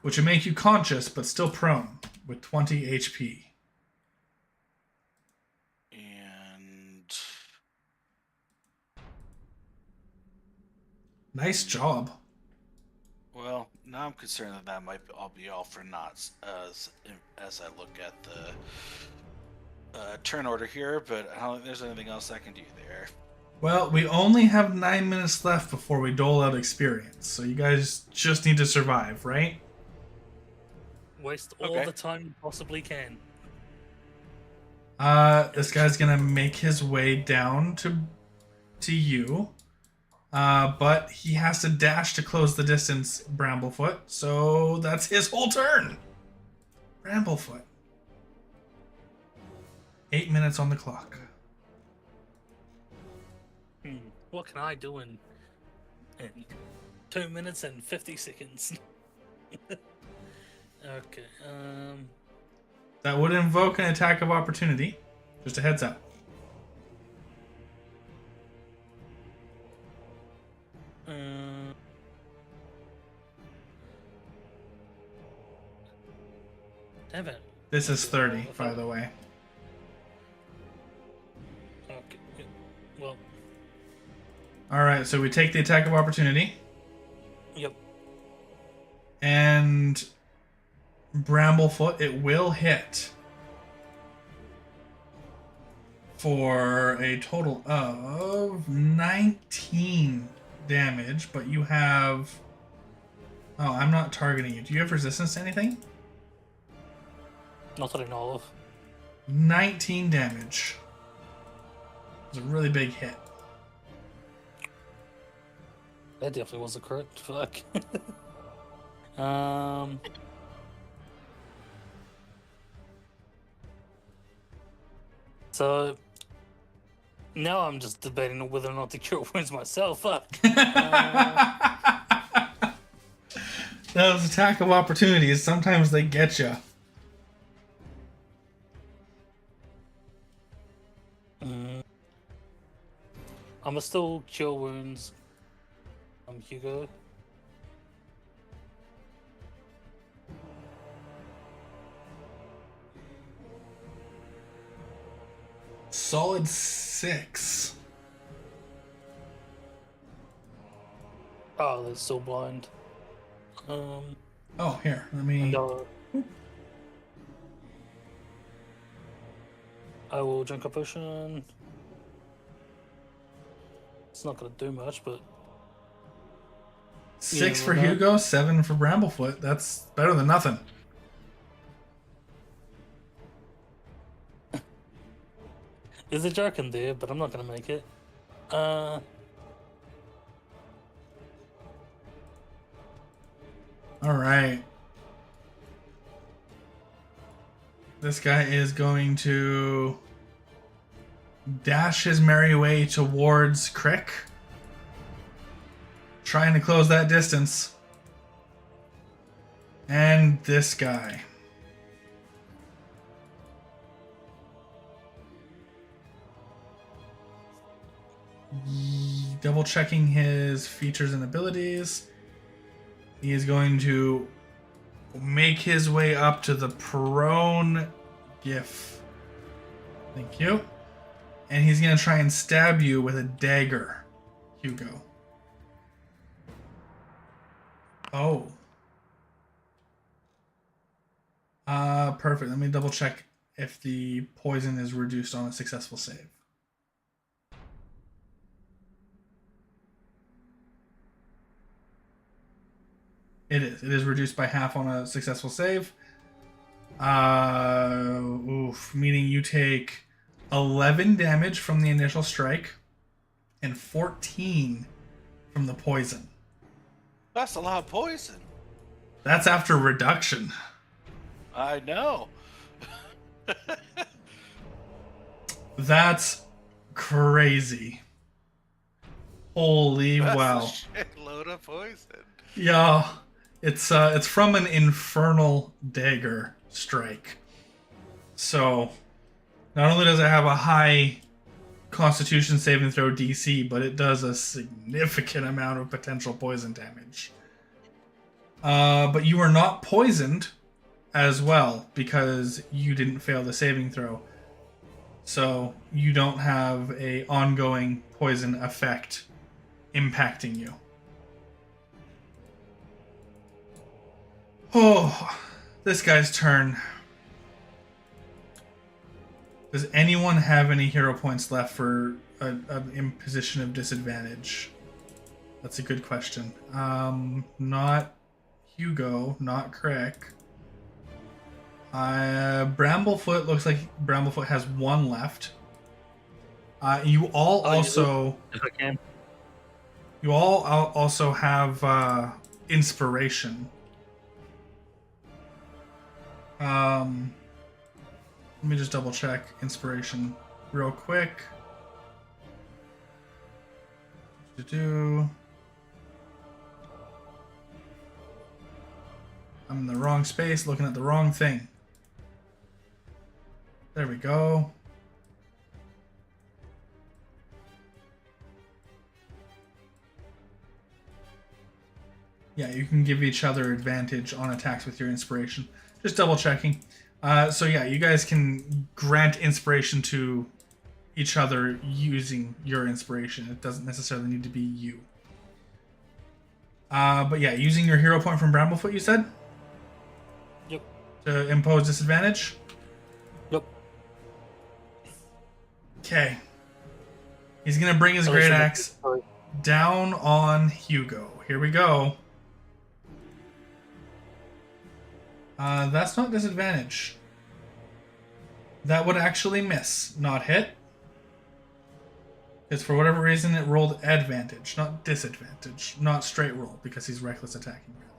Which would make you conscious, but still prone, with 20 HP. And Nice job. well, now I'm concerned that might all be all for naught as I look at the turn order here. But I don't think there's anything else I can do there. Well, we only have 9 minutes left before we dole out experience, so you guys just need to survive, right? Waste all Okay. the time you possibly can. This guy's gonna make his way down to to you. But he has to dash to close the distance, Bramblefoot. So that's his whole turn. Bramblefoot. 8 minutes on the clock. What can I do in 2 minutes and 50 seconds? Okay. That would invoke an attack of opportunity. Just a heads up. Damn it. This is 30, by the way. Okay. Well. Alright, so we take the attack of opportunity. Yep. And Bramblefoot, it will hit for a total of 19 damage, but you have... Oh, I'm not targeting you. Do you have resistance to anything? Not that I know of. 19 damage. It's a really big hit. That definitely was a crit. Fuck. So now I'm just debating whether or not to cure wounds myself. Fuck. Those attack of opportunities, sometimes they get you. I'm still cure wounds. I'm Hugo. Solid 6. Oh, that's still blind. Oh, here, let me... And, I will drink a potion. It's not gonna do much, but 6 Yeah, for well, that- Hugo, 7 for Bramblefoot. That's better than nothing. there's a jerk in there, but I'm not gonna make it. Alright. This guy is going to dash his merry way towards Crick. Trying to close that distance. And this guy. Double checking his features and abilities. He is going to make his way up to the prone gif. Thank you. And he's going to try and stab you with a dagger, Hugo. Oh. Perfect. Let me double check if the poison is reduced on a successful save. It is. It is reduced by half on a successful save. Meaning you take 11 damage from the initial strike and 14 from the poison. That's a lot of poison. That's after reduction. I know. That's crazy. Holy That's wow. a shitload of poison. Yeah. It's from an infernal dagger strike. So not only does it have a high Constitution saving throw DC, but it does a significant amount of potential poison damage. But you are not poisoned as well because you didn't fail the saving throw. So you don't have a ongoing poison effect impacting you. Oh, this guy's turn. Does anyone have any hero points left for an imposition of disadvantage? That's a good question. Not Hugo, not Crick. Bramblefoot looks like Bramblefoot has one left. You all Oh, you also If I can. also have inspiration. Let me just double check inspiration real quick. I'm in the wrong space, looking at the wrong thing. There we go. Yeah, you can give each other advantage on attacks with your inspiration. Just double checking. So yeah, you guys can grant inspiration to each other using your inspiration. It doesn't necessarily need to be you. But yeah, using your hero point from Bramblefoot, you said? Yep. To impose disadvantage? Yep. Okay. He's gonna bring his great axe down on Hugo. Here we go. That's not disadvantage. That would actually miss, not hit. Because for whatever reason it rolled advantage, not disadvantage. Not straight roll, because he's reckless attacking rather.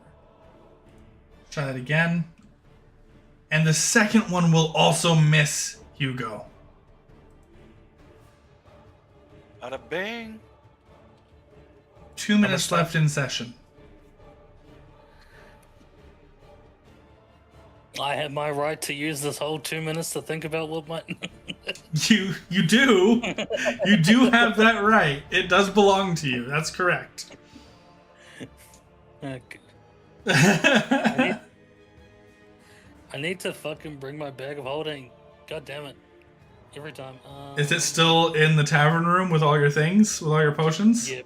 Try that again. And the second one will also miss Hugo. Bada bang. 2 minutes left in session. I have my right to use this whole 2 minutes to think about what my. You do. You do have that right. It does belong to you. That's correct. Okay. I need to fucking bring my bag of holding. God damn it. Every time. Is it still in the tavern room with all your things? With all your potions? Yep.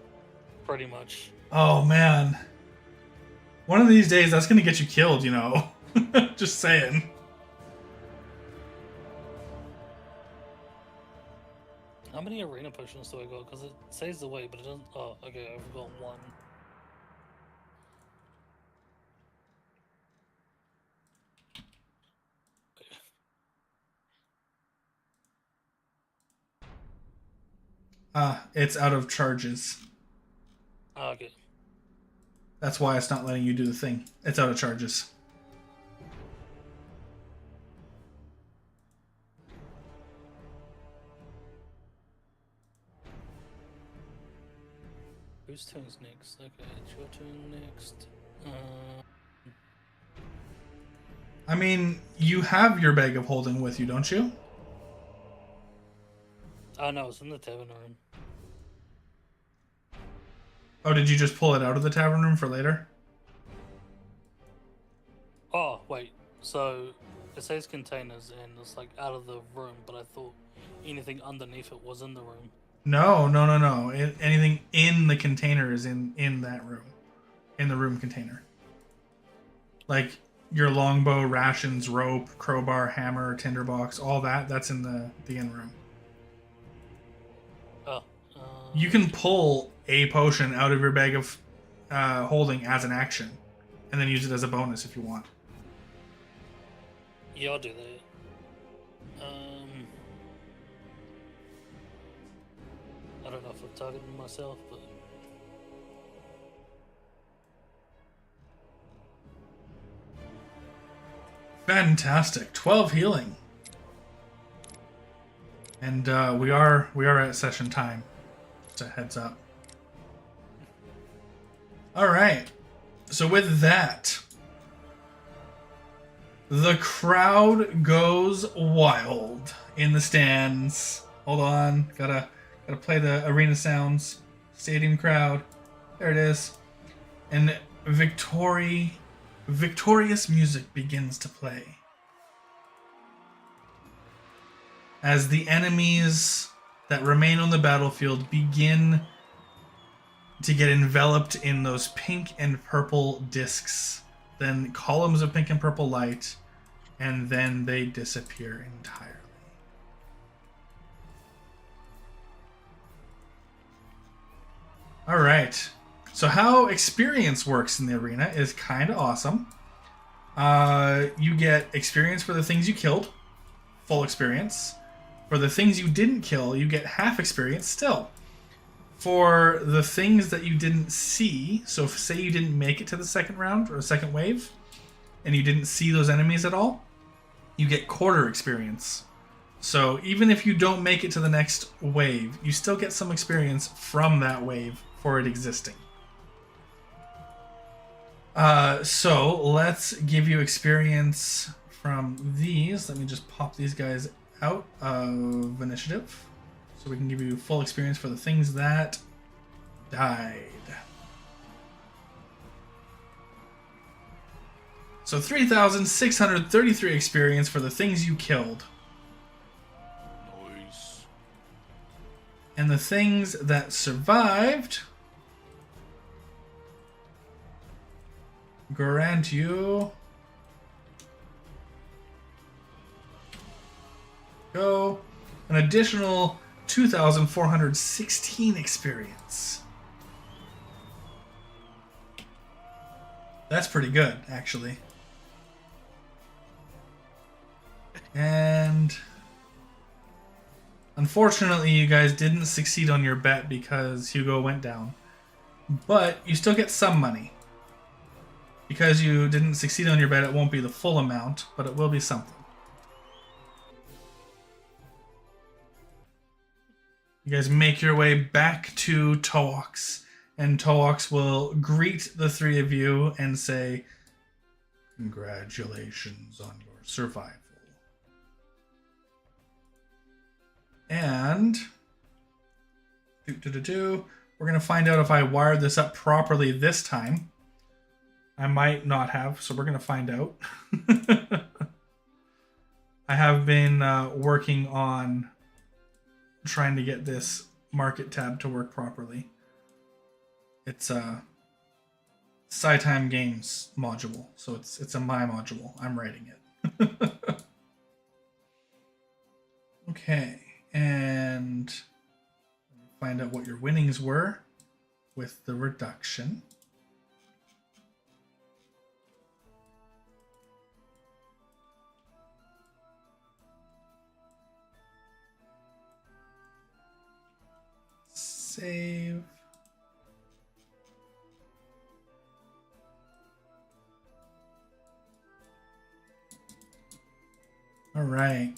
Pretty much. Oh, man. One of these days, that's going to get you killed, you know. Just saying. How many arena potions do I got? Because it says the way, but it doesn't. Oh, okay, I've got one. It's out of charges. Okay. That's why it's not letting you do the thing. It's out of charges. Whose turn's next? Okay, it's your turn next. I mean, you have your bag of holding with you, don't you? Oh no, it's in the tavern room. Oh, did you just pull it out of the tavern room for later? Oh, wait. So, it says containers and it's like out of the room, but I thought anything underneath it was in the room. No. Anything in the container is in that room. In the room container. Like your longbow, rations, rope, crowbar, hammer, tinderbox, all that's in the inn room. Oh. You can pull a potion out of your bag of holding as an action, and then use it as a bonus if you want. Yeah, I'll do that. I don't know if I'm targeting myself, but Fantastic. 12 healing. And we are at session time. Just a heads up. Alright. So with that, the crowd goes wild in the stands. Hold on. Gotta play the arena sounds. Stadium crowd. There it is. And victorious music begins to play. As the enemies that remain on the battlefield begin to get enveloped in those pink and purple discs, then columns of pink and purple light, and then they disappear entirely. All right. So how experience works in the arena is kind of awesome. You get experience for the things you killed, full experience. For the things you didn't kill, you get half experience still. For the things that you didn't see, so if, say you didn't make it to the second round or the second wave, and you didn't see those enemies at all, you get quarter experience. So even if you don't make it to the next wave, you still get some experience from that wave for it existing. So let's give you experience from these. Let me just pop these guys out of initiative so we can give you full experience for the things that died. So 3,633 experience for the things you killed. Nice. And the things that survived grant you an additional 2,416 experience. That's pretty good, actually. And unfortunately, you guys didn't succeed on your bet because Hugo went down. But you still get some money. Because you didn't succeed on your bet, it won't be the full amount, but it will be something. You guys make your way back to Toax, and Toax will greet the three of you and say, "Congratulations on your survival." And we're going to find out if I wired this up properly this time. I might not have, so we're going to find out. I have been working on trying to get this market tab to work properly. It's a SciTime Games module, so it's a my module. I'm writing it. Okay, and find out what your winnings were with the reduction. Save. All right.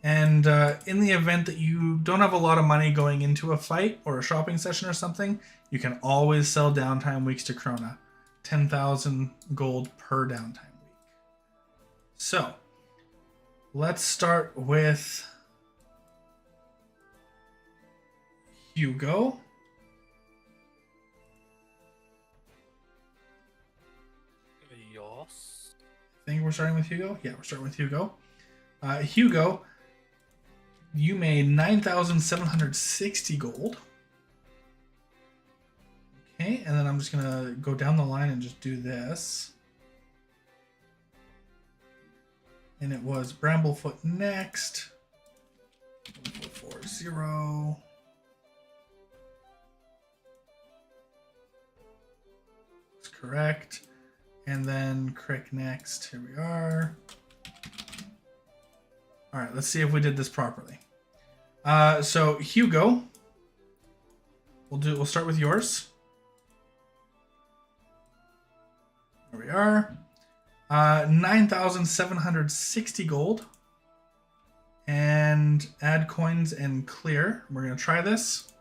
And in the event that you don't have a lot of money going into a fight or a shopping session or something, you can always sell downtime weeks to Krona. 10,000 gold per downtime week. So, let's start with Hugo. Yes. I think we're starting with Hugo? Yeah, we're starting with Hugo. Hugo, you made 9,760 gold. Okay, and then I'm just going to go down the line and just do this. And it was Bramblefoot next. 440. That's correct. And then Crick next. Here we are. All right, let's see if we did this properly. So Hugo, we'll start with yours. There we are. 9,760 gold. And add coins and clear. We're going to try this.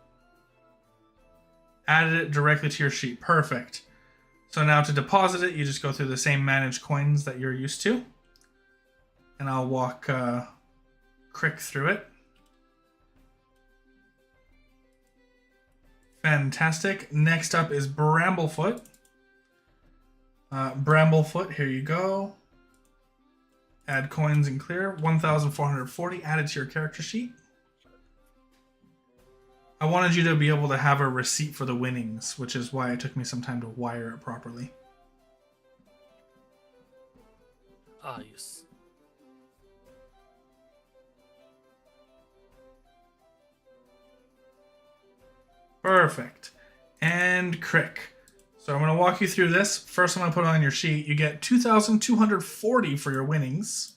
Added it directly to your sheet. Perfect. So now to deposit it, you just go through the same manage coins that you're used to. And I'll walk Crick through it. Fantastic. Next up is Bramblefoot. Bramblefoot, here you go. Add coins and clear. 1,440 added to your character sheet. I wanted you to be able to have a receipt for the winnings, which is why it took me some time to wire it properly. Ah, yes. Perfect. And Crick. So I'm going to walk you through this. First, I'm going to put on your sheet. You get 2,240 for your winnings.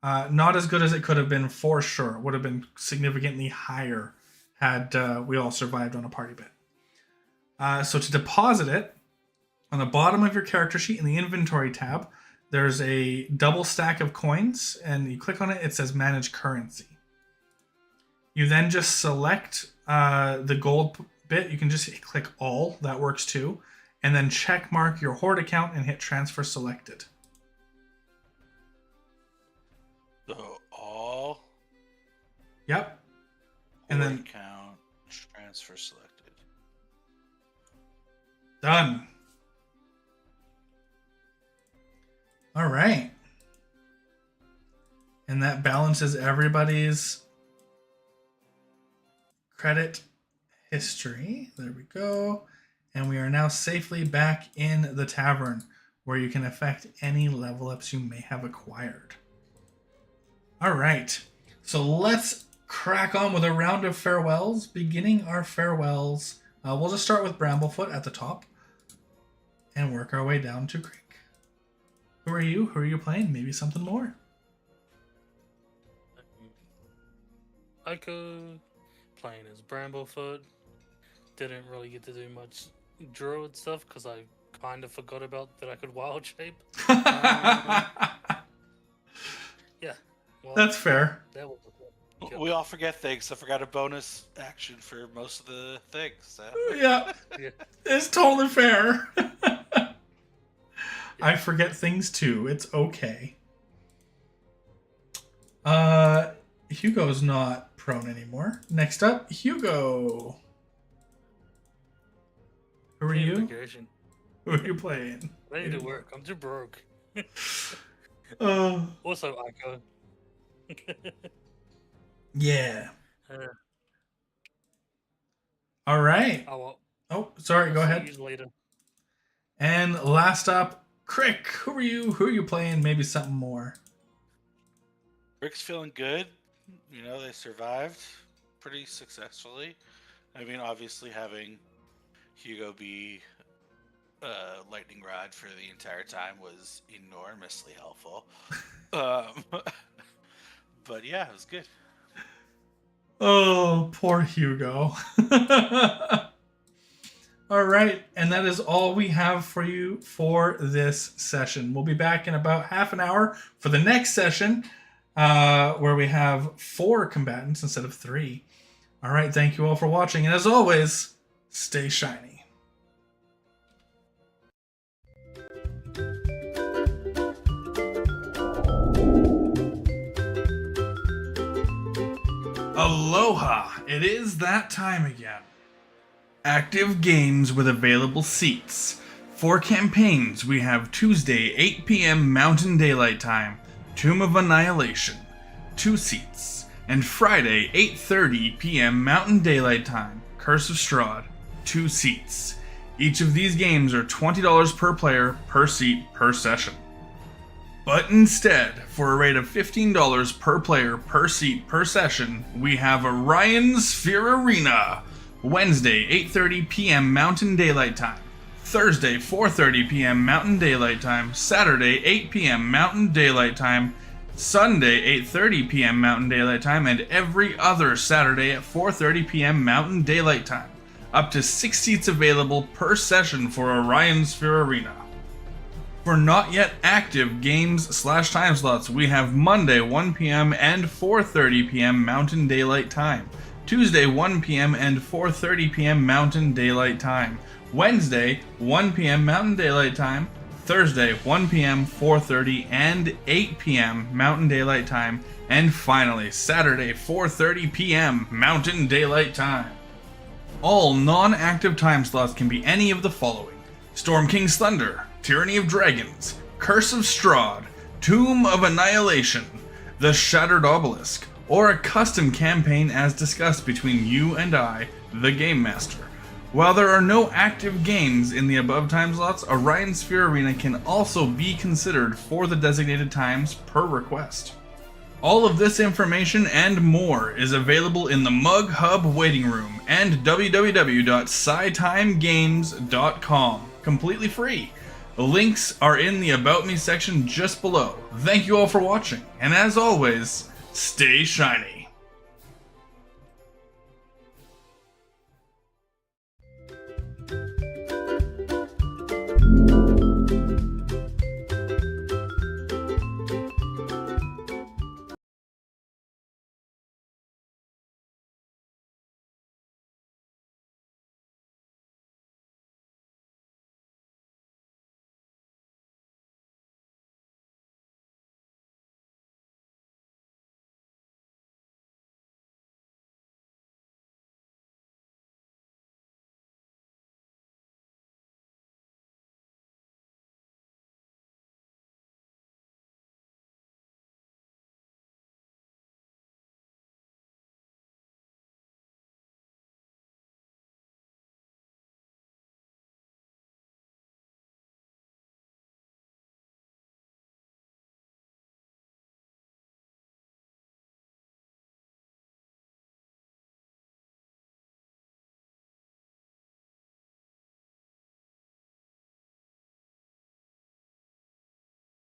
Not as good as it could have been for sure. It would have been significantly higher had we all survived on a party bit. So to deposit it, on the bottom of your character sheet in the inventory tab, there's a double stack of coins, and you click on it, it says manage currency. You then just select the gold bit. You can just click all, that works too. And then check mark your Horde account and hit transfer selected. So all. Yep. And Horde then account transfer selected. done. All right. And that balances everybody's credit history. There we go. And we are now safely back in the tavern where you can affect any level ups you may have acquired. All right. So let's crack on with a round of farewells. Beginning our farewells, we'll just start with Bramblefoot at the top and work our way down to Creek. Who are you? Who are you playing? Maybe something more. Ico, playing as Bramblefoot. Didn't really get to do much druid stuff because I kind of forgot about that I could wild shape. Yeah. Well, That's fair. that was We all forget things. I forgot a bonus action for most of the things. So. Yeah, Yeah. it's totally fair. I forget things too. It's okay. Hugo's not prone anymore. Next up, Hugo. Who are you? Vacation. Who are you playing? Ready to work. I'm too broke. Oh, Also, Ico. yeah. Uh, All right. I'll Oh, sorry. Go see ahead. you later. And last up, Crick. Who are you? Who are you playing? Maybe something more. Rick's feeling good. You know, they survived pretty successfully. I mean, obviously having Hugo be lightning rod for the entire time was enormously helpful. But yeah, it was good. Oh, poor Hugo. All right, and that is all we have for you for this session. We'll be back in about half an hour for the next session, where we have 4 combatants instead of 3. All right, thank you all for watching, and as always, stay shiny. Aloha! It is that time again. Active games with available seats. For campaigns, we have Tuesday, 8 p.m. Mountain Daylight Time, Tomb of Annihilation, 2 seats, and Friday, 8:30 p.m. Mountain Daylight Time, Curse of Strahd, 2 seats. Each of these games are $20 per player, per seat, per session. But instead, for a rate of $15 per player, per seat, per session, we have Orion Sphere Arena, Wednesday, 8:30 p.m. Mountain Daylight Time, Thursday, 4:30 p.m. Mountain Daylight Time, Saturday, 8 p.m. Mountain Daylight Time, Sunday, 8:30 p.m. Mountain Daylight Time, and every other Saturday at 4:30 p.m. Mountain Daylight Time. Up to 6 seats available per session for Orion Sphere Arena. For not yet active games/time slots, we have Monday 1 p.m. and 4:30 p.m. Mountain Daylight Time, Tuesday 1 p.m. and 4:30 p.m. Mountain Daylight Time, Wednesday 1 p.m. Mountain Daylight Time, Thursday 1 p.m., 4:30 and 8 p.m. Mountain Daylight Time, and finally Saturday 4:30 p.m. Mountain Daylight Time. All non-active time slots can be any of the following: Storm King's Thunder, Tyranny of Dragons, Curse of Strahd, Tomb of Annihilation, The Shattered Obelisk, or a custom campaign as discussed between you and I, the Game Master. While there are no active games in the above time slots, Orion Sphere Arena can also be considered for the designated times per request. All of this information and more is available in the Mug Hub waiting room and www.scitimegames.com, completely free. The links are in the About Me section just below. Thank you all for watching, and as always, stay shiny.